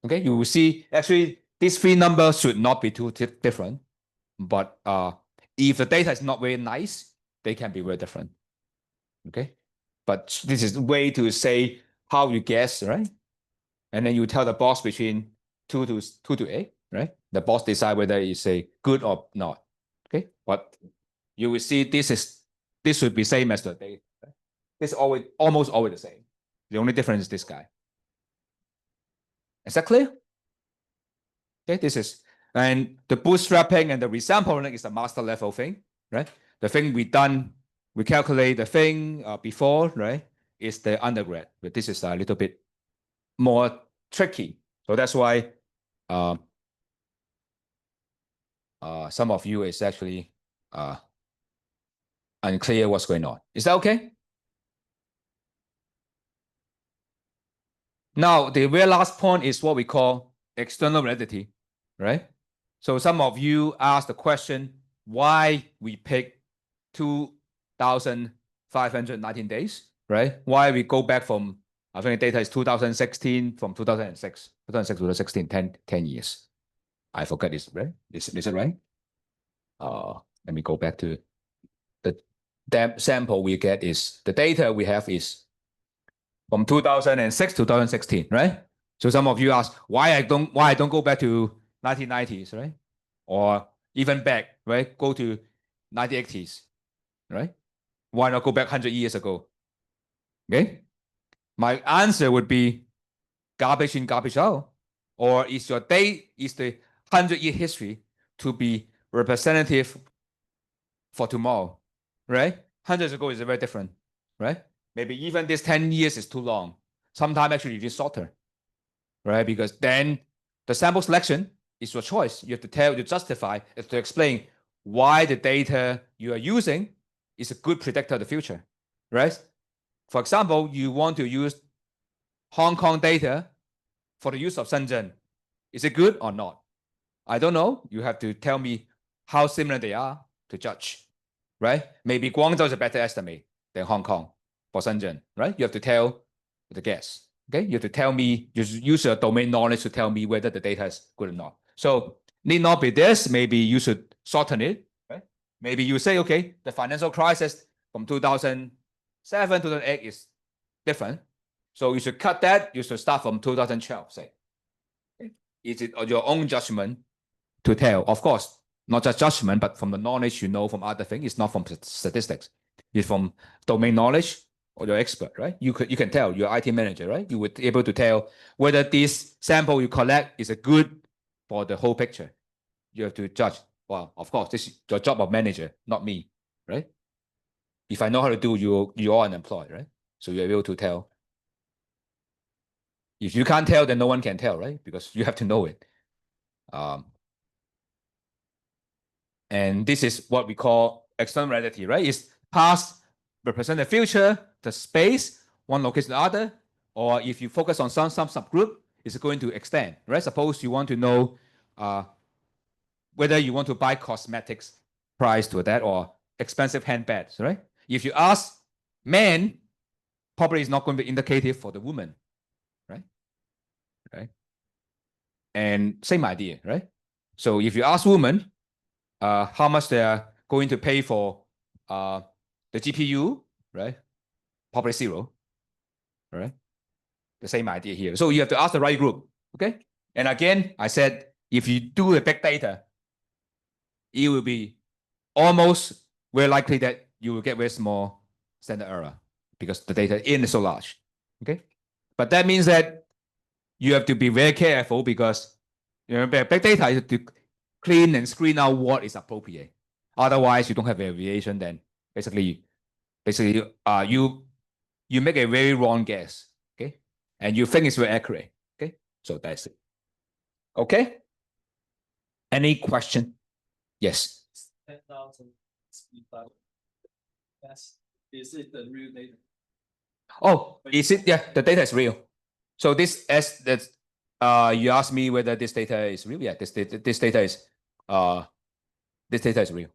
Okay, you will see, actually, these three numbers should not be too different. But if the data is not very nice, they can be very different. Okay, but this is the way to say how you guess, right? And then you tell the boss between 2 to 8, right? The boss decide whether you say good or not. Okay, but you will see this should be same as the data. Right? This is almost always the same. The only difference is this guy. Is that clear? Okay, this is, and the bootstrapping and the resampling is a master level thing, right? The thing we calculate the thing before, right, is the undergrad, but this is a little bit more tricky. So that's why some of you is actually unclear what's going on. Is that okay? Now, the very last point is what we call external validity, right? So some of you asked the question, why we pick 2,519 days, right? Why we go back from, I think the data is 2016, from 2006 to 2016, 10 years. I forgot this, right? Is it right? Let me go back to the sample we get is, the data we have is from 2006 to 2016, right? So some of you ask why I don't go back to 1990s, right? Or even back, right? Go to 1980s, right? Why not go back 100 years ago? Okay. My answer would be garbage in, garbage out. Or is the 100-year history to be representative for tomorrow, right? 100 years ago is very different, right? Maybe even this 10 years is too long. Sometimes actually it is shorter. right? Because then the sample selection is your choice. You have to justify, to explain why the data you are using is a good predictor of the future, right? For example, you want to use Hong Kong data for the use of Shenzhen. Is it good or not? I don't know. You have to tell me how similar they are to judge, right? Maybe Guangzhou is a better estimate than Hong Kong for Shenzhen, right? You have to tell the guess, okay? You have to tell me, you use your domain knowledge to tell me whether the data is good or not. So need not be this. Maybe you should shorten it, right? Maybe you say, okay, the financial crisis from 2007 to 2008 is different. So you should cut that. You should start from 2012, say. Okay? Is it your own judgment to tell? Of course, not just judgment, but from the knowledge you know from other things. It's not from statistics. It's from domain knowledge or your expert, right? You can tell, you're IT manager, right? You would be able to tell whether this sample you collect is a good for the whole picture. You have to judge. Well, of course, this is your job of manager, not me, right? If I know how to do, you are unemployed, right? So you're able to tell. If you can't tell, then no one can tell, right? Because you have to know it. And this is what we call external reality, right? It's past represent the future, the space, one location to the other, or if you focus on some subgroup, it's going to extend, right? Suppose you want to know whether you want to buy cosmetics price to that or expensive handbags, right? If you ask men, probably it's not going to be indicative for the woman, right? Right? And same idea, right? So if you ask women how much they are going to pay for the GPU, right? Probably zero, right? The same idea here. So you have to ask the right group, okay? And again, I said, if you do a big data, it will be almost very likely that you will get very small standard error because the data is so large, okay? But that means that you have to be very careful because big data is to clean and screen out what is appropriate. Otherwise, you don't have variation. Then basically, you make a very wrong guess, okay? And you think it's very accurate, okay? So that's it. Okay. Any question? Yes. 10,000 Yes. Is it the real data? Oh, is it? Yeah, the data is real. So this as that you asked me whether this data is real. Yeah, this data is real.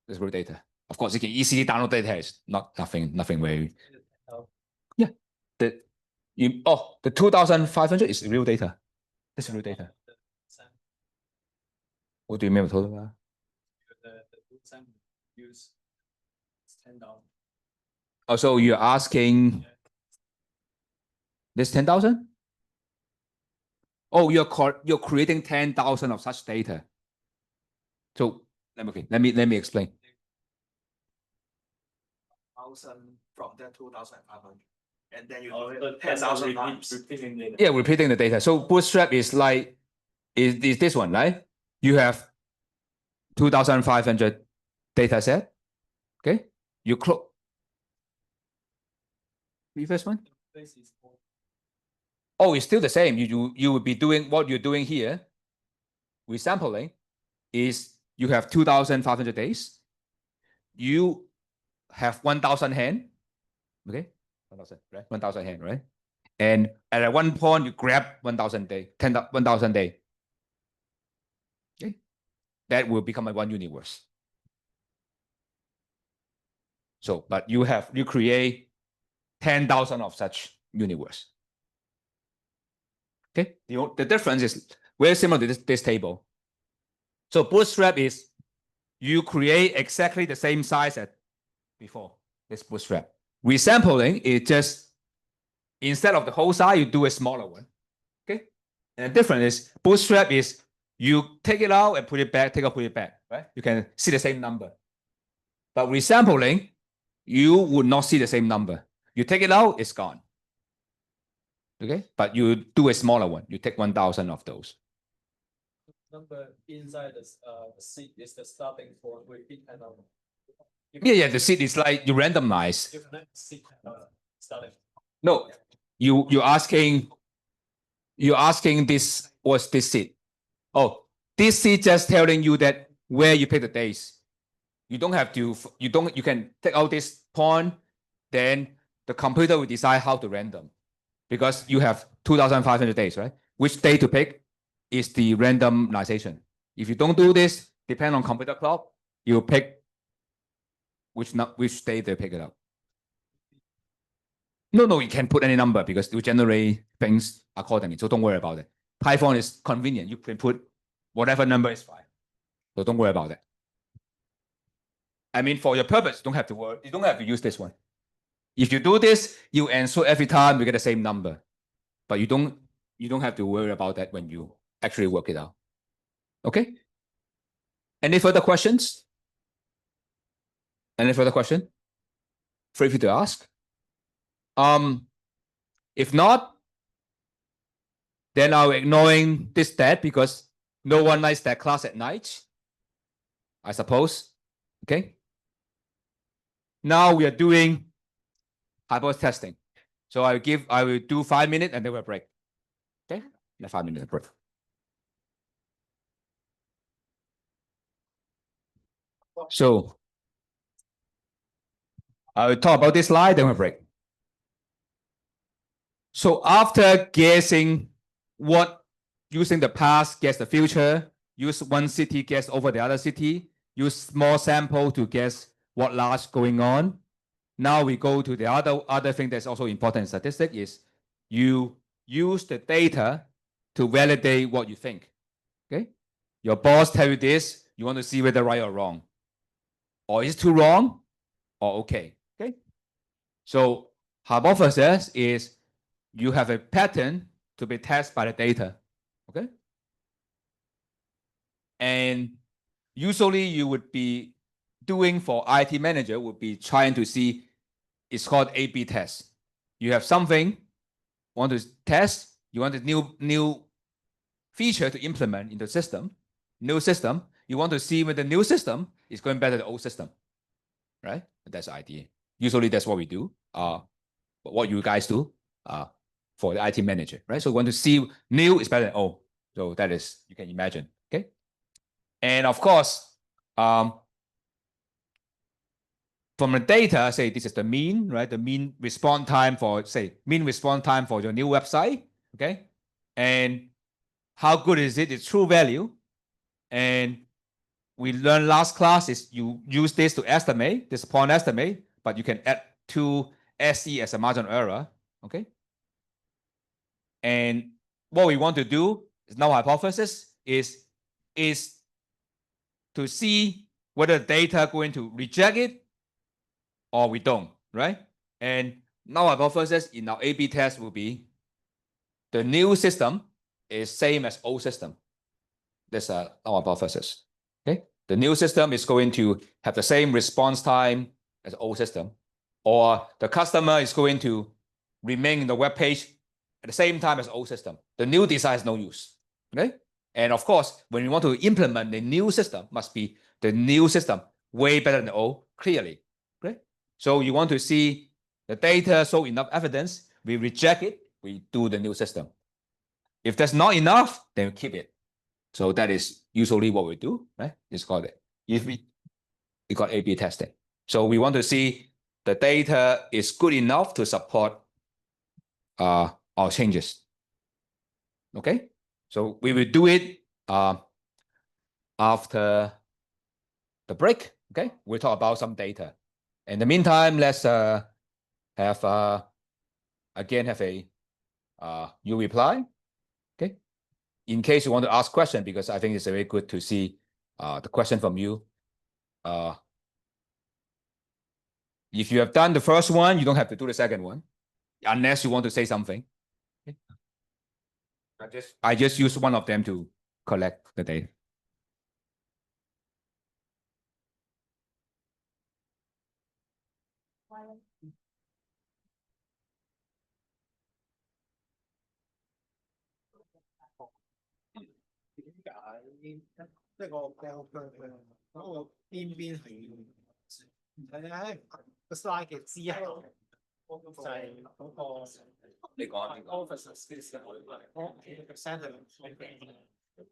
This real data. Of course, you can easily download data. It's nothing very. Yeah. The 2,500 is real data. This is real data. What do you mean by total? The sample use 10,000. Oh, so you're asking this 10,000? Oh, you're creating 10,000 of such data. So let me explain. 1,000 from that 2,500, and then you Oh, do so it 10,000 times. repeating data. Yeah, repeating the data. So Bootstrap is like is this one, right? You have 2,500 data set. Okay, you close. Previous one. Oh, it's still the same. You would be doing what you're doing here. Resampling is you have 2,500 days. You have 1,000 hand. Okay, 1,000, right? 1,000 hand, right? And at one point you grab 1,000 day, 1,000 day. Okay, that will become a one universe. So, but you create 10,000 of such universe. Okay, the difference is very similar to this table. So Bootstrap is you create exactly the same size as before this Bootstrap. Resampling is just instead of the whole size, you do a smaller one. Okay, and the difference is Bootstrap is you take it out and put it back, take out, put it back, right? You can see the same number. But resampling, you would not see the same number. You take it out, it's gone. Okay, but you do a smaller one. You take 1,000 of those. Number inside the seed is the starting for repeat kind of. Yeah, the seed is like you randomize. Different seed starting. No, you're asking you're asking this, what's this seed? Oh, this seed just telling you that where you pick the days. You don't have to, you can take out this point, then the computer will decide how to random. Because you have 2,500 days, right? Which day to pick is the randomization. If you don't do this, depend on computer clock, you pick which day they pick it up. No, you can put any number because it will generate things accordingly. So don't worry about it. Python is convenient. You can put whatever number is fine. So don't worry about it. I mean, for your purpose, you don't have to worry. You don't have to use this one. If you do this, you ensure every time you get the same number. But you don't have to worry about that when you actually work it out. Okay? Any further questions? Any further question? Feel free to ask. If not, then I'll ignoring this stat because no one likes that class at night, I suppose. Okay. Now we are doing hypothesis testing. So I will do 5 minutes and then we'll break. Okay, 5 minutes break. So I will talk about this slide, then we'll break. So after guessing what using the past guess the future, use one city guess over the other city, use small sample to guess what large going on. Now we go to the other thing that's also important in statistics is you use the data to validate what you think. Okay, your boss tell you this, you want to see whether right or wrong, or is it too wrong, or okay. Okay, so hypothesis is you have a pattern to be tested by the data. Okay, and usually you would be doing for IT manager would be trying to see, it's called A/B test. You have something want to test, you want a new feature to implement in the system, new system, you want to see whether the new system is going better than the old system, right? That's the idea. Usually that's what we do, what you guys do for the IT manager, right? So we want to see new is better than old. So that is, you can imagine, okay? And of course, from the data, say this is the mean, right? The mean response time for, say, mean response time for your new website, okay? And how good is it? It's true value. And we learned last class is you use this to estimate, this point estimate, but you can add to SE as a margin of error, okay? And what we want to do is null hypothesis is to see whether the data going to reject it or we don't, right? And null hypothesis in our A/B test will be the new system is same as old system. That's a null hypothesis. Okay, the new system is going to have the same response time as old system, or the customer is going to remain in the web page at the same time as old system. The new design has no use. Okay, and of course, when you want to implement the new system, must be the new system way better than the old, clearly. Okay, so you want to see the data show enough evidence, we reject it, we do the new system. If that's not enough, then we keep it. So that is usually what we do, right? It's called it. If we got A/B testing. So we want to see the data is good enough to support our changes. Okay, so we will do it after the break. Okay, we'll talk about some data. In the meantime, let's have again have a you reply. Okay, in case you want to ask question, because I think it's very good to see the question from you. If you have done the first one, you don't have to do the second one, unless you want to say something. Okay. I just use one of them to collect the data. 你講邊個？ officers 嘅時候，我percent 係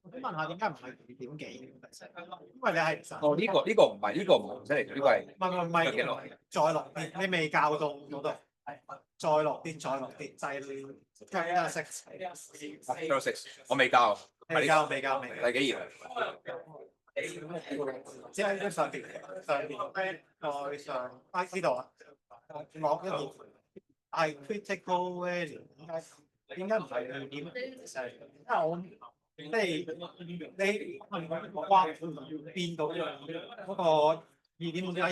咁問下點解唔係2.幾？因為你係哦，呢個唔係唔犀利，呢個係唔係幾耐？再落啲，你未教到嗰度，再落啲，就係加6 6，我未教，未教，第幾頁？只係喺上邊再上呢度啊，落一頁係 critical value，點解唔係2.5？因為我即係你哇變到嗰個2.5加2.0，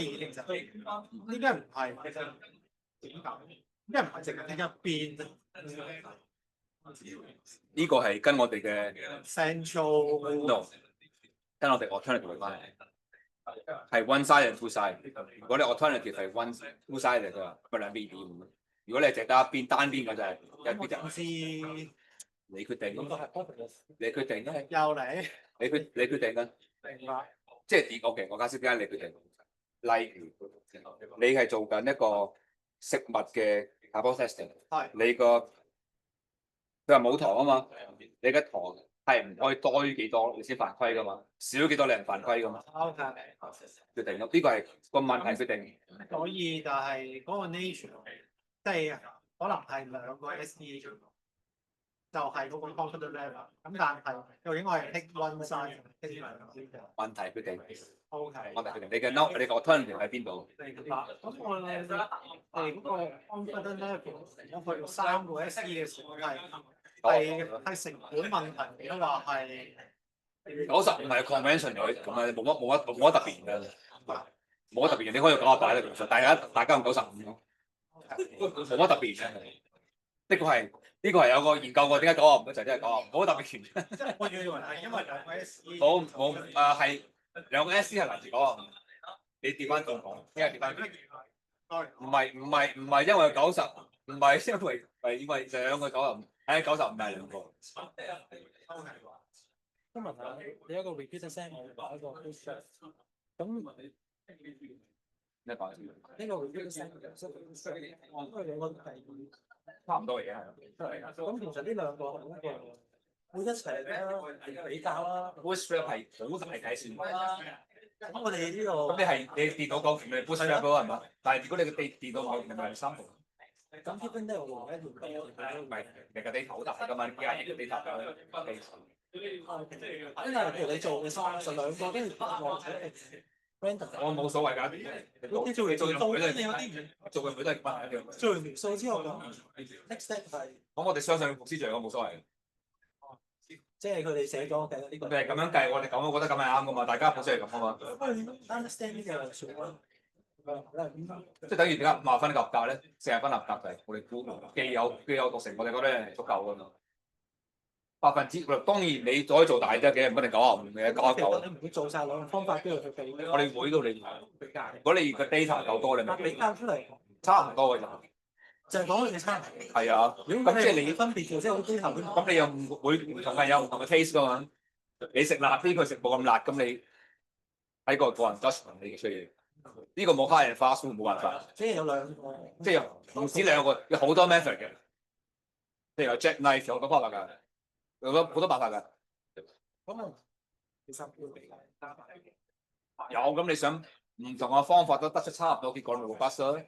點解唔係？點解唔係淨係一邊？呢個係跟我哋嘅 central no，跟我哋 alternative 嘅關係，係 one side and two side。如果你 alternative 係 one two side 嚟嘅，咪兩邊2.5。如果你係淨得一邊單邊嘅就係一邊就知你決定咯，你決定咯，又嚟，你決定啦，明白？即係OK，我解釋點解你決定。例如你係做緊一個食物嘅 carbo testing， 係你個佢話冇糖啊嘛，你嘅糖係唔可以多於幾多你先犯規噶嘛，少於幾多你唔犯規噶嘛。 OK，決定咯，呢個係個問題決定。所以就係嗰個 nature，即係可能係兩個 SE， 就係嗰個 confidence level。咁但係究竟我係 take one side 定 take 兩個？問題決定。 OK，問題決定。你嘅 no， 你個 alternative 喺邊度？明白。咁我哋嗰個 confidence level，我去到3個 SE 嘅時候係成本問題，亦都話係95係 convention 佢咁啊，冇乜特別嘅，冇乜特別嘅，你可以用98咧，其實大家用95咯，冇乜特別嘅。呢個係有個研究過點解95就真係95，冇乜特別原因。我以為係因為兩個 SE。冇係兩個 SE 係嚟自95，你調翻轉講，因為調翻轉。唔係因為90，唔係因為兩個95，係95係兩個。今日你一個 repeat sample，一個 push， 咁你講先。呢個 repeat sample， 因為兩個差唔多嘢係。咁其實呢兩個會一齊咧比較啦。Bootstrap 係好大計算。咁我哋呢個咁你電腦講你 Bootstrap 咯係嘛？但係如果你個電腦講咪係3步。咁 given 咧，我一條唔係你個 data 好大㗎嘛？幾廿億嘅 data 㗎。因為譬如你做嘅12個，跟住或者 random， 我冇所謂㗎。你做完數，你有啲做嘅佢都係問一樣。做完數之後咁 next step 係，咁我哋相信牧師長，我冇所謂。即係佢哋寫咗嘅呢個。佢哋係咁樣計，我哋咁，我覺得咁係啱㗎嘛，大家本身係咁㗎嘛。understand 呢個數啦。即係等於點解5分合格咧？40分合格就係我哋估既有讀成，我哋覺得係足夠㗎嘛。當然你可以做大啲嘅，唔一定95嘅99。你唔會做晒兩個方法跟住去比。我哋會到你，如果你個 data 夠多，你咪比較出嚟差唔多嘅就係講佢哋差唔多。係啊，咁即係你分別嘅，即係好啲頭先。咁你又會唔同嘅有唔同嘅 taste 㗎嘛？你食辣啲，佢食冇咁辣，咁你喺個人 judgment 你嘅需要。呢個冇 high and fast 冇辦法。即係有兩個，即係唔止兩個，有好多 method 嘅。譬如有 jackknife 有好多方法㗎，有好多辦法㗎。咁啊，其實要比較。有咁你想唔同嘅方法都得出差唔多結果，咪 robust 咯。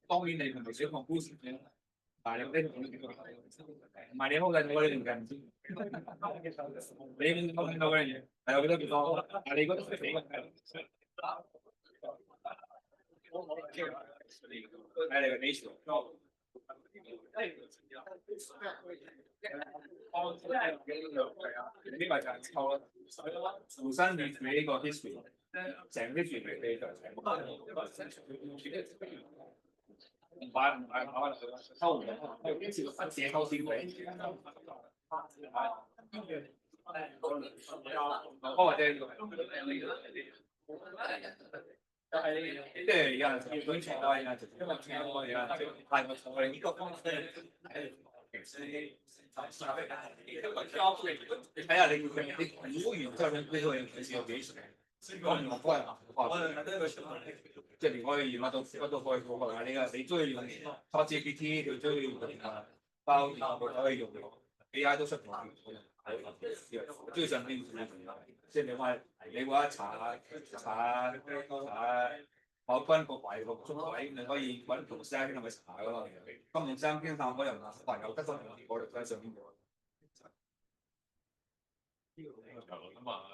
當然你唔係小放 boost 嘅，但係你唔係你好緊我哋唔緊，你冇見到嗰樣嘢係有幾多幾多，但係你覺得係幾個係你個 nature，呢個就係錯啦。重新recreate 個 history，成 history recreate 就係唔係偷自己偷先俾。或者即係有人要舉錯啊，有人因為錯，有人太過錯，呢個方式你睇下你估完之後呢個有幾時？講唔過即係連我哋乜都可以講啊！你中意用 ChatGPT， 佢中意用包佢可以用 AI 都出嚟。最上邊即係你話查某軍個位個中位，你可以揾同聲咁去查噶嘛。咁同聲傾探嗰又有得分我哋喺上邊。咁啊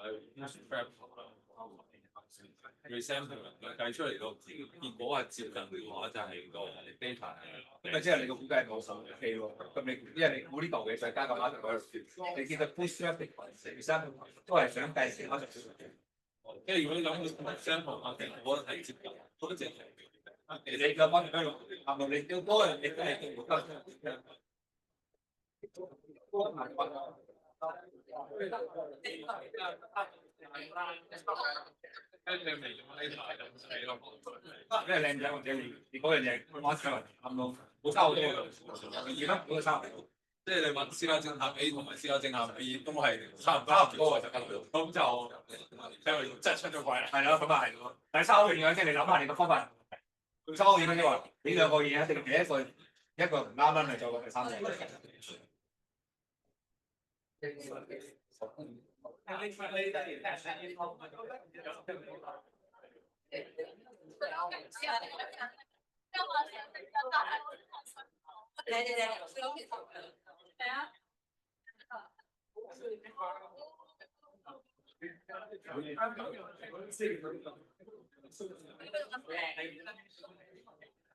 ，resample 計出嚟個結果係接近嘅話，就係個 data 咁即係你個估計係冇數 K 咯。咁你因為你估呢嚿嘢再加個 market 嗰度，你見到 bootstrap resample 都係想計成 market。因為如果你諗 sample 啊，我係接近好多隻。你個 market 嗰度，係咪你要多人你都係唔得？跟住未用 data 就死咯。咩靚仔或者你嗰樣嘢攞出嚟啱咯，冇差好多嘅，而家冇差。即係你問私家偵探 A 同埋私家偵探 B 都係差唔多嘅，咁就真係出咗軌。係咯，咁啊係咯。但係差好遠嘅，即係你諗下你個方法，差好遠嘅即係話，呢兩個嘢一定係一個唔啱啦，咪做個第三個。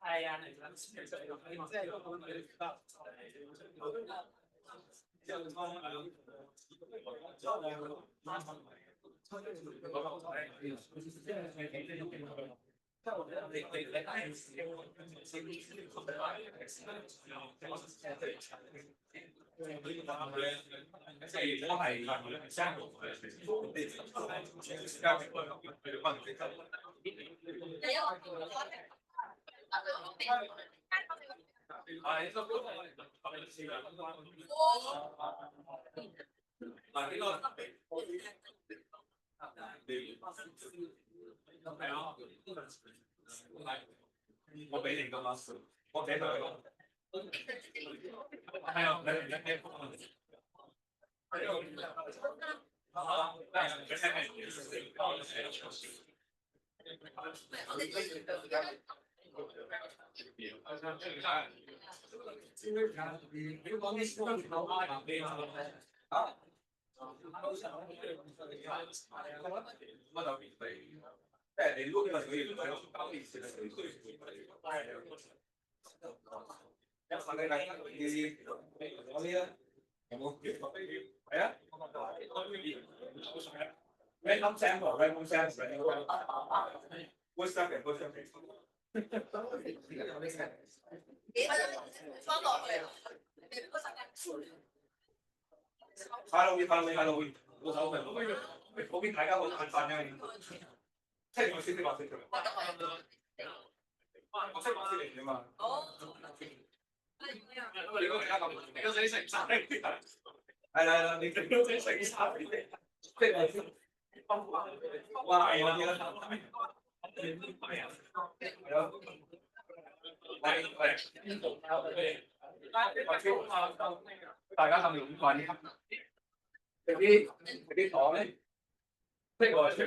係啊，即係如果係sample我俾你㗎嘛，我俾佢。係啊，你如果佢話佢要搞電視，佢需要有份你嚟嗰啲啊，有冇？係啊。Random sample。What's that? Halloween，冇手尾。嗰邊大家好眼瞓嘅，即係我先話先做。我識講先嚟㗎嘛。你嗰個家咁，你嗰陣食晒。係啦，你嗰陣食晒。即係哇！係啊。大家咁容易慣啲，食啲糖咧，即係我出嚟。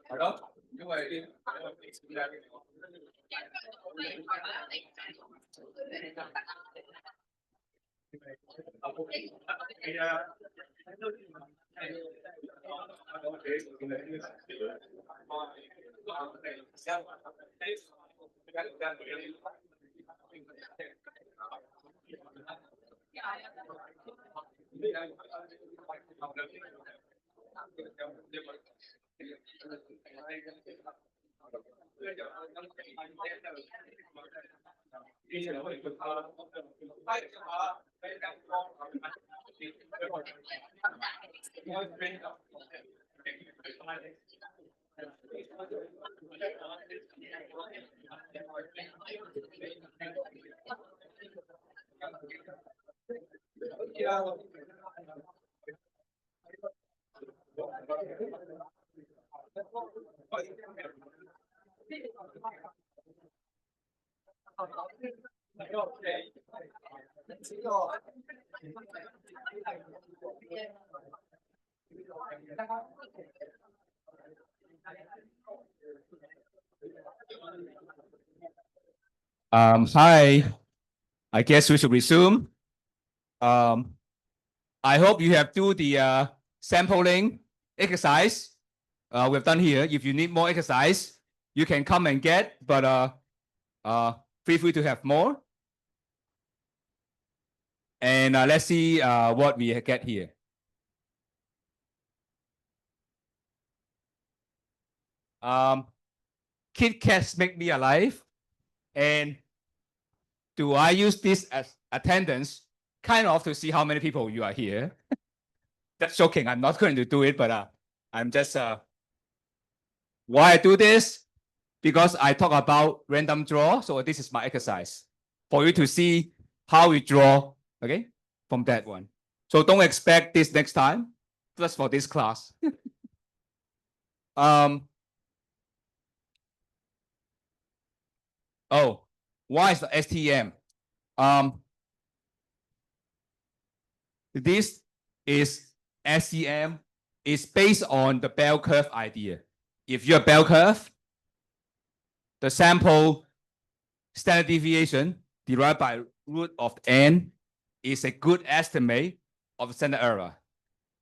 係咯，因為Hi, I guess we should resume. I hope you have do the sampling exercise we've done here. If you need more exercise, you can come and get, but feel free to have more. And let's see what we get here. Kit Kats make me alive. And do I use this as attendance kind of to see how many people you are here? That's joking. I'm not going to do it, but I'm just why I do this? Because I talk about random draw. So this is my exercise for you to see how we draw, okay, from that one. So don't expect this next time, just for this class. Oh, why is the STM? This is SEM is based on the bell curve idea. If you're a bell curve, the sample standard deviation derived by root of n is a good estimate of the standard error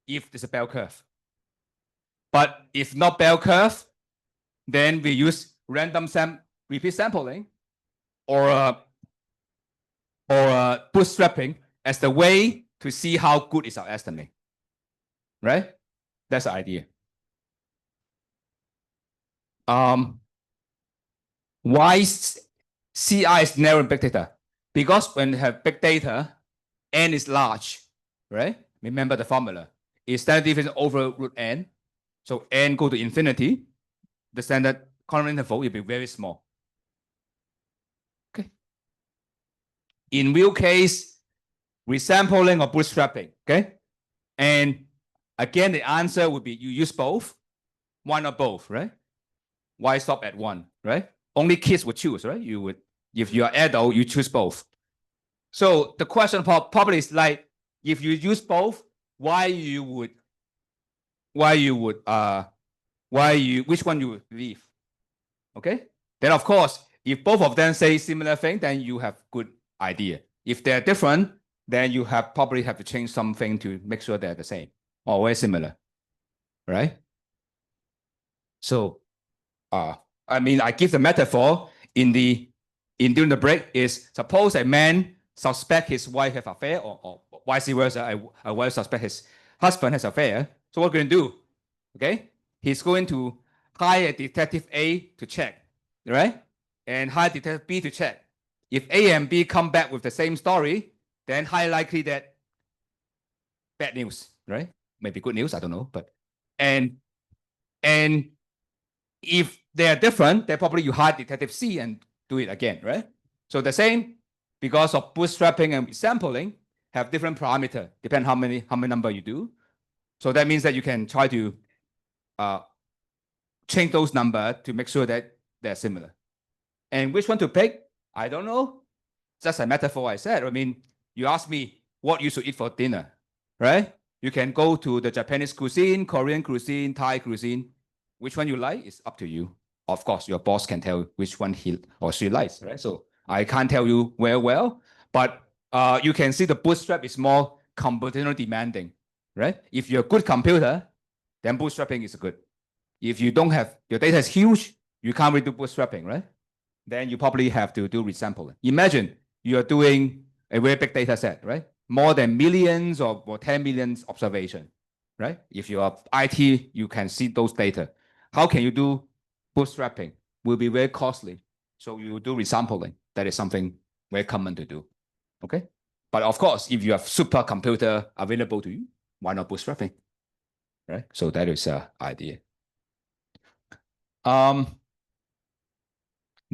if there's a bell curve. But if not bell curve, then we use random repeat sampling or bootstrapping as the way to see how good is our estimate. Right? That's the idea. Why CI is narrow in big data? Because when you have big data, n is large, right? Remember the formula. Is standard deviation over root n. So n go to infinity. The standard confidence interval will be very small. Okay. In real case, resampling or bootstrapping, okay? And again, the answer would be you use both, one or both, right? Why stop at one, right? Only kids would choose, right? You would, if you are adult, you choose both. So the question probably is like, if you use both, which one you would leave? Okay. Then of course, if both of them say similar thing, then you have good idea. If they're different, then you probably have to change something to make sure they're the same or very similar, right? So, I mean, I give the metaphor during the break is suppose a man suspect his wife have affair or vice versa, a wife suspect his husband has affair. So what going to do? Okay, he's going to hire a detective A to check, right? And hire detective B to check. If A and B come back with the same story, then highly likely that bad news, right? Maybe good news, I don't know. But and if they're different, then probably you hire detective C and do it again, right? So the same, because of bootstrapping and sampling, have different parameter, depend how many number you do. So that means that you can try to change those numbers to make sure that they're similar. And which one to pick? I don't know. Just a metaphor I said. I mean, you ask me what you should eat for dinner, right? You can go to the Japanese cuisine, Korean cuisine, Thai cuisine. Which one you like is up to you. Of course, your boss can tell which one he or she likes, right? So I can't tell you very well, but you can see the bootstrap is more computational demanding, right? If you're a good computer, then bootstrapping is good. If you don't have, your data is huge, you can't really do bootstrapping, right? Then you probably have to do resampling. Imagine you're doing a very big data set, right? More than millions or 10 million observation, right? If you are IT, you can see those data. How can you do bootstrapping? Will be very costly. So you do resampling. That is something very common to do. Okay. But of course, if you have supercomputer available to you, why not bootstrapping? Right. So that is an idea.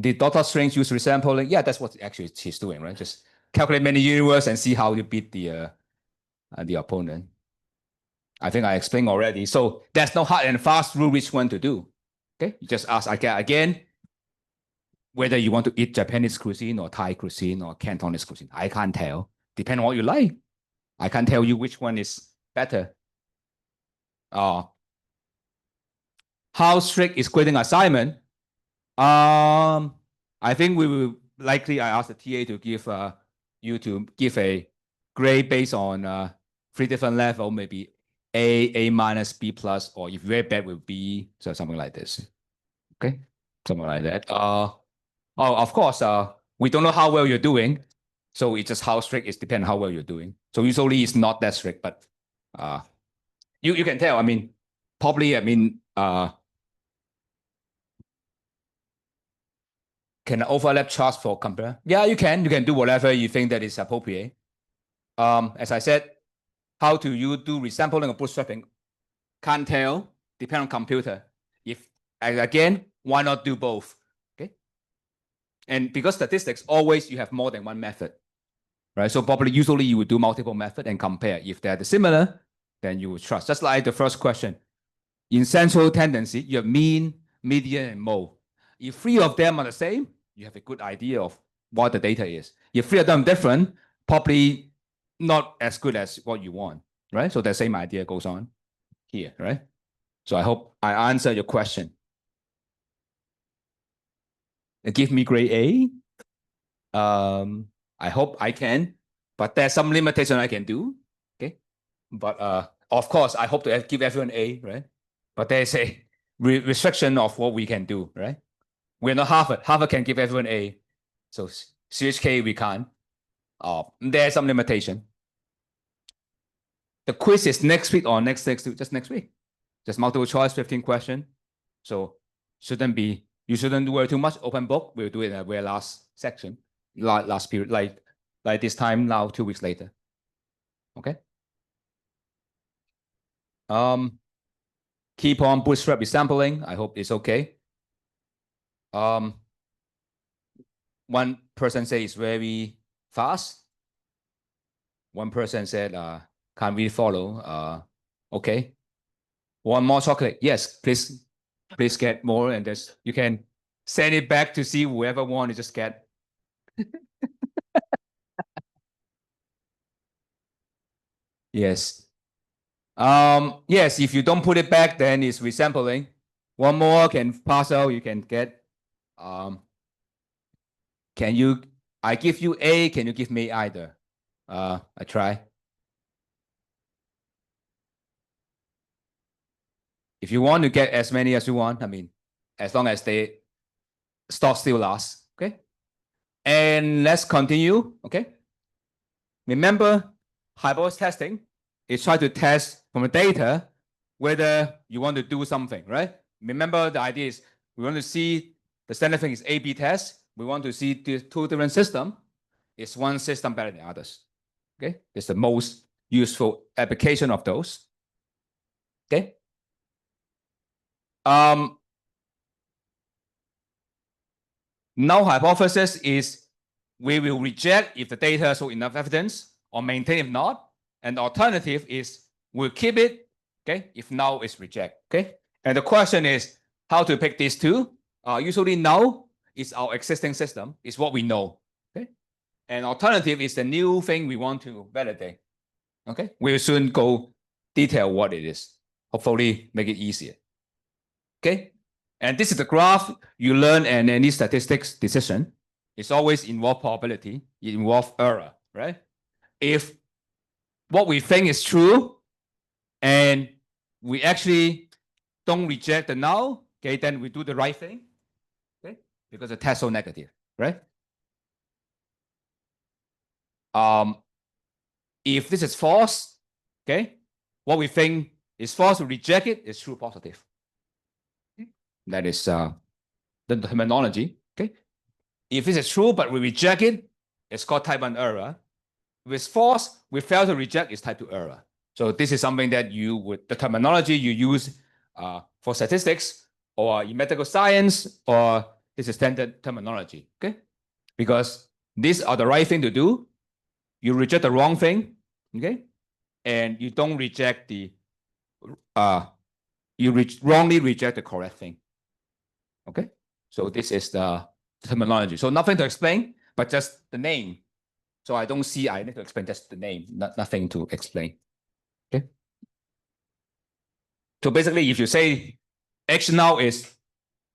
The DOTE strings use resampling. Yeah, that's what actually she's doing, right? Just calculate many universe and see how you beat the opponent. I think I explained already. So there's no hard and fast rule which one to do. Okay, you just ask again whether you want to eat Japanese cuisine or Thai cuisine or Cantonese cuisine. I can't tell. Depending on what you like. I can't tell you which one is better. How strict is grading assignment? I think we will likely, I ask the TA to give you to give a grade based on 3 different levels, maybe A minus, B plus, or if very bad with B, so something like this. Okay, something like that. Of course, we don't know how well you're doing, so it's just how strict. It depends how well you're doing. So usually it's not that strict, but you can tell. I mean, probably. I mean, can overlap charts for compare? Yeah, you can. You can do whatever you think that is appropriate. As I said, how do you do resampling or bootstrapping? Can't tell. Depend on computer. If again, why not do both? Okay. And because statistics, always you have more than one method, right? So probably usually you would do multiple method and compare. If they're similar, then you would trust. Just like the first question. In central tendency, you have mean, median, and mode. If 3 of them are the same, you have a good idea of what the data is. If 3 of them are different, probably not as good as what you want, right? So the same idea goes on here, right? So I hope I answer your question. Give me grade A. I hope I can, but there's some limitation I can do. Okay, but of course I hope to give everyone A, right? But there's a restriction of what we can do, right? We're not Harvard. Harvard can give everyone A. So CHK, we can't. There's some limitation. The quiz is next week or next week, just next week. Just multiple choice, 15 question. So you shouldn't worry too much. Open book, we'll do it in the very last section, last period, like this time now, 2 weeks later. Okay? Keep on bootstrap sampling. I hope it's okay. One person says it's very fast. One person said, can't really follow. Okay. One more chocolate. Yes, please get more. And you can send it back to see whoever wants to just get. Yes. Yes, if you don't put it back, then it's resampling. One more can pass out, you can get. I give you A, can you give me either? I try. If you want to get as many as you want, I mean, as long as the stock still lasts, okay? And let's continue, okay? Remember, hypothesis testing is try to test from the data whether you want to do something, right? Remember, the idea is we want to see the standard thing is A/B test. We want to see the two different systems. Is one system better than others? Okay, it's the most useful application of those. Okay. Null hypothesis is we will reject if the data show enough evidence or maintain if not. And the alternative is we'll keep it, okay, if null is reject, okay? And the question is how to pick these two. Usually null is our existing system, is what we know, okay? And alternative is the new thing we want to validate, okay? We'll soon go detail what it is, hopefully make it easier, okay? And this is the graph you learn in any statistics decision. It's always involve probability, it involves error, right? If what we think is true and we actually don't reject the null, okay, then we do the right thing, okay, because the test so negative, right? If this is false, okay, what we think is false, we reject it, is true positive. That is the terminology, okay? If this is true, but we reject it, it's called type 1 error. If it's false, we fail to reject, it's type 2 error. So this is something that the terminology you use for statistics or in medical science, or this is standard terminology, okay? Because these are the right thing to do. You reject the wrong thing, okay? And you don't reject wrongly reject the correct thing, okay? So this is the terminology. So nothing to explain, but just the name. So I don't see I need to explain just the name, nothing to explain. Okay. So basically, if you say X now is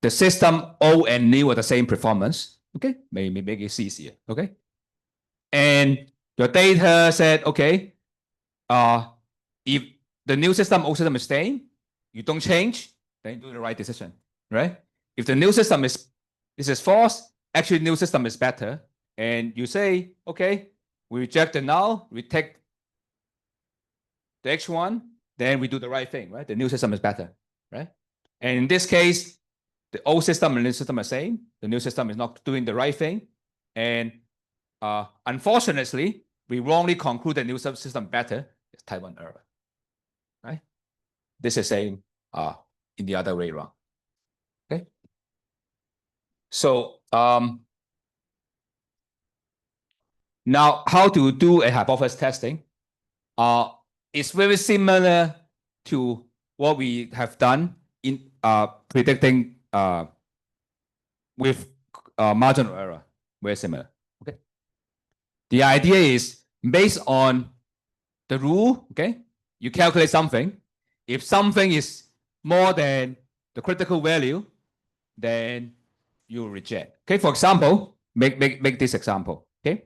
the system old and new are the same performance, okay, maybe make it easier, okay? And your data said, okay, if the new system, old system is staying, you don't change, then you do the right decision, right? If the new system this is false, actually new system is better, and you say, okay, we reject the null, we take the H1, then we do the right thing, right? The new system is better, right? And in this case, the old system and the new system are the same. The new system is not doing the right thing. And unfortunately, we wrongly conclude the new system better. It's type 1 error, right? This is same in the other way around, okay? So now how to do a hypothesis testing? It's very similar to what we have done in predicting with marginal error. Very similar. Okay. The idea is based on the rule. Okay, you calculate something. If something is more than the critical value, then you reject. Okay. For example, make this example. Okay.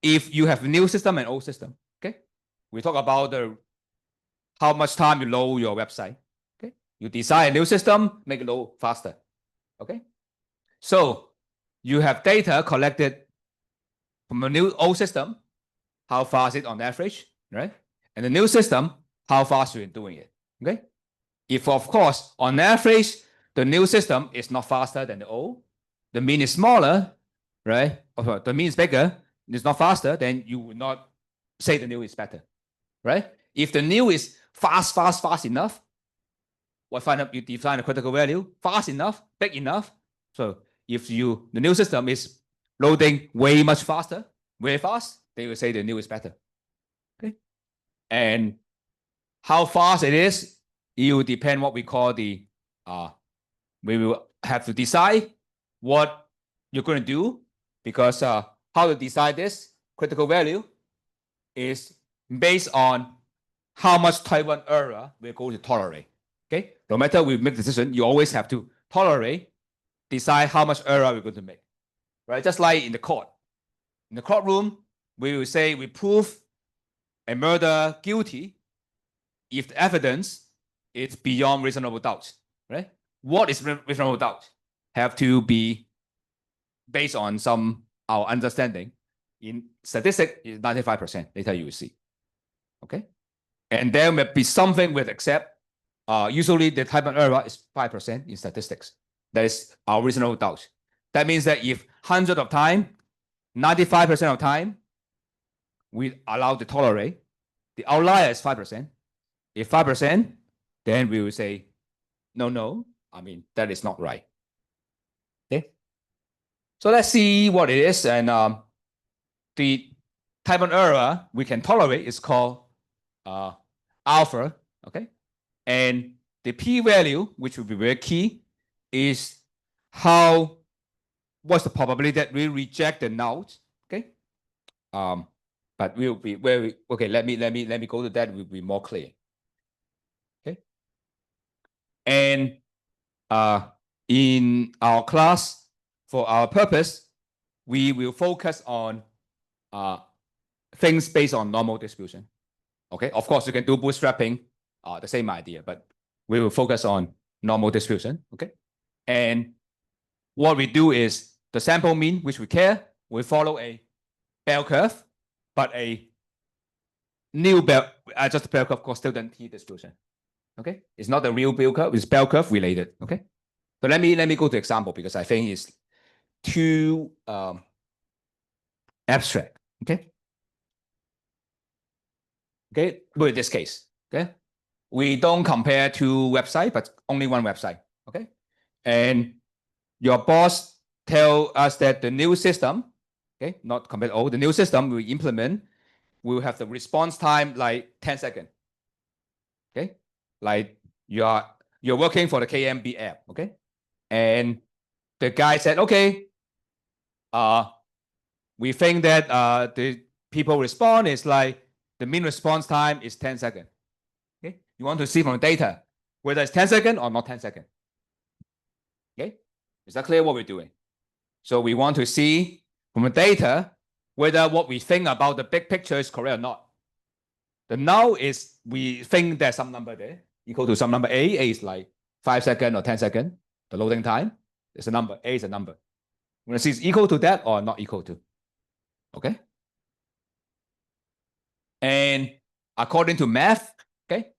If you have a new system and old system. Okay. We talk about how much time you load your website. Okay, you design a new system, make it load faster. Okay, so you have data collected from a new old system, how fast is it on average, right? And the new system, how fast you're doing it. Okay, if of course on average the new system is not faster than the old, the mean is smaller, right? Or the mean is bigger, it's not faster, then you would not say the new is better, right? If the new is fast enough, you define a critical value fast enough, big enough. So if the new system is loading way much faster, very fast, they will say the new is better. Okay. And how fast it is, it will depend what we call the we will have to decide what you're going to do, because how to decide this critical value is based on how much type 1 error we're going to tolerate. Okay, no matter we make the decision, you always have to decide how much error we're going to make, right? Just like in the court. In the courtroom, we will say we prove a murder guilty if the evidence is beyond reasonable doubt, right? What is reasonable doubt? Have to be based on our understanding. In statistics, is 95%. Later you will see. Okay, and there may be something with except. Usually the type 1 error is 5% in statistics. That is our reasonable doubt. That means that if 100 of time, 95% of time, we allow to tolerate, the outlier is 5%. If 5%, then we will say, no, I mean, that is not right. Okay. So let's see what it is. And the type 1 error we can tolerate is called alpha. Okay. And the p-value, which will be very key, is what's the probability that we reject the node. Okay. But we'll be very okay. Let me go to that. It will be more clear. Okay. And in our class, for our purpose, we will focus on things based on normal distribution. Okay. Of course, you can do bootstrapping, the same idea, but we will focus on normal distribution. Okay. And what we do is the sample mean, which we care, we follow a bell curve, but a new just bell curve called student t distribution. Okay. It's not a real bell curve, it's bell curve related. Okay. So let me go to example, because I think it's too abstract. Okay. Okay. With this case. Okay. We don't compare two websites, but only one website. Okay. And your boss tell us that the new system, okay, not compare all, the new system we implement will have the response time like 10 seconds. Okay. Like you're working for the KMB app. Okay. And the guy said, okay, we think that the people respond is like the mean response time is 10 seconds. Okay. You want to see from the data whether it's 10 seconds or not 10 seconds. Okay. Is that clear what we're doing? So we want to see from the data whether what we think about the big picture is correct or not. The null is we think there's some number there equal to some number A. A is like 5 seconds or 10 seconds. The loading time is a number. A is a number. We're going to see it's equal to that or not equal to. Okay. And according to math, okay,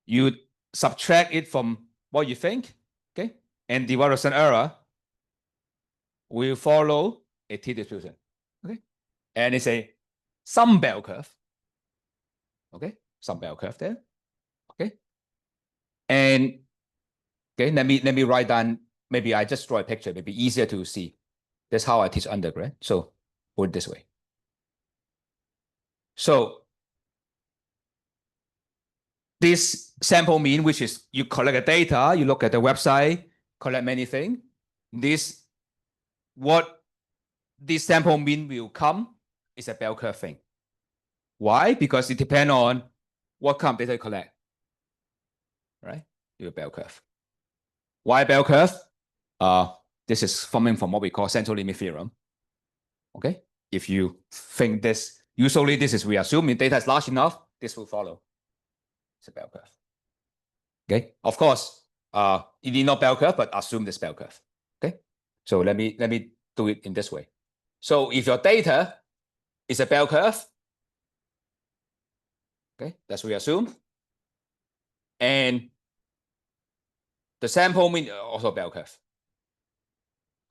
you subtract it from what you think, okay, and the variation error will follow a t distribution. Okay. And it's some bell curve. Okay, some bell curve there. Okay. And okay, let me write down. Maybe I just draw a picture, maybe easier to see. That's how I teach undergrad. So put it this way. So this sample mean, which is you collect the data, you look at the website, collect many things. What this sample mean will come is a bell curve thing. Why? Because it depends on what kind of data you collect. Right? Your bell curve. Why bell curve? This is coming from what we call central limit theorem. Okay. If you think this, usually this is we assume if data is large enough, this will follow. It's a bell curve. Okay. Of course, it is not bell curve, but assume this bell curve. Okay. So let me do it in this way. So if your data is a bell curve, okay, that's what we assume. And the sample mean also bell curve.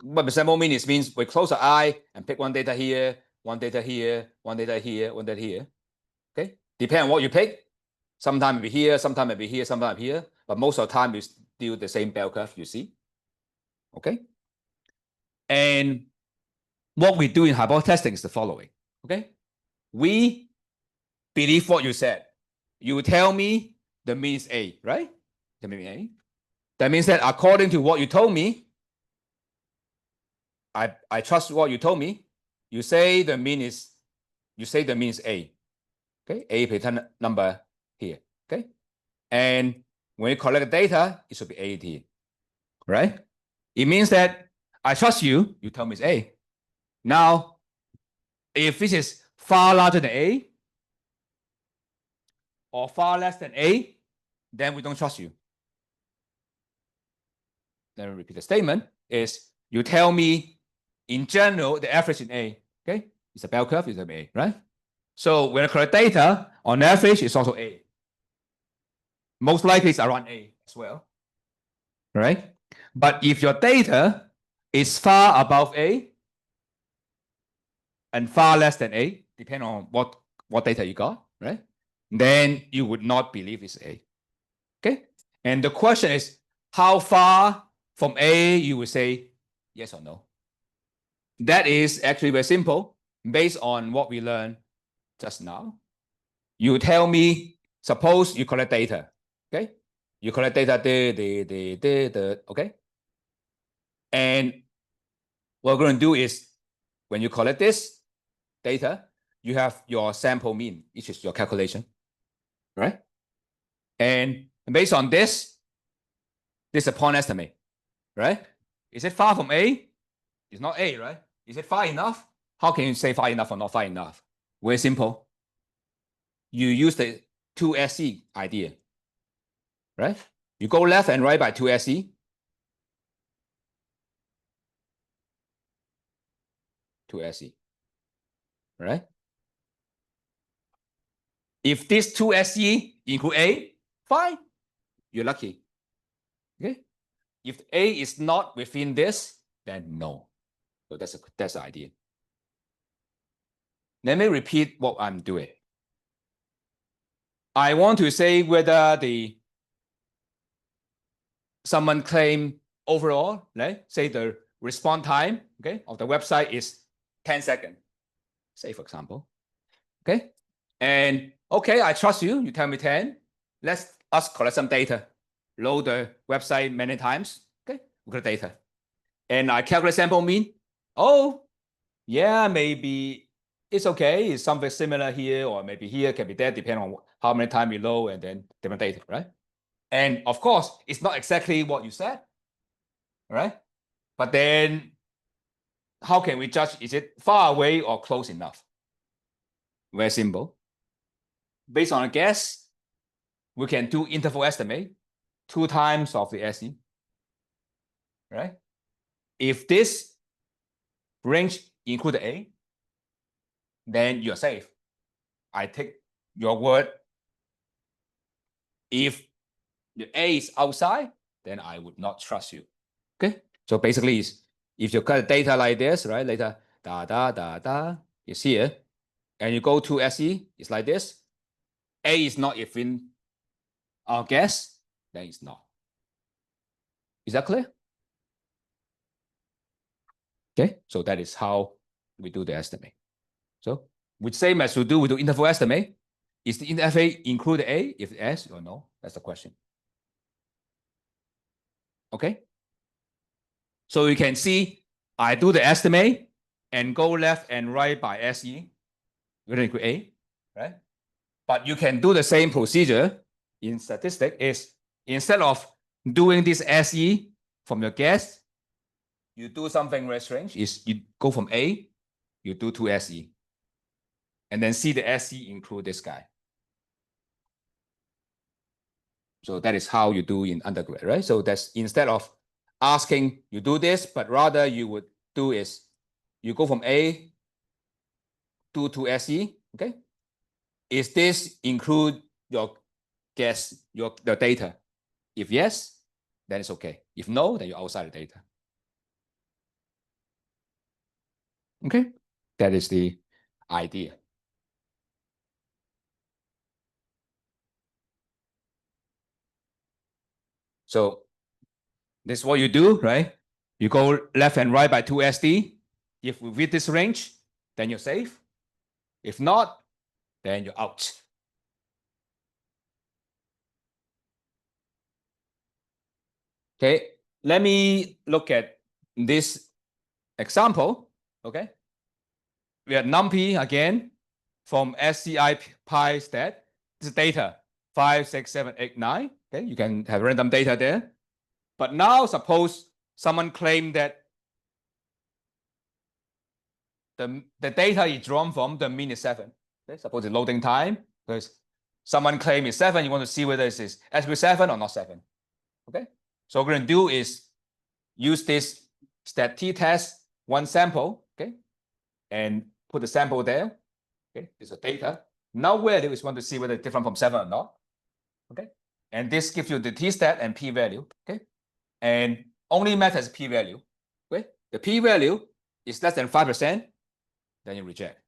What the sample mean is means we close our eye and pick one data here, one data here, one data here, one data here. Okay. Depend on what you pick. Sometimes maybe here, sometimes maybe here, sometimes here. But most of the time, you still the same bell curve, you see. Okay. And what we do in hypothesis testing is the following. Okay. We believe what you said. You tell me the mean is A, right? The mean A. That means that according to what you told me, I trust what you told me. You say the mean is A. Okay, A pattern number here. Okay. And when you collect the data, it should be AT. Right? It means that I trust you, you tell me it's A. Now, if this is far larger than A or far less than A, then we don't trust you. Let me repeat the statement is you tell me in general the average in A. Okay, it's a bell curve, it's A, right? So when I collect data, on average, it's also A. Most likely it's around A as well. Right? But if your data is far above A and far less than A, depending on what data you got, right? Then you would not believe it's A. Okay? And the question is, how far from A you would say yes or no? That is actually very simple based on what we learned just now. You tell me, suppose you collect data, okay? You collect data, okay? And what we're going to do is, when you collect this data, you have your sample mean, which is your calculation, right? And based on this is a point estimate, right? Is it far from A? It's not A, right? Is it far enough? How can you say far enough or not far enough? Very simple. You use the 2SE idea, right? You go left and right by 2SE. 2SE, right? If this 2SE include A, fine, you're lucky. Okay. If A is not within this, then no. So that's the idea. Let me repeat what I'm doing. I want to say whether someone claim overall, right? Say the response time, okay, of the website is 10 seconds. Say for example, okay, and okay, I trust you. You tell me 10. Let's us collect some data. Load the website many times. Okay, we got data, and I calculate sample mean. Oh, yeah, maybe it's okay. It's something similar here, or maybe here can be there, depending on how many times you load and then different data, right? And of course, it's not exactly what you said, right? But then how can we judge? Is it far away or close enough? Very simple. Based on a guess, we can do interval estimate 2 times of the SE, right? If this range include A, then you're safe. I take your word. If the A is outside, then I would not trust you. Okay. So basically, if you cut data like this, right? Later, is here, and you go to SE, it's like this. A is not within our guess, then it's not. Is that clear? Okay. So that is how we do the estimate. So with same as we do interval estimate, is the interval include A? If yes or no, that's the question. Okay. So you can see I do the estimate and go left and right by SE, we don't include A, right? But you can do the same procedure in statistics. Is instead of doing this SE from your guess, you do something very strange. Is you go from A, you do 2 SE, and then see the SE include this guy. So that is how you do in undergrad, right? So that's instead of asking you do this, but rather you would do is you go from A to SE, okay? Is this include your guess, the data? If yes, then it's okay. If no, then you're outside the data. Okay, that is the idea. So this is what you do, right? You go left and right by 2 SD. If we read this range, then you're safe. If not, then you're out. Okay, let me look at this example. Okay, we have NumPy again from SCI Pi stat. This is data 5, 6, 7, 8, 9. Okay, you can have random data there. But now suppose someone claimed that the data is drawn from the mean is 7. Okay, suppose the loading time, because someone claimed it's 7, you want to see whether it is actually 7 or not 7. Okay, so what we're going to do is use this stat t-test one sample, okay, and put the sample there. Okay, this is data. Now where do we want to see whether it's different from 7 or not. Okay, and this gives you the t-stat and p-value. Okay, and only matters p-value. Okay, the p-value is less than 5%, then you reject.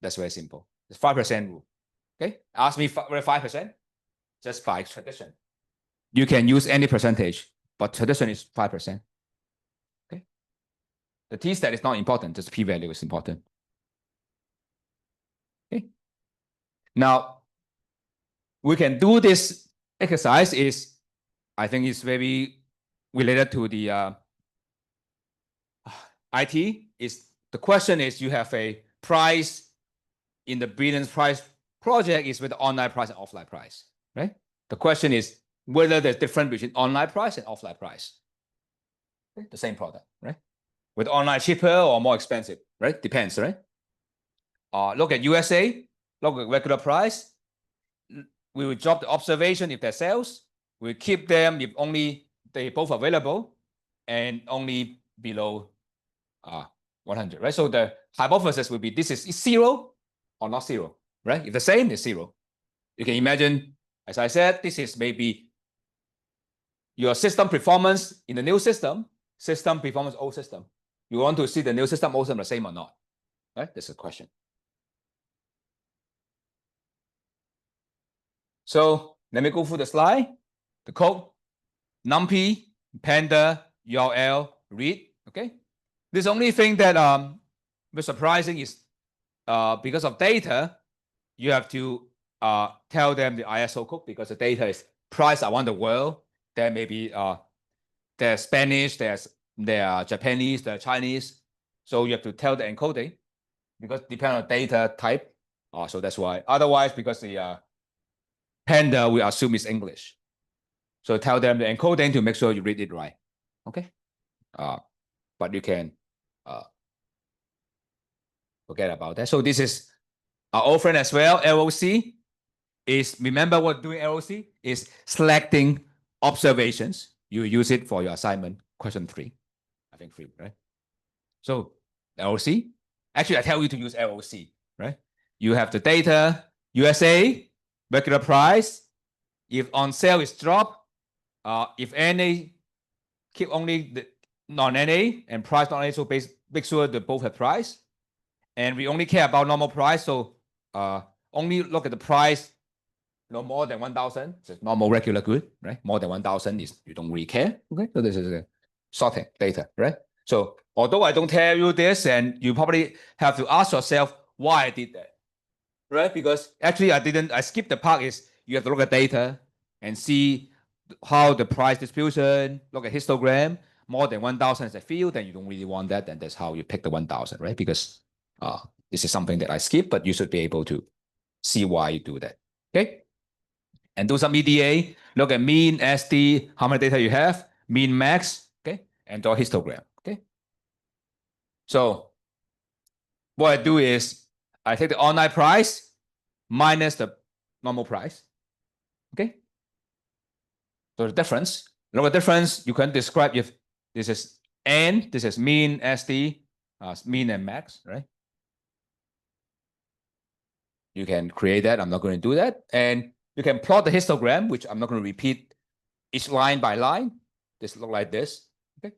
That's very simple. It's 5% rule. Okay, ask me 5%, just by tradition. You can use any percentage, but tradition is 5%. Okay, the t-stat is not important, just p-value is important. Okay, now we can do this exercise. Is I think it's very related to the IT. Is the question is you have a price in the billions price project is with online price and offline price, right? The question is whether there's difference between online price and offline price. Okay? The same product, right? With online cheaper or more expensive, right? Depends, right? Look at USA, look at regular price. We will drop the observation if they're sales. We keep them if only they both available and only below 100, right? So the hypothesis will be this is 0 or not 0, right? If the same, it's 0. You can imagine, as I said, this is maybe your system performance in the new system performance old system. You want to see the new system, old system the same or not, right? That's the question. So let me go through the slide, the code, NumPy, Panda, URL, read. Okay, this only thing that was surprising is because of data, you have to tell them the ISO code because the data is priced around the world. There may be there's Spanish, there are Japanese, there are Chinese. So you have to tell the encoding because depending on data type. So that's why. Otherwise, because the Panda we assume is English. So tell them the encoding to make sure you read it right. Okay. But you can forget about that. So this is our old friend as well. LOC is, remember what doing LOC is selecting observations. You use it for your assignment question 3. I think 3, right? So LOC. Actually, I tell you to use LOC, right? You have the data, USA, regular price. If on sale is drop, if NA, keep only the non-NA and price non-NA, so make sure they both have price. And we only care about normal price, so only look at the price no more than 1,000. So normal regular good, right? More than 1,000 is you don't really care. Okay, so this is a sorting data, right? So although I don't tell you this, and you probably have to ask yourself why I did that, right? Because actually I skipped the part is you have to look at data and see how the price distribution, look at histogram, more than 1,000 is a field, then you don't really want that, and that's how you pick the 1,000, right? Because this is something that I skip, but you should be able to see why you do that, okay? And do some EDA, look at mean, SD, how many data you have, mean, max, okay? And draw histogram, okay? So what I do is I take the online price minus the normal price, okay? So the difference, look at the difference, you can describe if this is N, this is mean, SD, mean and max, right? You can create that. I'm not going to do that. And you can plot the histogram, which I'm not going to repeat each line by line. This look like this. Okay.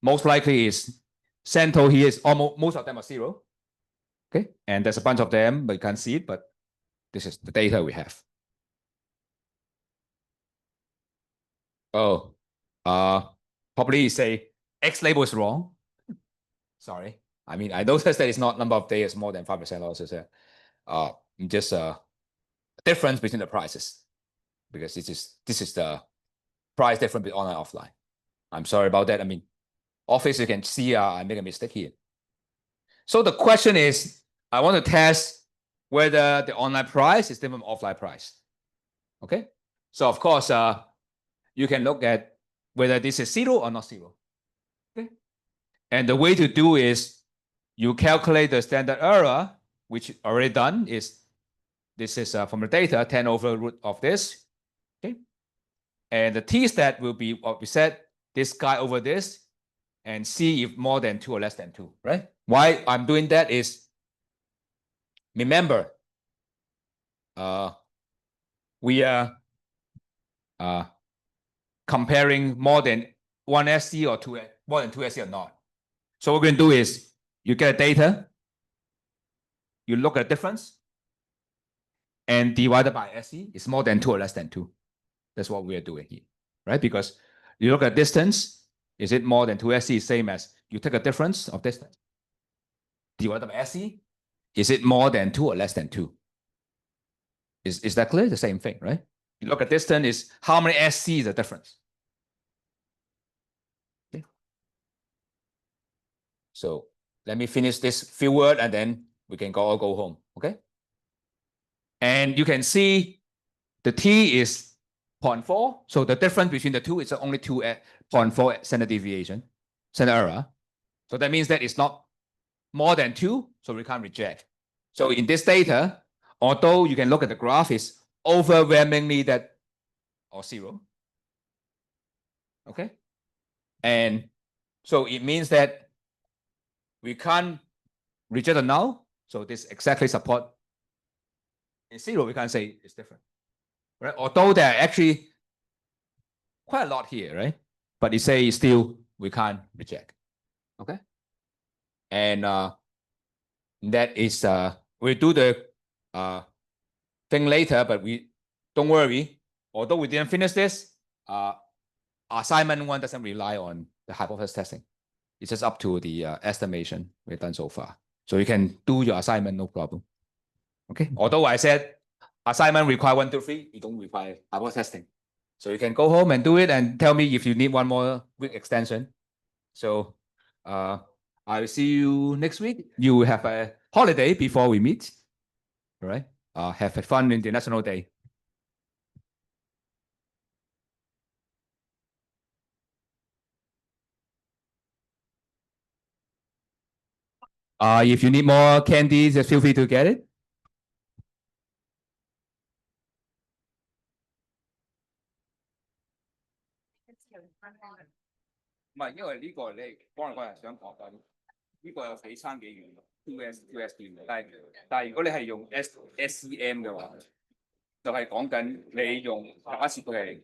Most likely is Cento here is almost most of them are 0. Okay. And there's a bunch of them, but you can't see it. But this is the data we have. Oh, probably say X label is wrong. Sorry. I mean, I noticed that it's not number of days more than 5% losses there. Just difference between the prices, because this is the price difference between online and offline. I'm sorry about that. I mean, office, you can see I make a mistake here. So the question is, I want to test whether the online price is different from offline price. Okay. So of course, you can look at whether this is 0 or not 0. Okay. And the way to do is you calculate the standard error, which already done is, this is from the data, 10 over root of this. Okay. And the t-stat will be what we said, this guy over this, and see if more than 2 or less than 2, right? Why I'm doing that is, remember, we are comparing more than 1 SC or more than 2 SC or not. So what we're going to do is, you get data, you look at the difference, and divided by SC is more than 2 or less than 2. That's what we are doing here, right? Because you look at distance, is it more than 2 SC? Same as you take a difference of distance, divided by SC, is it more than 2 or less than 2? Is that clear? The same thing, right? You look at distance is how many SC is the difference. Okay. So let me finish this few words and then we can go home. Okay. And you can see the T is 0.4. So the difference between the two is only 0.4 standard deviation, standard error. So that means that it's not more than 2, so we can't reject. So in this data, although you can look at the graph, is overwhelmingly that or 0. Okay. And so it means that we can't reject a null. So this exactly support in 0. We can't say it's different, right? Although there are actually quite a lot here, right? But it says still we can't reject. Okay. And that is we'll do the thing later, but we don't worry. Although we didn't finish this, assignment 1 doesn't rely on the hypothesis testing. It's just up to the estimation we've done so far. So you can do your assignment, no problem. Okay. Although I said assignment require 1, 2, 3, you don't require hypothesis testing. So you can go home and do it and tell me if you need one more week extension. So I'll see you next week. You will have a holiday before we meet. All right. Have a fun International Day. If you need more candies, just feel free to get it. 唔係，因為呢個你幫我人想講緊，呢個有比差幾遠，2S 但係如果你係用 SEM 嘅話，就係講緊你用假設佢係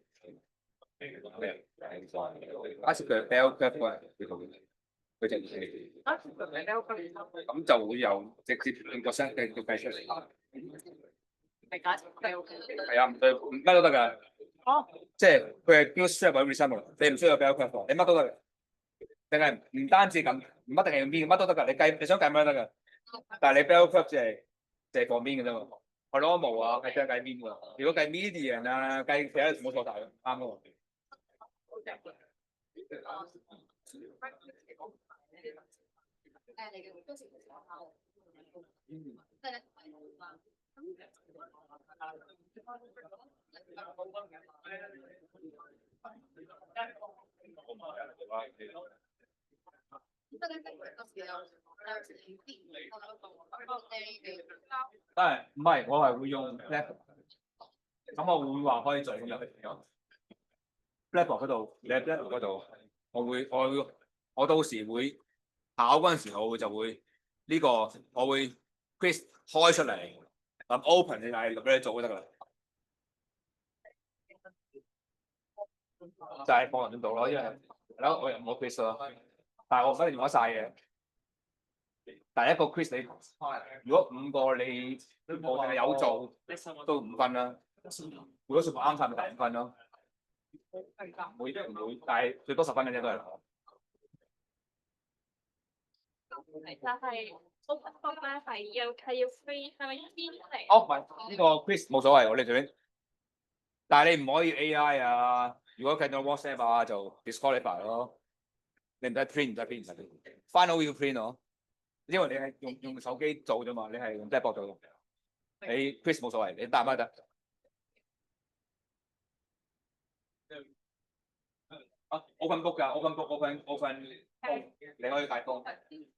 bell curve 佢就咁就會有直接用個聲計出嚟。係啊，乜都得㗎。哦，即係佢係標 strap 或者 resemble， 你唔需要 bell curve， 你乜都得嘅。定係唔單止咁，唔一定係用邊，乜都得㗎。你想計乜都得㗎。但係你 bell curve 就係放邊嘅啫嘛。係咯，冇啊，係想計邊㗎。如果計 median 啊，計其他冇錯大嘅，啱㗎。但係唔係，我係會用 Blackboard， 咁我會話可以做入去咗 Blackboard 嗰度，你喺 Blackboard 嗰度，我到時會考嗰陣時，我就會呢個我會 quiz 開出嚟，咁 open 你係俾你做就得㗎啦。就係放人度咯，因為係咯，我又冇 quiz 咯，但係我反正用咗晒嘅。第一個 quiz 你，如果5個你我淨係有做，都5分啦。如果數目啱晒咪第5分咯。唔會，但係最多10分嘅啫，都係。但係 open book 咧係要 free 係咪邊嚟？哦，唔係呢個 quiz 冇所謂，我哋隨便。但係你唔可以 AI 啊，如果計到 WhatsApp 啊就 disqualify 咯。你唔得 print 唔得 print 唔得 print。Final 要 print 咯，因為你係用手機做啫嘛，你係用 desktop 做。你 quiz 冇所謂，你答乜得。open book 㗎，open book，open，你可以解封。就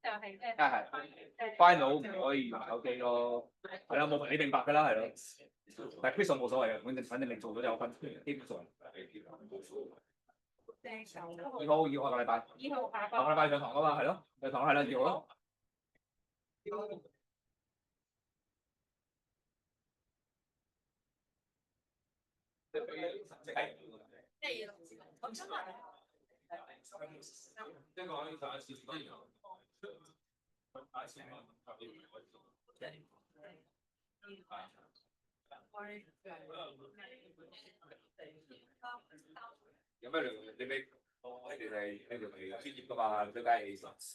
係咩？係 final 唔可以用手機咯，係啦，冇你明白㗎啦，係咯。但係 quiz 冇所謂嘅，反正你做咗就有分，基本上。2號下個禮拜。2號下下個禮拜上堂啊嘛，係咯，上堂係啦，2號咯。有咩你俾你哋係專業㗎嘛？佢梗係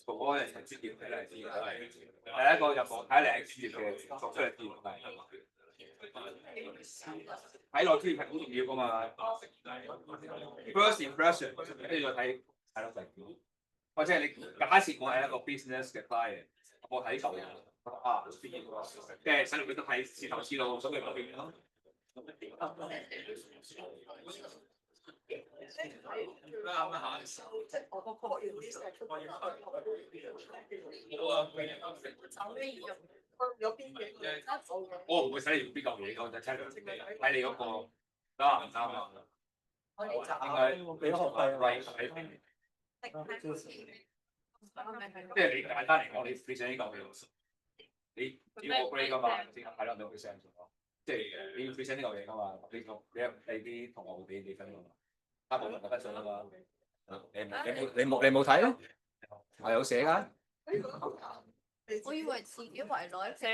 個個人係專業睇嚟知嘅。第一個入行睇嚟係專業嘅，作出嚟見係。睇落專業係好重要㗎嘛。First impression，跟住再睇落成點。或者係你假設我係一個 business 嘅 client，我睇舊嘢啊，即係使用佢都睇視頭視路，所以嗰邊咯。我唔會使你用邊嚿嘢，我就睇你嗰個啱唔啱啊？應該俾學費即係你簡單嚟講，你 present 呢嚿嘢，你要 grade 㗎嘛？即係睇落你 present 即係你要 present 呢嚿嘢㗎嘛？你啲同學會俾你分㗎嘛？大部分嘅分數啊嘛。你冇睇咧？我有寫㗎。我以為自己圍內寫咯。